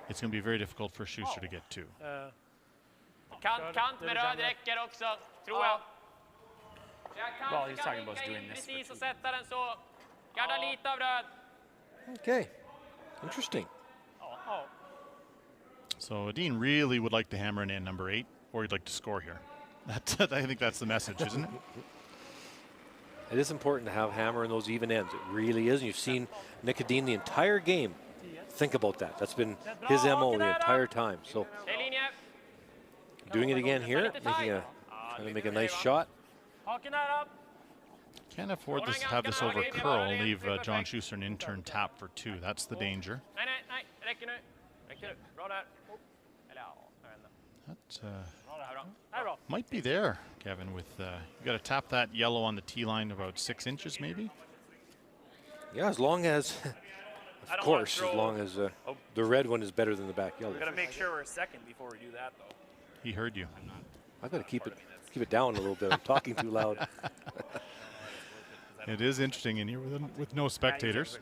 it's going to be very difficult for Schuster to get 2. Kant med röd räcker också, tror jag. Well, he's talking about doing this. Precis, och sätta den så. Garda lite av röd. Okay, interesting. So Edin really would like to hammer in number 8, or he'd like to score here. I think that's the message, isn't it? It is important to have hammer in those even ends. It really is. And you've seen Nicodine the entire game. Think about that. That's been his MO the entire time. So doing it again here, trying to make a nice shot. Haken där upp. Can't afford to have this over curl and leave John Schuster an intern tap for 2. That's the danger. Nej, räcker nu. Räcker nu. Bra där. Eller ja, jag vet inte. That might be there, Kevin, with you got to tap that yellow on the tee line about 6 inches maybe. Yeah, as long as, of course, as long as the red one is better than the back yellow. We've got to make sure we're second before we do that, though. He heard you. I've got to keep it down a little bit. I'm talking too loud. It is interesting in here with no spectators.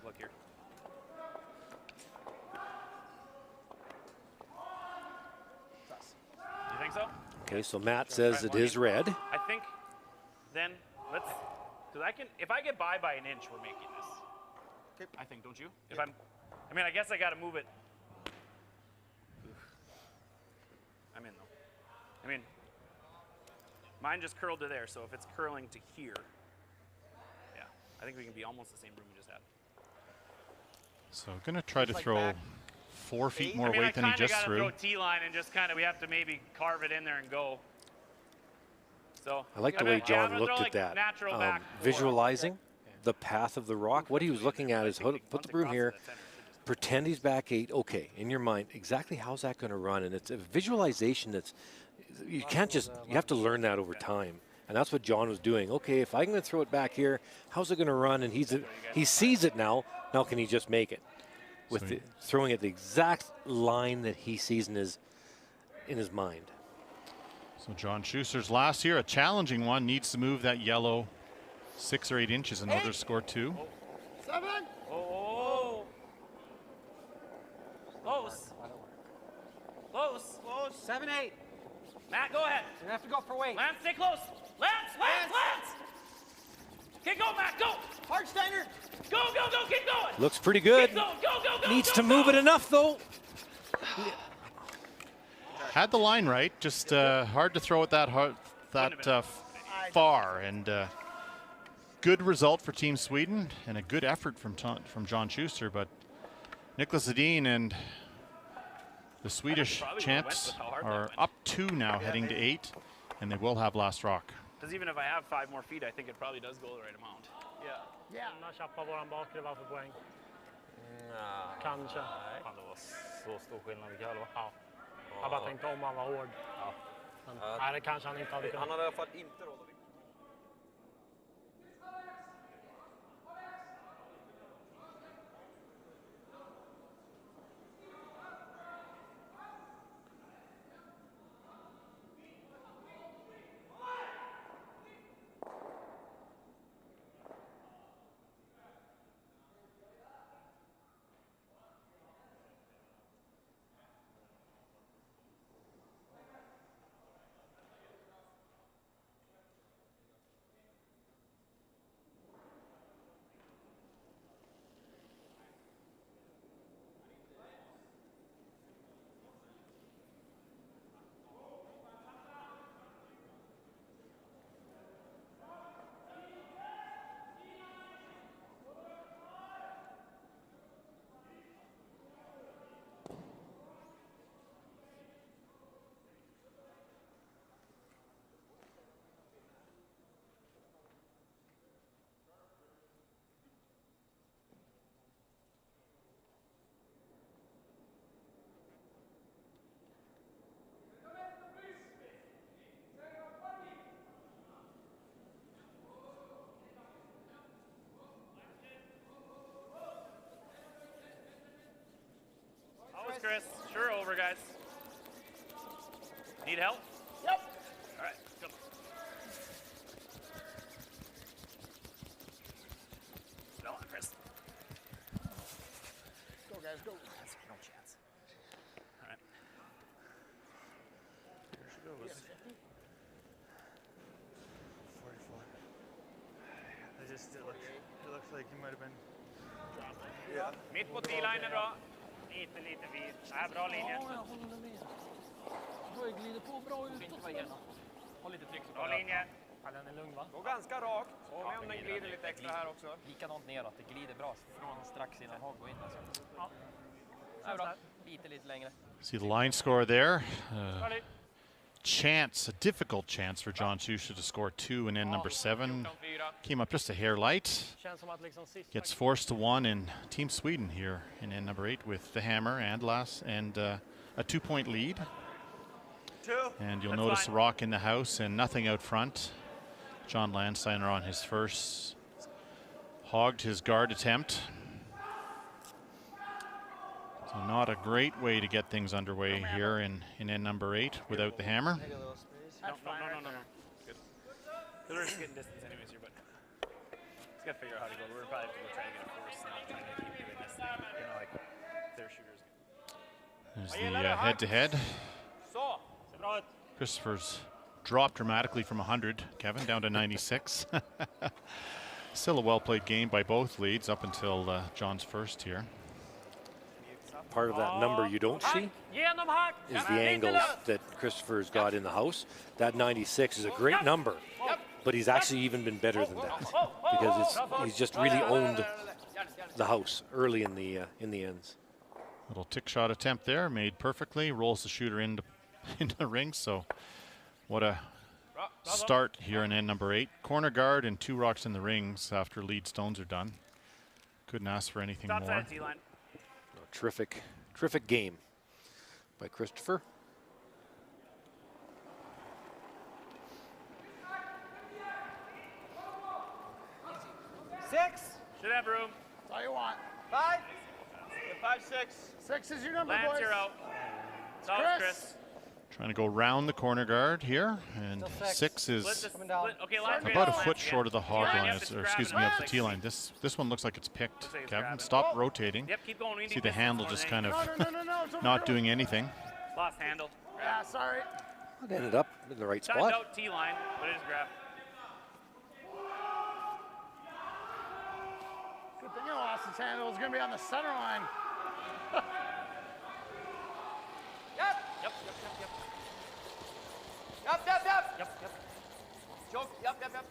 You think so? Okay, so Matt says it is red. I think then let's, because if I get by an inch, we're making this. Okay. I think, don't you? If I mean, I guess I got to move it. I'm in though. I mean, mine just curled to there, so if it's curling to here, yeah, I think we can be almost the same room we just had. So gonna try to throw 4 feet more weight than he just I threw. throw T-line and just kind of, we have to maybe carve it in there and go. So I like the way John looked at that, visualizing the path of the rock. What he was looking at is put the broom here, pretend he's back 8. Okay, in your mind, exactly how's that going to run? And it's a visualization that's, you can't just, you have to learn that over time. And that's what John was doing. Okay, if I'm going to throw it back here, how's it going to run? And he sees it now. Now can he just make it? With throwing it the exact line that he sees in his mind. So John Schuster's last here, a challenging one, needs to move that yellow 6 or 8 inches in order to score 2. 7. Oh. Close. Close. Close. 7, 8. Matt, go ahead. You have to go for weight. Lance, stay close. Lance. Keep going, Matt, go. Hard standard. Go, keep going. Looks pretty good. Keep going, go. Needs to move it enough, though. Had the line right, just hard to throw it that far. And good result for Team Sweden and a good effort from John Schuster. But Niklas Edin and the Swedish champs are up 2 now, heading to 8, and they will have last rock. Because even if I have 5 more feet, I think it probably does go the right amount. Ja. Annars chappar våran bakre var för poäng. Kanske. Fan, det var så stor skillnad i kväll, va? Ja. Jag bara tänkte om han var hård. Ja. Men, nej, det kanske han inte hade kunnat. Han hade i alla fall inte råd att vinna. Chris. Sure, over, guys. Need help? Yep. All right, go. Go on, Chris. Go, guys, go. No chance. All right. Here she goes. 44. It looks like he might have been. Yeah. Mitt på T-linen då. Lite vid. Nej, bra linje. Ja, jag håller med. Du glider på bra ut. Håll lite tryck. Bra linje. Ja, den är lugn, va? Går ganska rakt. Och om den glider lite extra här också. Likadant neråt. Det glider bra från strax innan Hag går in. Alltså. Ja. Det är bra. Lite längre. See the line score there. Chance, a difficult chance for John Schuster to score 2 in end number 7. Came up just a hair light. Gets forced to 1 in Team Sweden here in end number 8 with the hammer and a 2-point lead. And you'll notice the rock in the house and nothing out front. John Landsteiner on his first hogged his guard attempt. So not a great way to get things underway here in end number 8 without the hammer. No. Good. We're just getting distance anyways here, but just gotta figure out how to go. We're gonna probably have to go try to get a force, not trying to keep doing this. Like their shooters. There's the head-to-head. Christopher's dropped dramatically from 100, Kevin, down to 96. Still a well-played game by both leads up until John's first here. Part of that number you don't see is the angles that Christopher's got in the house. That 96 is a great number, but he's actually even been better than that because he's just really owned the house early in the ends. Little tick shot attempt there, made perfectly, rolls the shooter into the ring. So what a start here in end number 8. Corner guard and 2 rocks in the rings after lead stones are done. Couldn't ask for anything more. Terrific game by Christopher. Should have room. That's all you want. 5. 5, 6. 6 is your number, Lance, boys. you're out. It's all Chris. Trying to go round the corner guard here, and 6 is about a foot short of the hog line, or excuse me, of the tee line. This one looks like it's picked. Kevin, stop rotating. Yep, keep going. See the handle just kind of not doing anything. Lost handle. Yeah, sorry. It ended up in the right Timed spot. out T line, but it is grab. Good thing I lost his handle. It was going to be on the center line. Japp, japp, japp, japp. Japp, japp, japp! Japp, japp. Tjock, japp, japp, japp.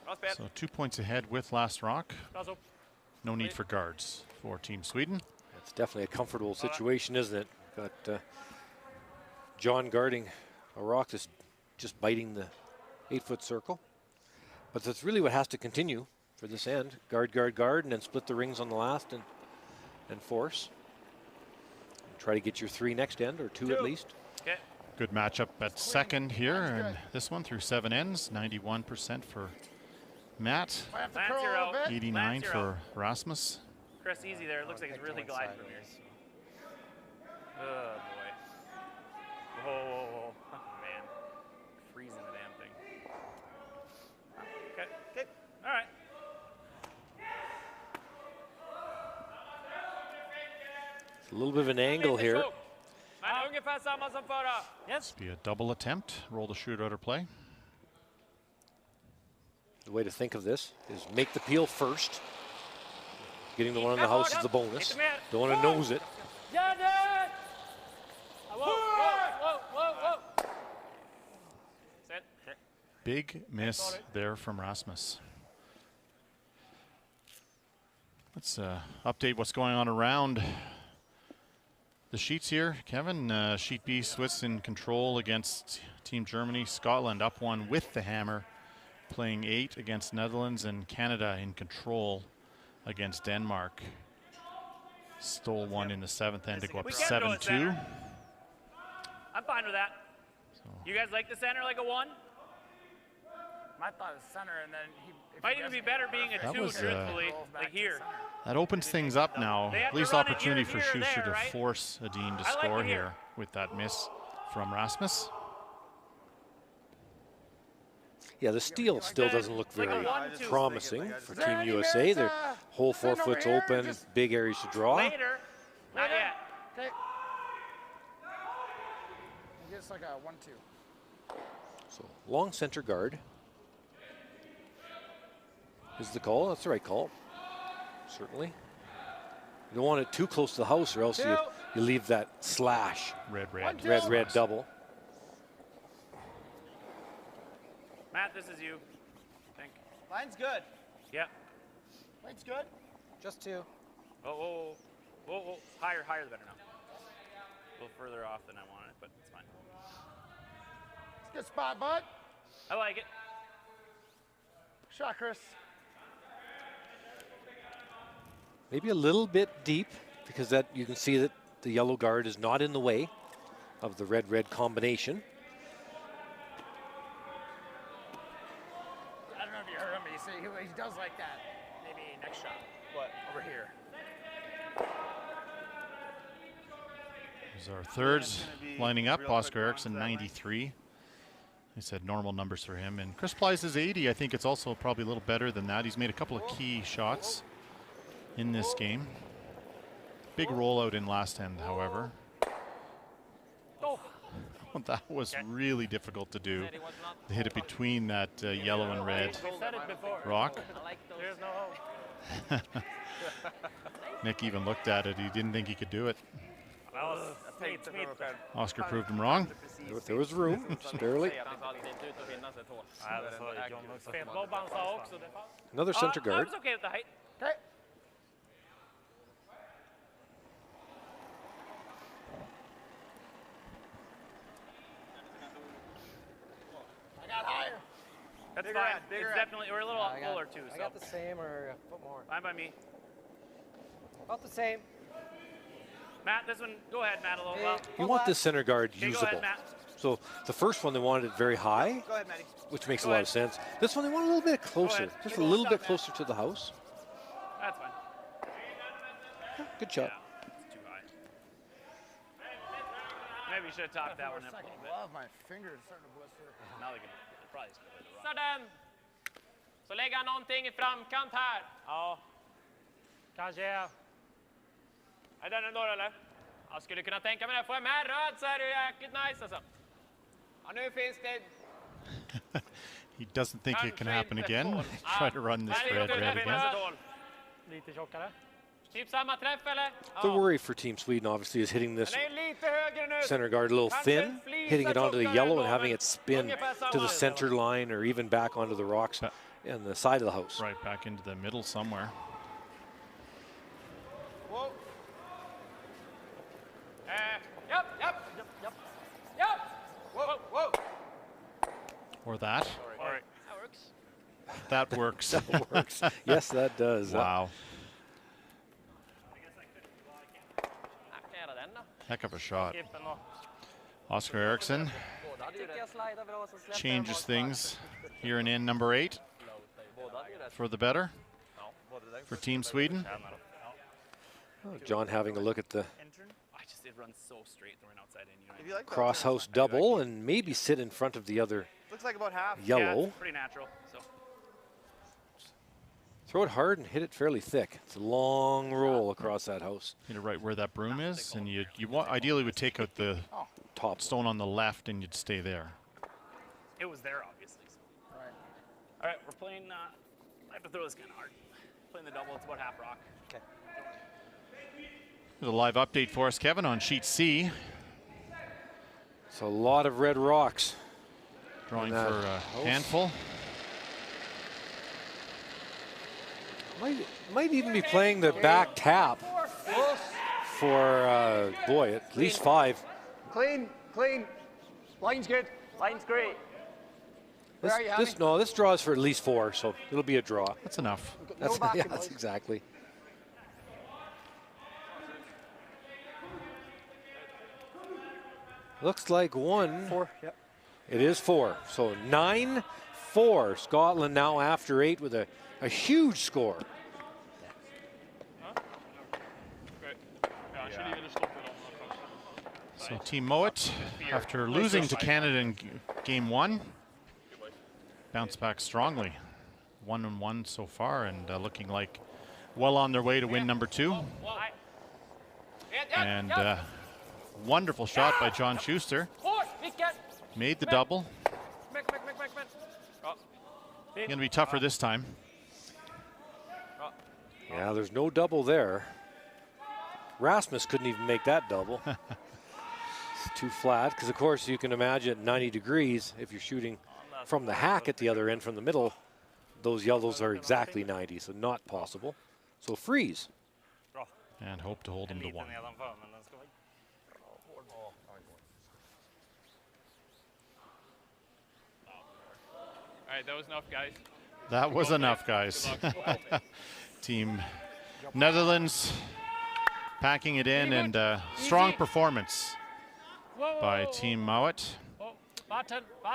Bra spel. So 2 points ahead with last rock. Bra så. No need for guards for Team Sweden. It's definitely a comfortable situation, isn't it? Got John guarding a rock that's just biting the 8-foot circle. But that's really what has to continue for this end. Guard, guard, guard, and then split the rings on the last and force. And try to get your 3 next end, or 2 at least. Okay. Good matchup at second here, and this one through 7 ends. 91% for Matt, I have to Lance, curl you're a out. little bit. 89 Lance, you're for Rasmus. Chris, easy there. It looks like it's really gliding from here. Oh, boy. Whoa, whoa, whoa. Oh, man. Freezing the damn thing. Okay. Okay. All right. It's a little bit of an angle here. Men ungefär samma som förra. Yes. Be a double attempt. Roll the shootout or play. The way to think of this is make the peel first. Getting the one in the house is the bonus. Don't want to nose it. Gör det! Whoa, whoa, whoa, whoa. Set. Okay. Big miss there from Rasmus. Let's update what's going on around the sheets here. Kevin, sheet B, Swiss in control against Team Germany. Scotland up 1 with the hammer, playing 8 against Netherlands, and Canada in control against Denmark. Stole 1 in the 7th end to go up We can go 7-2. center. I'm fine with that. So You guys like the center like a 1? My thought is center, and then he if Might he even be doesn't better get being a That 2, was, truthfully, rolls back like to here. center. that opens things up now. They have At to least run it opportunity either for here or Schuster there, to right? force Adine to I like score it here. here with that miss from Rasmus. Yeah, the steal still doesn't look like a very 1-2. promising for Is there Team any USA. merit, Their whole 4 sitting over foot's here and open, just- big areas to draw. Later. Not yet. Okay. He gets like a 1-2. So long center guard is the call. That's the right call. Certainly. You don't want it too close to the house, or else you leave that slash. Red. Red double. Matt, this is you. I think. Line's good. Yeah. Line's good. Just 2. Oh, whoa, whoa, whoa. Higher the better now. A little further off than I wanted, but it's fine. Good spot, bud. I like it. Shot, Chris. Maybe a little bit deep, because that you can see that the yellow guard is not in the way of the red-red combination. I don't know if you heard him, but he does like that. Maybe next shot. What? Over here. There's our thirds gonna be lining up. real quick Oscar runs Eriksson, that way. 93. I said normal numbers for him. And Chris Plyce is 80. I think it's also probably a little better than that. He's made a couple of key shots in this game. Big rollout in last end, however. That was really difficult to do. To hit it between that yellow and red We said it before. rock. There's no hope. Nick even looked at it. He didn't think he could do it. That was sweet. Oscar proved him wrong. There was room, just barely. Spelbobban sa också. Det fanns. Another center I guard. was okay with the height. Okay. I got higher. That's Bigger fine. end, bigger It's end. definitely, we're a little fuller too, I so got the same or a foot more. fine by me. About the same. Matt, this one, go ahead, Matt, a little while. You want this center guard Okay, go usable. ahead, Matt. So the first one they wanted it very high, Go ahead, Matty. which makes Go a lot ahead. of sense. This one they want a little bit closer, ahead. just Keep a little on bit shot, closer to the house. That's fine. Good shot. Yeah, it's too high. Maybe you should have talked that one up a little bit. Glove, my finger is starting to blister. Now they can probably just play the rock. Så den. Så lägger han någonting i framkant här. Ja. Kanske är. Är den ändå eller? Jag skulle kunna tänka mig det. Får jag med röd så är det jäkligt nice alltså. Ja, nu finns det... He doesn't think it can happen again. Try to run this red again. Lite tjockare. Typ samma träff eller? The worry for Team Sweden obviously is hitting this Den är lite högre nu. center guard a little thin, hitting it onto the yellow and having it spin to the center line or even back onto the rocks on the side of the house. Right back into the middle somewhere. Whoa. Yep, yep, yep, yep. Yep. Whoa, whoa. Or that. All right. That works. That works. That works. Yes, that does. Wow. Nära den då. Heck of a shot. Kippen då. Oscar Eriksson Tycker jag slidar bra så släpper changes things here in end number 8 for the better for Team Sweden. John having a look at the It runs so straight throwing outside in. You know, cross house double and maybe sit in front of the other Looks like about half. yeah, yellow. it's pretty natural. So Throw it hard and hit it fairly thick. It's a long roll across that house. Hit it right where that broom is, and you ideally would take out the Top stone on the left, and you'd stay there. it was there, obviously. So. All right, we're playing. I have to throw this kind of hard. Playing the double. It's about half rock. Okay. There's a live update for us, Kevin, on sheet C. So a lot of red rocks. Drawing on that for a house. handful. Might even be playing the back tap for, boy, at least 5. Clean, clean. Line's good. Line's great. Where are you, honey? This draws for at least 4, so it'll be a draw. That's enough. That's, back, yeah, boys. that's exactly. Looks like 1. 4, yep. It is 4. So 9-4. Scotland now after 8 with a huge score. So Team Mowat, after losing to Canada in game 1, bounced back strongly. 1-1 so far, and looking like well on their way to win number 2. And wonderful shot by John Schuster. Made the double. Going to be tougher this time. Yeah, there's no double there. Rasmus couldn't even make that double. It's too flat, because of course you can imagine at 90 degrees, if you're shooting from the hack at the other end from the middle, those yellows are exactly 90, so not possible. So freeze. And hope to hold him to 1. All right, that was enough, guys. That was enough, guys. Team Netherlands packing it in, and strong performance by Team Mowat.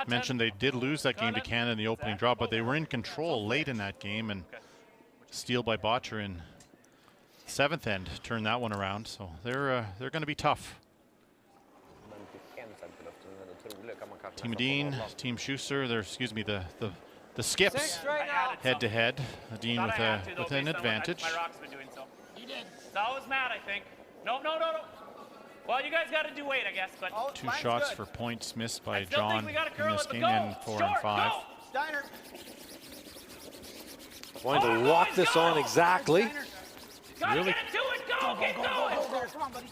Mentioned they did lose that game to Canada in the opening draw, but they were in control late in that game, and steal by Botcher in 7th end turned that one around. So they're going to be tough. Team Dean, Team Schuster, the skips head to head. Dean with an advantage. My rock's been doing so. He did. So I was mad, I think. No. Well, you guys got to do weight, I guess. But 2 shots for points missed by still think John we gotta in curl this it, but game, go. and 4 and 5. Steiner. Going to lock this on exactly. Gotta get to it. Go. Get going. Come on, buddy.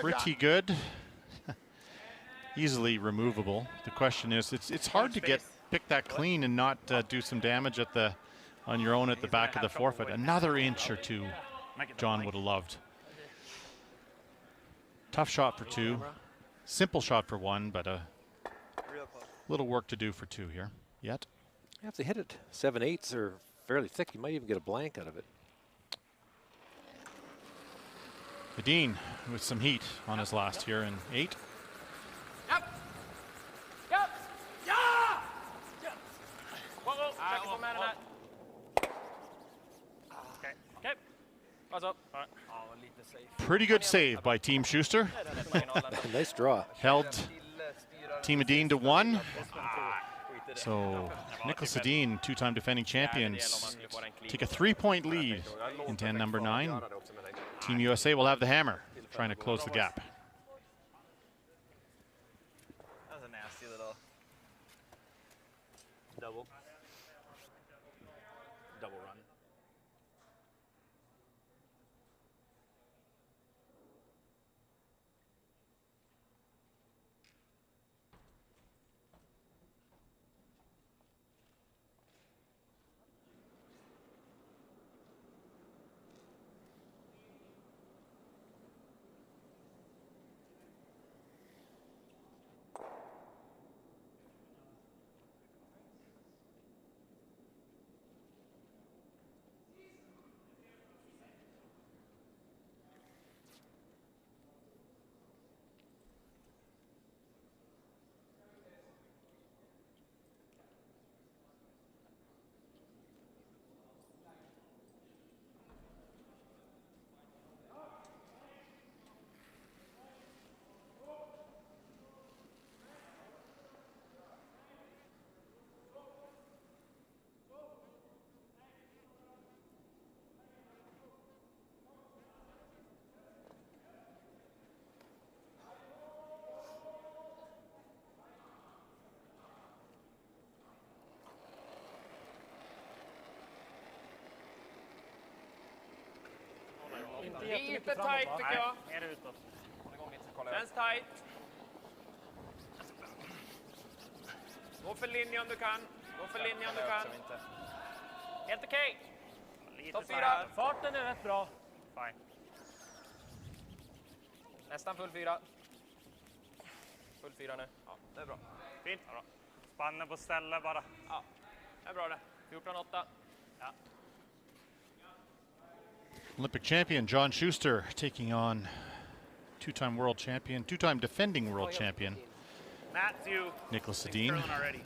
Pretty good. Easily removable. The question is, it's hard to pick that clean and not do some damage on your own at the back of the forefoot. Another inch or 2, John would have loved. Tough shot for 2, simple shot for 1, but a little work to do for 2 here yet. You have to hit it. 7/8s are fairly thick. You might even get a blank out of it. Dean with some heat on his last here in 8. Yep. Yeah. Whoa. Check if I'm out of that. Okay. What's up? All right. Pretty good save by Team Schuster. Nice draw. Held Team Dean to 1. So Nicholas Edin, 2-time defending champions, take a 3-point lead into end number 9. Team USA will have the hammer, trying to close the gap. That was a nasty little double. double run. Lite tight tycker jag. Mer utåt. Känns tight. Gå för linje om du kan. Gå för linje om du kan. Helt okej. Topp 4. Farten är rätt bra. Fine. Nästan full 4. Full 4 nu. Ja, det är bra. Fint. Ja, spannen på ställe bara. Ja, det är bra det. 14-8. Ja. Olympic champion John Schuster taking on two-time world champion, two-time defending world champion Matthew. Nicholas He's Sedin. thrown already.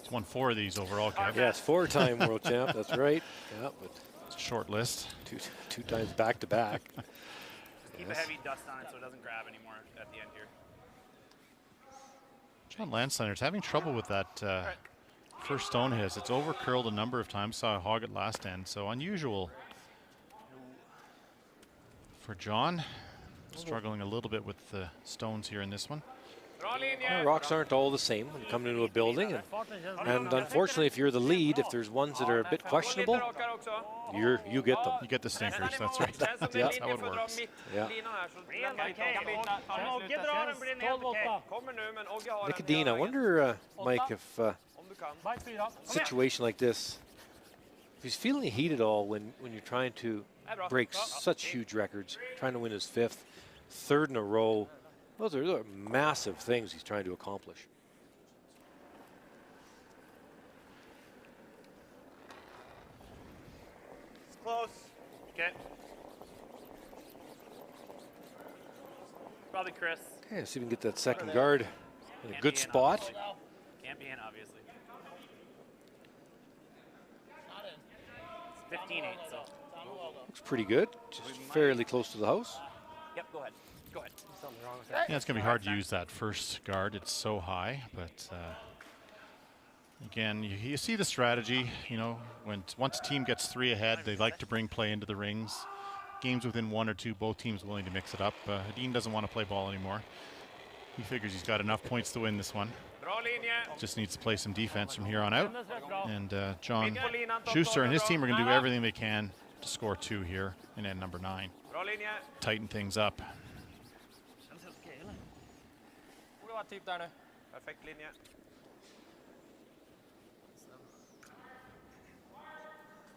He's won 4 of these overall, Kev. Yes, 4-time world champ. That's right. Yeah, but It's a short list. two times back to back. Keep a heavy dust on it so it doesn't grab anymore at the end here. John Landsteiner's having trouble with that first stone his. It's over curled a number of times. Saw a hog at last end, so unusual for John. Struggling a little bit with the stones here in this one. Well, rocks aren't all the same when you come into a building, and unfortunately, if you're the lead, if there's ones that are a bit questionable, you get them. You get the stinkers. That's right. Yeah. That's how it works. Yeah. Nicodine, I wonder, Mike, if situation like this, if he's feeling the heat at all when you're trying to break such huge records, trying to win his 5th, 3rd in a row. Those are massive things he's trying to accomplish. It's close. Okay. Probably Chris. Okay, see if we can get that second guard in a good spot. Can't be in, obviously. It's 15-8, so. Looks pretty good. Just fairly close to the house. Yep, go ahead. Go ahead. Something wrong with that. Yeah, it's going to be hard to use that first guard. It's so high, but again, you see the strategy. You know, once a team gets 3 ahead, they like to bring play into the rings. Games within 1 or 2, both teams willing to mix it up. Hedin doesn't want to play ball anymore. He figures he's got enough points to win this one. Just needs to play some defense from here on out. And John Schuster and his team are going to do everything they can to score 2 here in end number 9. Tighten things up. Borde vara typ där nu. Perfekt linje.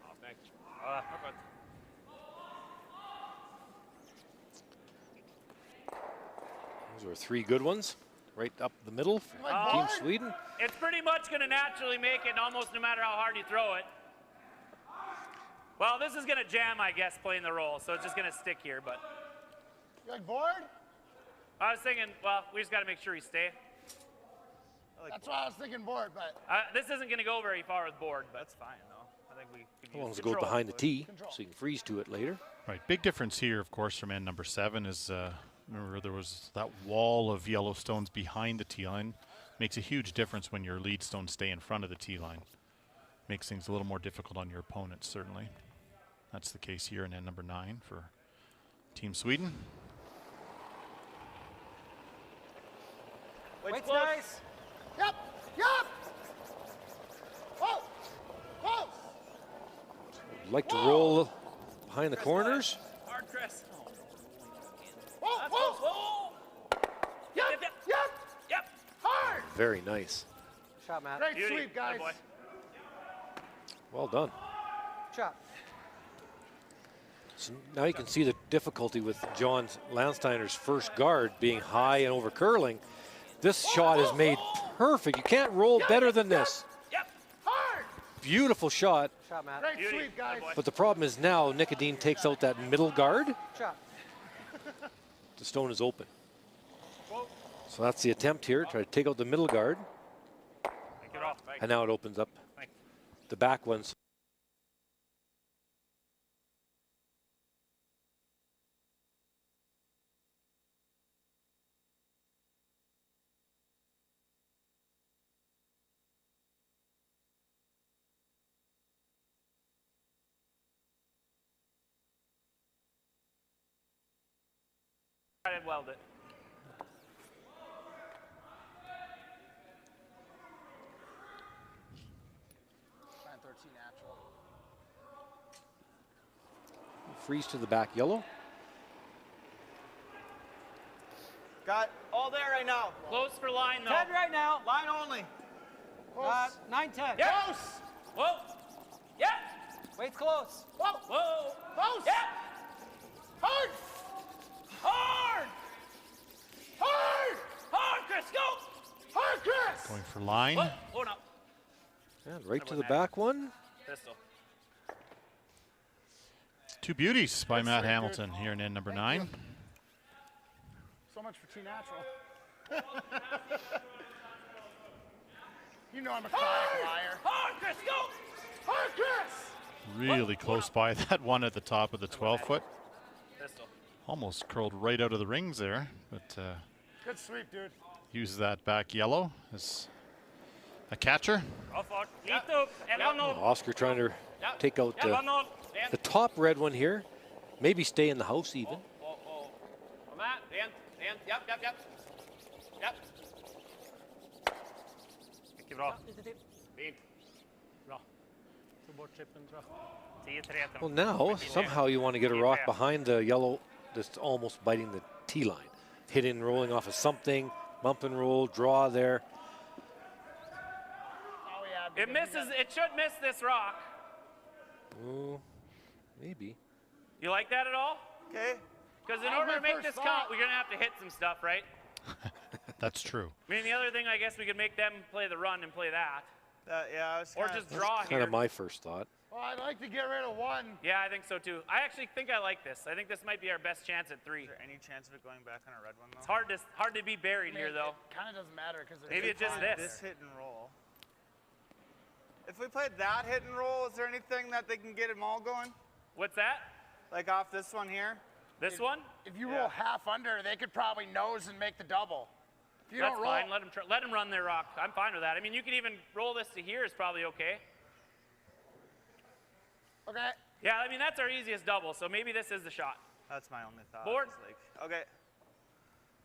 Ja, snyggt. Those are 3 good ones, right up the middle for Team Sweden. It's pretty much going to naturally make it almost no matter how hard you throw it. Well, this is going to jam, I guess, playing the role, so it's just going to stick here, but. You like bored? I was thinking, well, we just got to make sure we stay. That's why I was thinking bored, but This isn't going to go very far with board, but that's fine, though. I think we could As long use as it goes control, behind the but- tee, so you can freeze to it later. Right, big difference here, of course, from end number 7 is, remember there was that wall of yellow stones behind the tee line. Makes a huge difference when your lead stones stay in front of the tee line. Makes things a little more difficult on your opponents, certainly. That's the case here in end number 9 for Team Sweden. Weight's nice. yep, yep. Whoa, close. like to roll behind the corners. Hard, Chris. Whoa, whoa. Yep. Hard. Very nice. Shot, Matt. Great Beauty. sweep, guys. Good boy. Well done. Shot. So now you can see the difficulty with John Landsteiner's first guard being high and over curling. This shot is made perfect. You can't roll better than this. Yep. Hard. Beautiful shot. Shot, Matt. Great Beauty. sweep, guys. Good boy. But the problem is now Nicodine takes out that middle guard. Shot. The stone is open. So that's the attempt here. Try to take out the middle guard. Thank you, Rob. And now it opens up Thank the back ones. Try and weld it. Trying 13 natural. Freeze to the back yellow. Got all there right now. Close for line, though. 10 right now. Line only. 9-10. Yep. Close. Whoa. Yep. Wait's close. Whoa. Whoa. Close. Yep. Hard. Hard. Hard. Hard, Chris. Go. Hard, Chris. Going for line. Whoa. Oh, no. And right to the back one. Pistol. Two beauties by Matt Hamilton here in end number 9. So much for T natural. You know I'm a chronic liar. Hard, Chris. Go. Hard, Chris. Really close by that one at the top of the 12-foot. Pistol. Almost curled right out of the rings there, but Good sweep, dude. uses that back yellow as a catcher. Bra fart. Lite upp. 11-0. Oscar trying to take out 11-0. the top red one here. Maybe stay in the house even. Kom här. Rent. Japp. Japp. Mycket bra. Lite till. Fint. Bra. Tog bort chippen, tror jag. 10-3 till Well, dem. now somehow you want to get a rock behind the yellow that's almost biting the tee line. Hitting, rolling off of something, bump and roll, draw there. Oh, yeah. It misses. It should miss this rock. Oh, maybe. You like that at all? Okay. Because in That was order my to make first this thought. count, we're gonna have to hit some stuff, right? That's true. I mean, the other thing, I guess we could make them play the run and play that, Yeah, I was or kinda- just draw Kind here. of my first thought. Well, I'd like to get rid of one. Yeah, I think so too. I actually think I like this. I think this might be our best chance at 3. Is there any chance of it going back on a red one though? It's hard to be buried here though. It kind of doesn't matter because Maybe it's just This this. hit and roll. If we played that hit and roll, is there anything that they can get them all going? What's that? Like off this one here? This one? If you roll half under, they could probably nose and make the double. If you That's don't roll, fine. Let them run their rock. I'm fine with that. I mean, you could even roll this to here is probably okay. okay. Yeah, I mean that's our easiest double. So maybe this is the shot. That's my only thought. Board. is like, okay.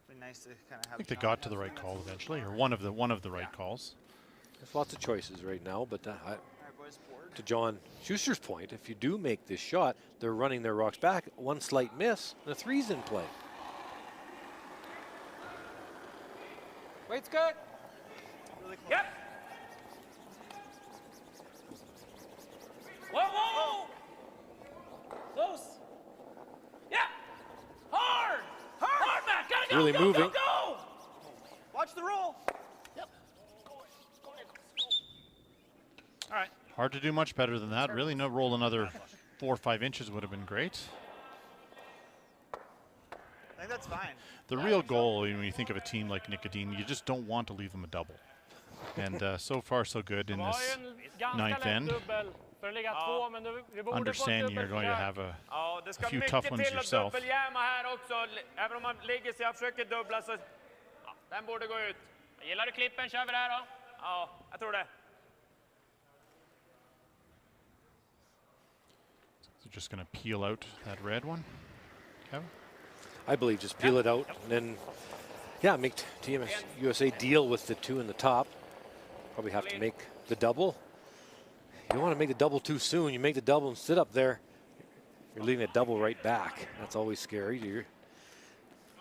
Be nice to kind of have. I think they got to the right call eventually, or one of the right calls. There's lots of choices right now, but All right, boys, board. to John Schuster's point, if you do make this shot, they're running their rocks back. One slight miss, and a 3's in play. Wait's good. Really close. Yep. Whoa. Close. Yeah. Hard, Matt. Gotta go. Really go, moving. Go. Watch the roll. All right. Hard to do much better than that. Really, no roll another 4 or 5 inches would have been great. I think that's fine. The real goal, when you think of a team like Nicodine, you just don't want to leave them a double. And so far, so good in this ninth end. Understanding you're going to have a Ja, det ska few mycket tough ones till att yourself. dubbeljäma här också. Även om man ligger så jag försöker dubbla så... Ja, den borde gå ut. Gillar du klippen? Kör vi det här då? Ja, jag tror det. So just going to peel out that red one, Kevin? I believe just peel it out and then, yeah, make Team USA deal with the 2 in the top. Probably have to make the double. You don't want to make the double too soon. You make the double and sit up there. You're leaving a double right back. That's always scary.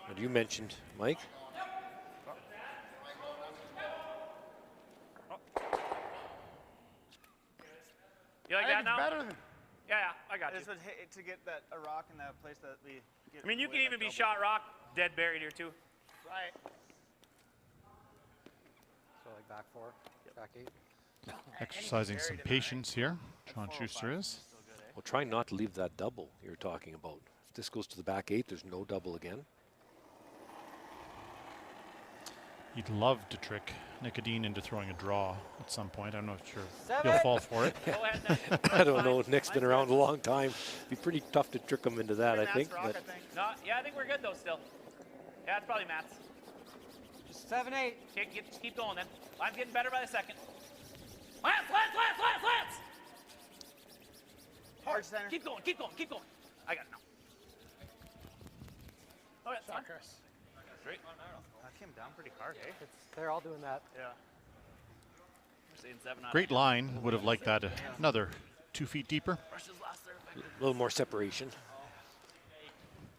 What you mentioned, Mike. You like that now? Better than Yeah, I got you. this would hit to get that a rock in that place that we get. I mean, you can even be shot rock, dead buried here too. Right. So like back 4, back 8. Exercising some patience here, John Schuster is. Well, try not to leave that double you're talking about. If this goes to the back 8, there's no double again. He'd love to trick Nicodine into throwing a draw at some point. I'm not sure he'll fall for it. Go ahead then. I don't know. Nick's been around a long time. It'd be pretty tough to trick him into that, I think. Rock, But I think. No, yeah, I think we're good though still. Yeah, it's probably Matt's. Just 7, 8. Keep going then. Line's getting better by the second. Lance! Hard center. Keep going. I got it now. Oh, yeah, Shot, Chris. Straight. That came down pretty hard, eh? They're all doing that. Yeah. We're saying 7 out of Great 10. line. Would have liked that another 2 feet deeper. Rushes last third. a little more separation.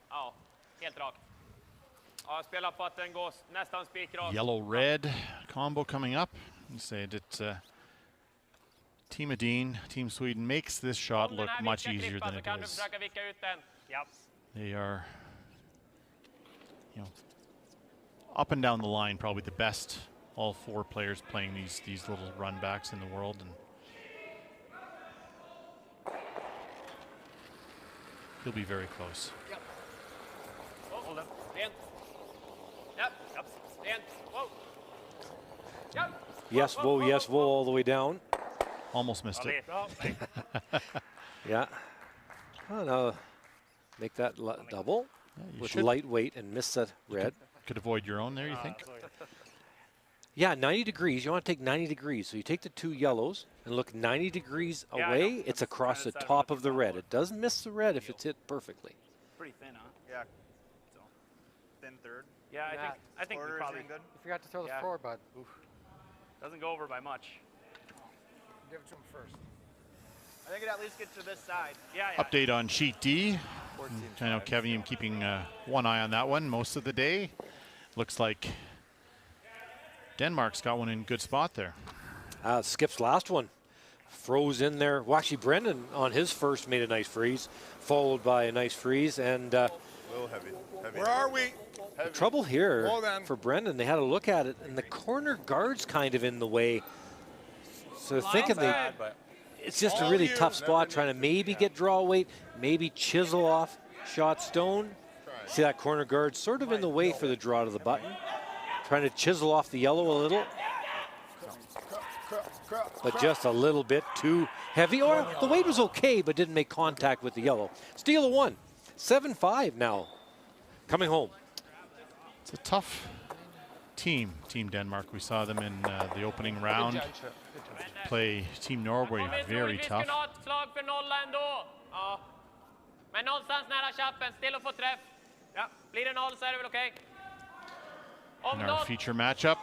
Ja, helt rak. Ja, spelar på att den går nästan spikrak. Yellow-red combo coming up. You say that Team Edin, Team Sweden makes this shot look much easier than it is. They are, up and down the line, probably the best. All 4 players playing these little run backs in the world, and he'll be very close. Yep. Oh, hold on. Stand. Yep. Stand. Whoa. Yep. Yes, whoa, yes, whoa, all the way down. Almost missed it. Yeah. Oh, no. Make that double with should. lightweight and miss that red. Could avoid your own there, you think? Yeah, 90 degrees. You want to take 90 degrees. So you take the 2 yellows and look 90 degrees away. It's across the top of the red. It doesn't miss the red if it's hit perfectly. Pretty thin, huh? Yeah. So. Thin third. Yeah, I think we Quarter is probably in good. You forgot to throw the Yeah. 4, bud. doesn't go over by much. Give it to him first. I think it at least gets to this side. Yeah. Update on sheet D. I know Kevin, I'm keeping one eye on that one most of the day. Looks like Denmark's got one in good spot there. Skip's last one froze in there. Well, actually, Brendan on his first made a nice freeze, followed by a nice freeze. And a little heavy. Where are we? the trouble here Hold on. for Brendan, they had a look at it, and the corner guard's kind of in the way. So thinking it's just a really tough spot, trying to maybe get draw weight, maybe chisel off shot stone. See that corner guard sort of in the way for the draw to the button. Trying to chisel off the yellow a little. But just a little bit too heavy. Or the weight was okay, but didn't make contact with the yellow. Steal a 1. 7-5 now. Coming home. It's a tough team, Team Denmark. We saw them in the opening round play Team Norway very tough. Slag för nolla ändå. Ja. Men någonstans nära chappen, still och få träff. Ja, blir det 0 så är det väl okej. In our feature matchup,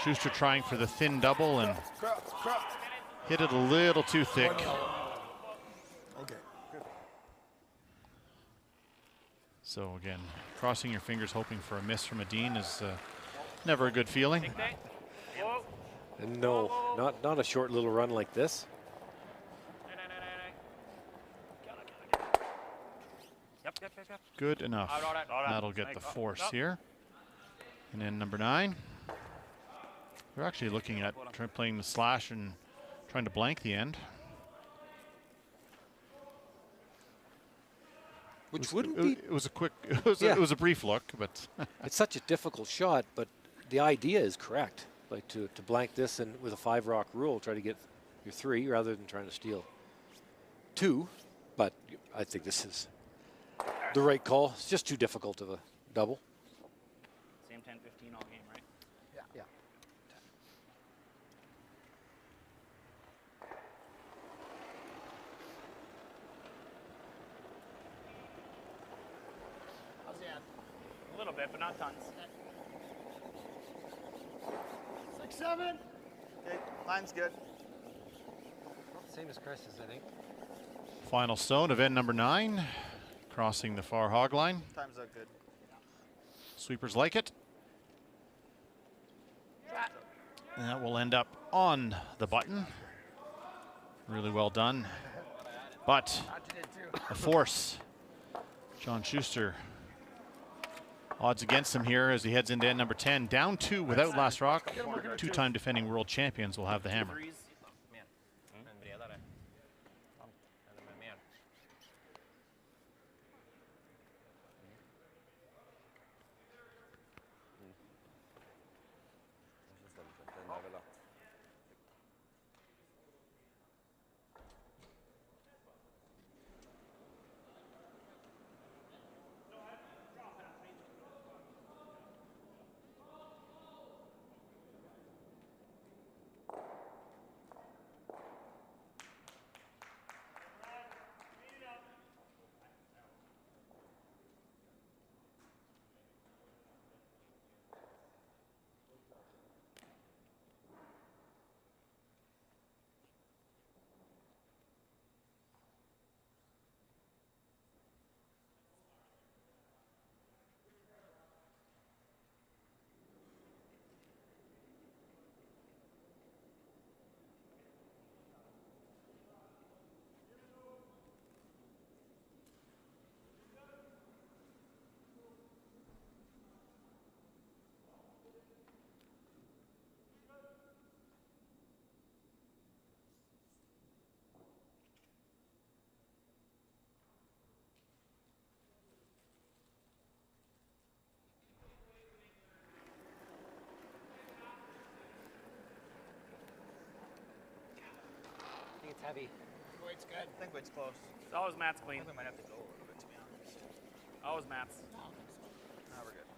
Schuster trying for the thin double and hit it a little too thick. Okay. So again, crossing your fingers, hoping for a miss from Edin is never a good feeling. And no, not a short little run like this. Yep. Good enough. That'll get the force here. And then number 9. We're actually looking at playing the slash and trying to blank the end. Which wouldn't be. It was a quick. It was a brief look, but It's such a difficult shot, but the idea is correct. Like to blank this and with a 5 rock rule, try to get your 3 rather than trying to steal 2. But I think this is the right call. It's just too difficult of a double. Same 10-15 all game, right? Yeah. How's the end? A little bit, but not tons. 6-7. Okay, line's good. Same as Chris's, I think. Final stone of end number 9, crossing the far hog line. Times out good. Sweepers like it. And that will end up on the button. Really well done. But a force. John Schuster. Odds against him here as he heads into end number 10. Down 2 without last rock. 2-time defending world champions will have the hammer. I think it's heavy. Weight's good. I think weight's close. It's always Matt's clean. I think we might have to go a little bit, to be honest. Always Matt's. Now we're good.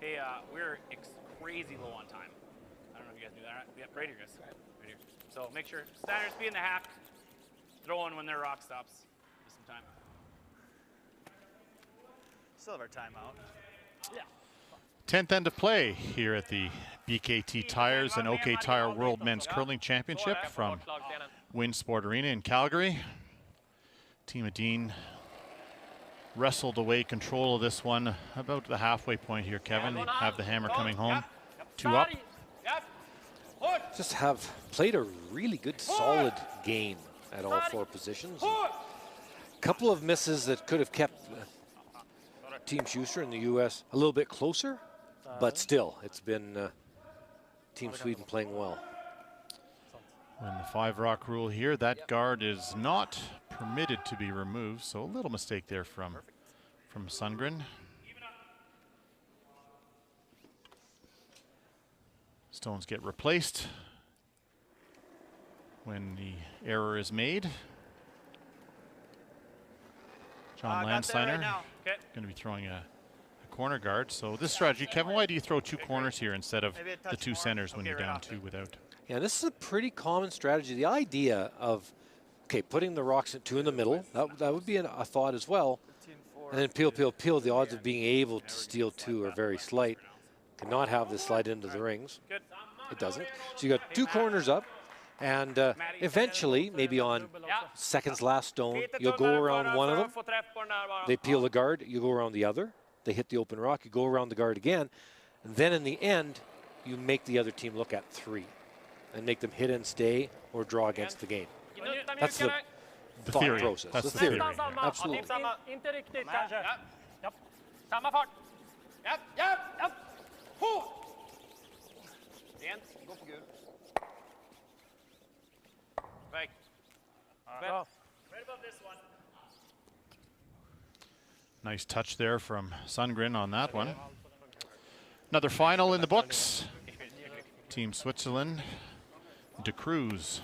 Hey, we're crazy low on time. I don't know if you guys knew that. Right? Yep, right here, guys. Right here. So make sure standard speed in the hack. Throw in when their rock stops. Give some time. Still have our timeout. Yeah. 10th end of play here at the BKT Tires and OK Tire World Men's Curling Championship from Winsport Arena in Calgary. Team of Dean wrestled away control of this one about the halfway point here, Kevin. Have the hammer coming home. 2 up. Just have played a really good, solid game at all 4 positions. A couple of misses that could have kept Team Schuster in the U.S. a little bit closer, but still, it's been Team Sweden playing well. In the 5 rock rule here, that guard is not permitted to be removed, so a little mistake there from Sundgren. Stones get replaced when the error is made. John Landsteiner going to be throwing a corner guard. So this strategy, Kevin, why do you throw 2 corners here instead of the 2 centers when you're down 2 without? Yeah, this is a pretty common strategy. The idea of, okay, putting the rocks at 2 in the middle, that would be a thought as well. And then peel, peel, peel. The odds of being able to steal 2 are very slight. Cannot have this slide into the rings. It doesn't. So you got 2 corners up. And eventually, maybe on second's last stone, you'll go around one of them. They peel the guard, you go around the other. They hit the open rock, you go around the guard again. And then in the end, you make the other team look at 3 and make them hit and stay or draw against the game. That's the thought theory. Process. That's the theory. Absolutely. Inte riktigt kanske. Japp. Samma fart. Japp, japp, japp. Ho! Rent. Gå på gul. Perfekt. Bra. Right above this one. Nice touch there from Sundgren on that one. Another final in the books. Team Switzerland, De Cruz,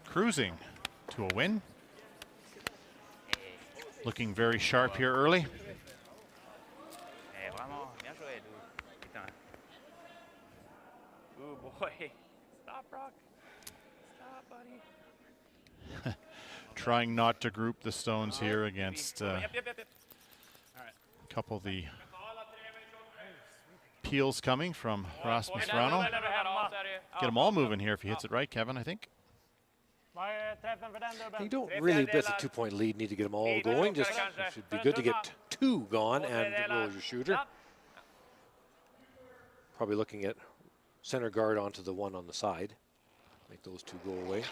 cruising to a win. Looking very sharp here early. Ooh, boy. Stop, Rock. Stop, buddy. Trying not to group the stones here against a couple of the peels coming from Rasmus Rano. get them all moving here if he hits it right, Kevin, I think. You don't really, with a 2-point lead, need to get them all going. Just it should be good to get 2 gone and roll your shooter. Probably looking at center guard onto the one on the side. Make those 2 go away.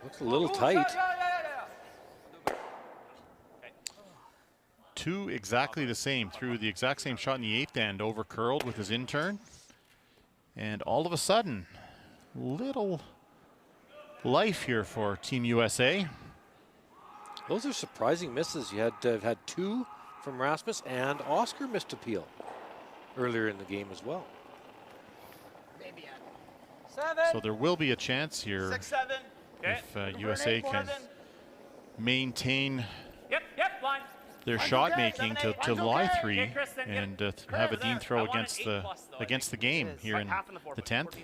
Looks a little tight. 2 exactly the same. Threw the exact same shot in the 8th end, over curled with his in-turn. And all of a sudden, little life here for Team USA. Those are surprising misses. You had to have had 2 from Rasmus, and Oscar missed a peel earlier in the game as well. So there will be a chance here 6-7. if USA can maintain line. their shot making to lie 3 and have a Dean throw against the game here in the 10th.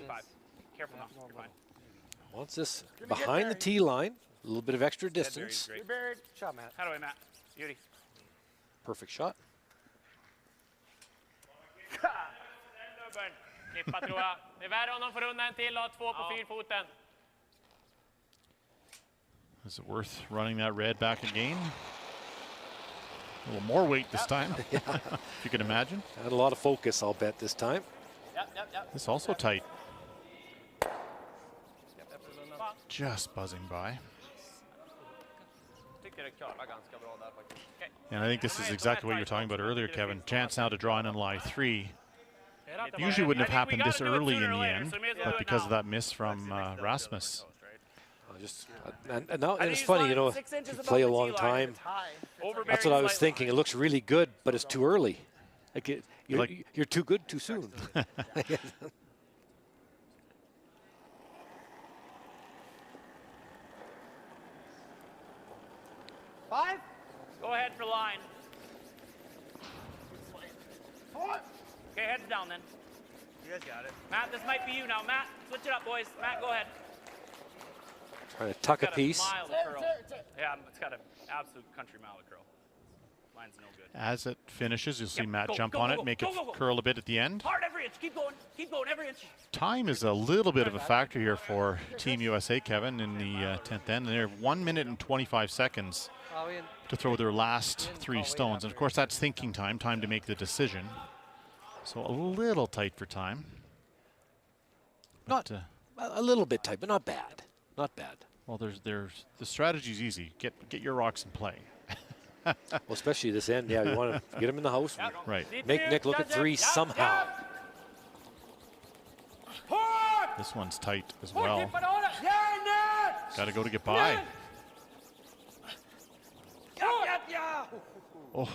Careful now. You're fine. Wants this behind the tee line, a little bit of extra distance. You're buried. Shot, Matt. How do I, Matt? Beauty. Perfect shot. Klippa, tror jag. Det är värre om de får undan en till och ha 2 på fyrfoten. Is it worth running that red back again? A little more weight this time, if you can imagine. Had a lot of focus, I'll bet, this time. This also tight. Just buzzing by. And I think this is exactly what you were talking about earlier, Kevin. Chance now to draw in and lie 3. Usually wouldn't have happened this early in the end, but because of that miss from Rasmus. And it's funny, you know, if you play a long time, that's what I was thinking. It looks really good, but it's too early. Like you're too good too soon. 5. Go ahead for line. 4. Okay, heads down then. You guys got it. Matt, this might be you now. Matt, switch it up, boys. Matt, go ahead. Trying to tuck a piece. Yeah, it's got an absolute country mile of curl. Line's no good. As it finishes, you'll see Matt jump on it, make it curl a bit at the end. Hard every inch. Keep going every inch. Time is a little bit of a factor here for Team USA, Kevin, in the 10th end. They're 1 minute and 25 seconds to throw their last 3 stones. And of course, that's thinking time to make the decision. So a little tight for time. Not a little bit tight, but not bad. Not bad. Well, the strategy's easy. Get your rocks in play. Well, especially this end, yeah. You want to get him in the house. Right. Make Nick look at 3 somehow. This one's tight as well. Got to go to get by. Oh.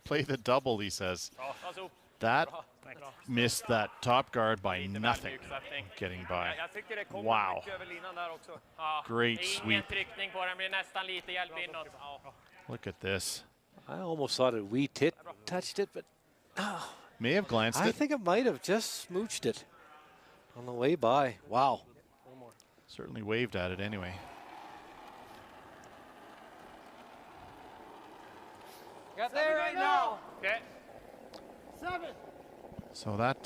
Play the double, he says. That missed that top guard by nothing, getting by. Wow. Great sweep. Look at this. I almost thought we touched it, but may have glanced it. I think it might have just smooched it on the way by. Wow. Certainly waved at it anyway. Got there right now. Okay. 7. So that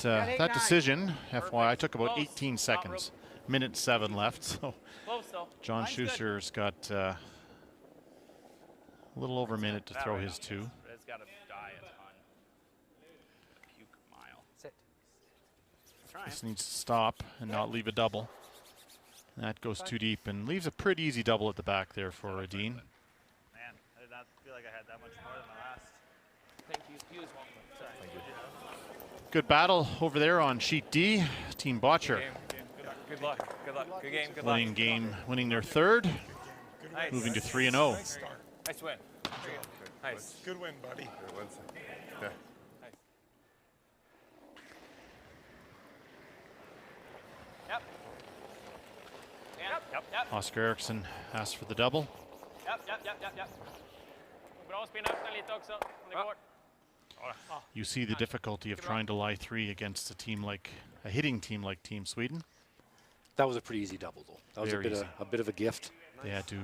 decision, FYI, took about 18 seconds. Minute 7 left. So John Schuster's got a little over a minute to throw his 2. It's got to die a ton. Puke mile. Sit. This needs to stop and not leave a double. That goes too deep and leaves a pretty easy double at the back there for Dean. Man, I did not feel like I had that much more than my last. Thank you. Sorry. Thank you. Good battle over there on sheet D. Team Botcher Good luck. Good luck. Good game. Good luck. winning their 3rd, Nice. moving to 3-0. Nice win. Nice. Good win, buddy. Good win. Yeah. Nice. Yep. Yep. Oscar Eriksson asked for the double. Yep. Bra att spinna upp den lite också, om det går. You see the difficulty of trying to lie 3 against a hitting team like Team Sweden. That was a pretty easy double, though. That was Very easy. a bit of a gift. They had to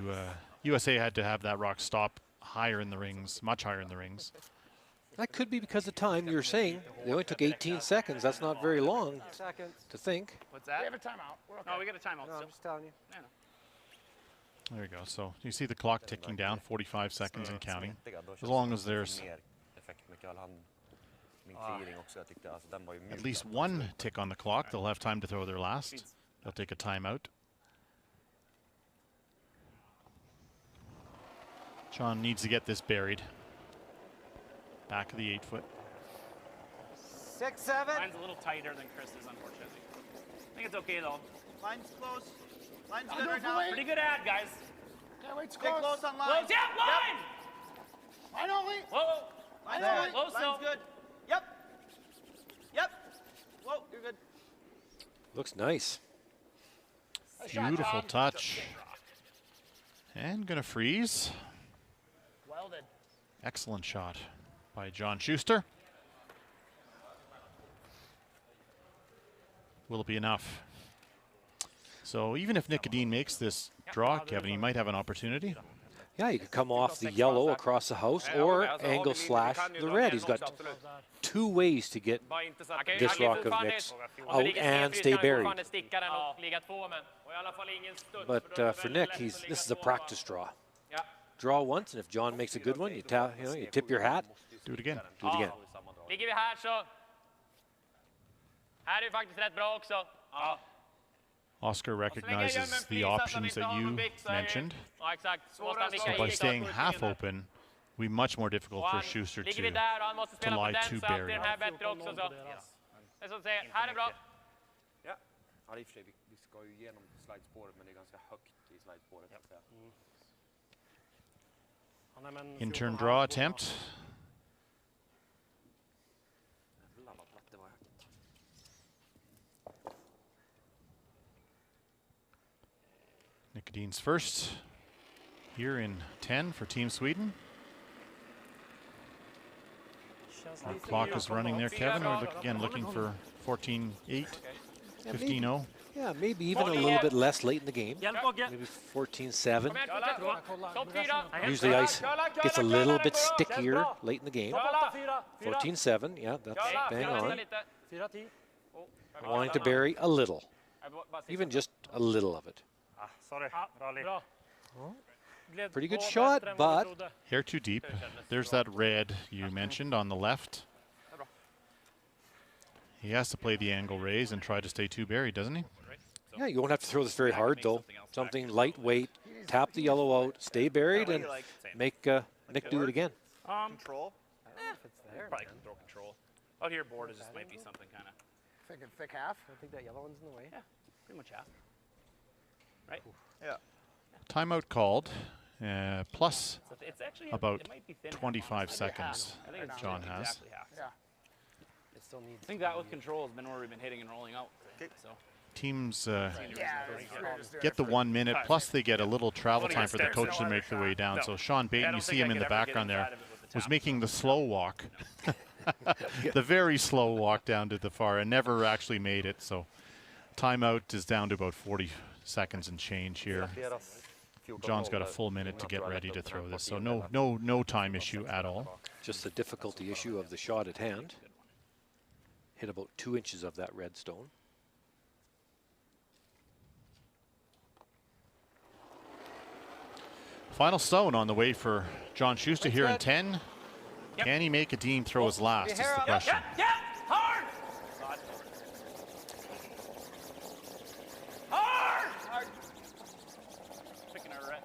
USA had to have that rock stop higher in the rings, much higher in the rings. That could be because of time. You're saying they only took 18 seconds. That's not very long to think. What's that? We have a timeout. We're okay. No, we got a timeout. No, I'm just telling you. Yeah, no. There you go. So you see the clock ticking down, 45 seconds and counting. As long as there's at least one tick on the clock, they'll have time to throw their last. They'll take a timeout. John needs to get this buried. Back of the 8-foot. 6, 7. Mine's a little tighter than Chris's, unfortunately. I think it's okay, though. Line's close. Line's I'll good go right for now. lane. Pretty good ad, guys. Okay, wait, it's Stay close. close on line. Close, yeah, line! I know, wait. Whoa, whoa. Line's There. good. Close Line's still. good. Yep. Yep. Whoa, you're good. Looks nice. Beautiful touch. And gonna freeze. Welded. Excellent shot by John Schuster. Will it be enough? So even if Nicodine makes this draw, Kevin, he might have an opportunity. Yeah, you could come off the yellow across the house or angle slash the red. He's got 2 ways to get this rock of mix out and stay buried. But for Nick, this is a practice draw. Draw once, and if John makes a good one, you tip your hat. Do it again. Do it again. Ligger vi här så... Här är faktiskt rätt bra också. Ja. Oscar recognizes the options that you mentioned. Ja, exakt. So by staying half open, it will be much more difficult for Schuster Ligger vi to där och han måste spela på lie den too så alltid är buried. den här bättre också. Så. Det är som säger, här är bra. Ja, ja, i och för sig, vi ska ju igenom slidespåret, men det är ganska högt i slidespåret. In-turn draw attempt. Nicodine's first here in 10 for Team Sweden. Our clock is running there, Kevin. We're looking for 14-8, 15-0. Yeah, maybe even a little bit less late in the game. Maybe 14-7. Usually ice gets a little bit stickier late in the game. 14-7, yeah, that's bang on. Wanting to bury a little, even just a little of it. Sorry, Pretty good shot, but Hair too deep. There's that red you mentioned on the left. He has to play the angle raise and try to stay too buried, doesn't he? yeah, you won't have to throw this very hard though. Something lightweight, tap the yellow out, stay buried, and make Nick do it again. Control. Probably can throw control. Out here, board is just might be something kind of. Thinking thick half. I think that yellow one's in the way. Yeah, pretty much half. Right? Yeah. Timeout called, plus So it's actually about it might be thin. 25 seconds I think it's John has. exactly half. Yeah. It still needs. I think that with control has been where we've been hitting and rolling out. So Teams Yeah. get the 1 minute, plus they get a little travel time for the coach to make their way down. So Sean Baton, you see him in the background there, was making the slow walk, the very slow walk down to the far, and never actually made it. So timeout is down to about 40 seconds and change here. John's got a full minute to get ready to throw this, so no time issue at all. Just the difficulty issue of the shot at hand. Hit about 2 inches of that red stone. Final stone on the way for John Schuster here in 10. Can he make a Dean throw his last is the question. Yeah, hard! Hard! picking our red.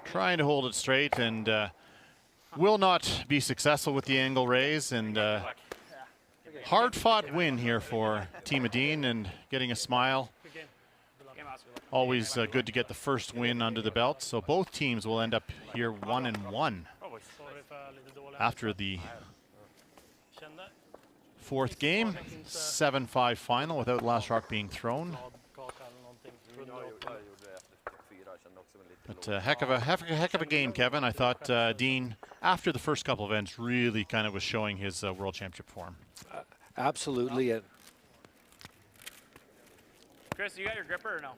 Trying to hold it straight and will not be successful with the angle raise, and hard fought win here for Team Dean and getting a smile. Always good to get the first win under the belt. So both teams will end up here 1-1 after the fourth game. 7-5 final without last rock being thrown. But heck of a game, Kevin. I thought Dean, after the first couple of ends, really kind of was showing his world championship form. Absolutely. Chris, you got your gripper or no?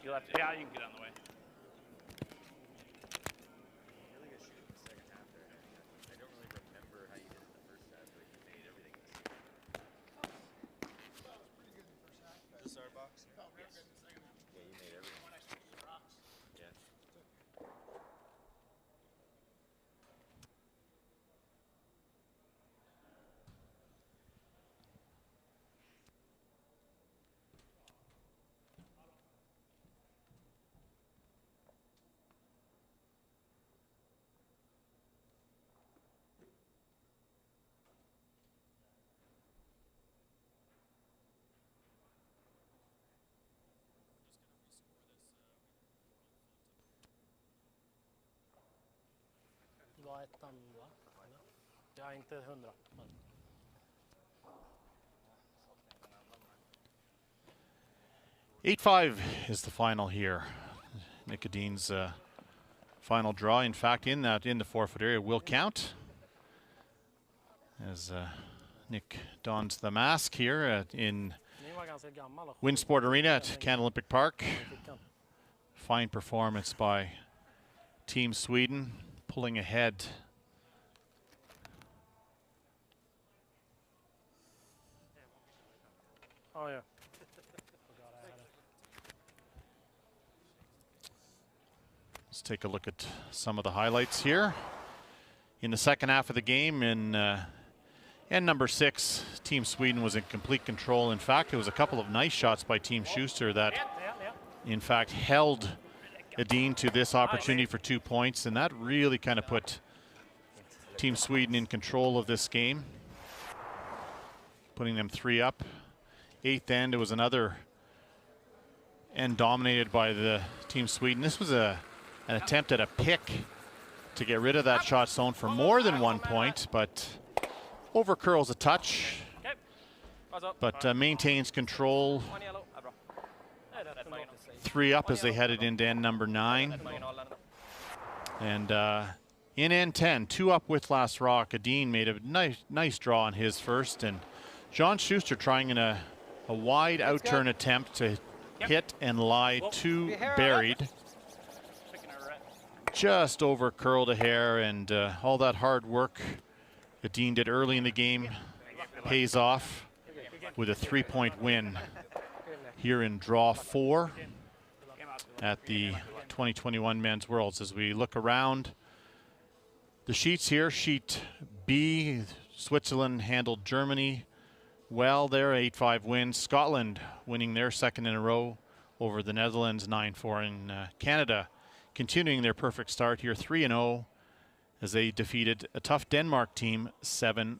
You left. Yeah, you can get on the way. ettan, va? Jag är inte 100. Men. 8-5 is the final here. Nicodine's final draw. In fact, in the forfeit area will count as Nick dons the mask here in Winsport Arena at Canada Olympic Park. Fine performance by Team Sweden, pulling ahead. Oh yeah. Let's take a look at some of the highlights here. In the second half of the game, in end number 6, Team Sweden was in complete control. In fact, it was a couple of nice shots by Team Schuster that, in fact, held Edin to this opportunity for 2 points, and that really kind of put Team Sweden in control of this game, putting them 3 up. 8th end, it was another end dominated by the Team Sweden. This was an attempt at a pick to get rid of that shot zone for more than 1 point, but overcurls a touch, but maintains control. 3 up as they headed into end number 9. And in end 10, 2 up with last rock. Edin made a nice draw on his first, and John Schuster trying in a wide outturn attempt to hit and lie 2 buried. Just over curled a hair, and all that hard work Edin did early in the game pays off with a 3-point win here in draw 4 at the 2021 Men's Worlds. As we look around the sheets here, sheet B, Switzerland handled Germany well there, 8-5 wins. Scotland winning their second in a row over the Netherlands, 9-4. In Canada continuing their perfect start here, 3-0 as they defeated a tough Denmark team 7-5.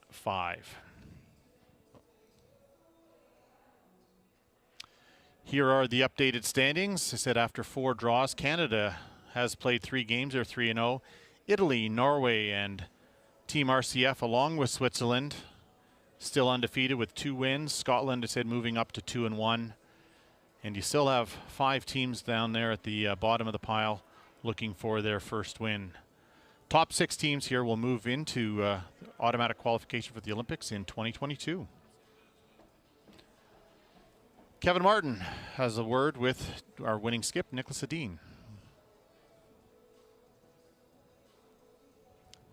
Here are the updated standings. I said after 4 draws, Canada has played 3 games. They're 3-0. Italy, Norway, and Team RCF along with Switzerland still undefeated with 2 wins. Scotland, I said, moving up to 2-1. And you still have 5 teams down there at the bottom of the pile looking for their first win. Top 6 teams here will move into automatic qualification for the Olympics in 2022. Kevin Martin has a word with our winning skip, Nicholas Edin.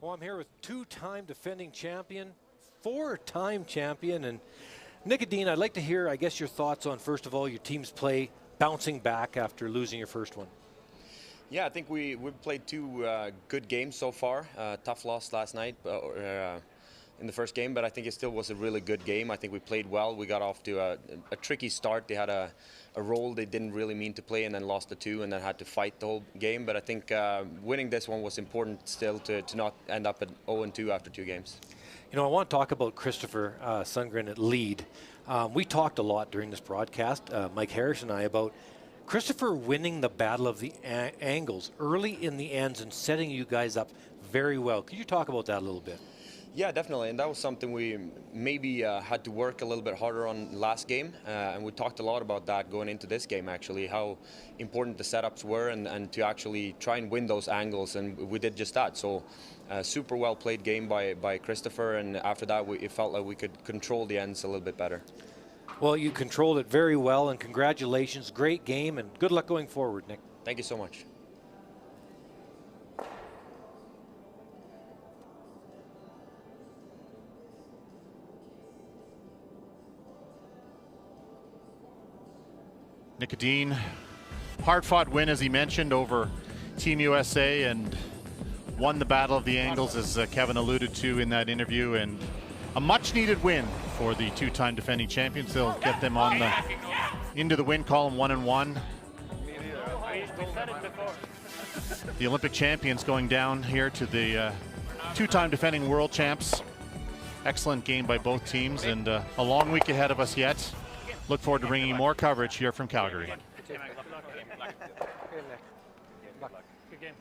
Well, I'm here with 2-time defending champion, 4-time champion, and Nick Edin, I'd like to hear, I guess, your thoughts on, first of all, your team's play bouncing back after losing your first one. Yeah, I think we've played 2 good games so far. Tough loss last night in the first game, but I think it still was a really good game. I think we played well. We got off to a tricky start. They had a role they didn't really mean to play, and then lost the 2, and then had to fight the whole game. But I think winning this one was important still to not end up at 0-2 after 2 games. You know, I want to talk about Christopher Sundgren at lead. We talked a lot during this broadcast, Mike Harris and I, about Christopher winning the battle of the angles early in the ends and setting you guys up very well. Could you talk about that a little bit? Yeah, definitely, and that was something we maybe had to work a little bit harder on last game, and we talked a lot about that going into this game, actually, how important the setups were and to actually try and win those angles, and we did just that. So super well played game by Christopher, and after that it felt like we could control the ends a little bit better. Well, you controlled it very well, and congratulations. Great game, and good luck going forward, Nick. Thank you so much. Nick Edin, hard-fought win, as he mentioned, over Team USA, and won the battle of the angles, as Kevin alluded to in that interview, and a much-needed win for the 2-time defending champions. They'll get them on into the win column 1-1. The Olympic champions going down here to the 2-time defending world champs. Excellent game by both teams, and a long week ahead of us yet. Look forward to bringing you more coverage here from Calgary. Good game.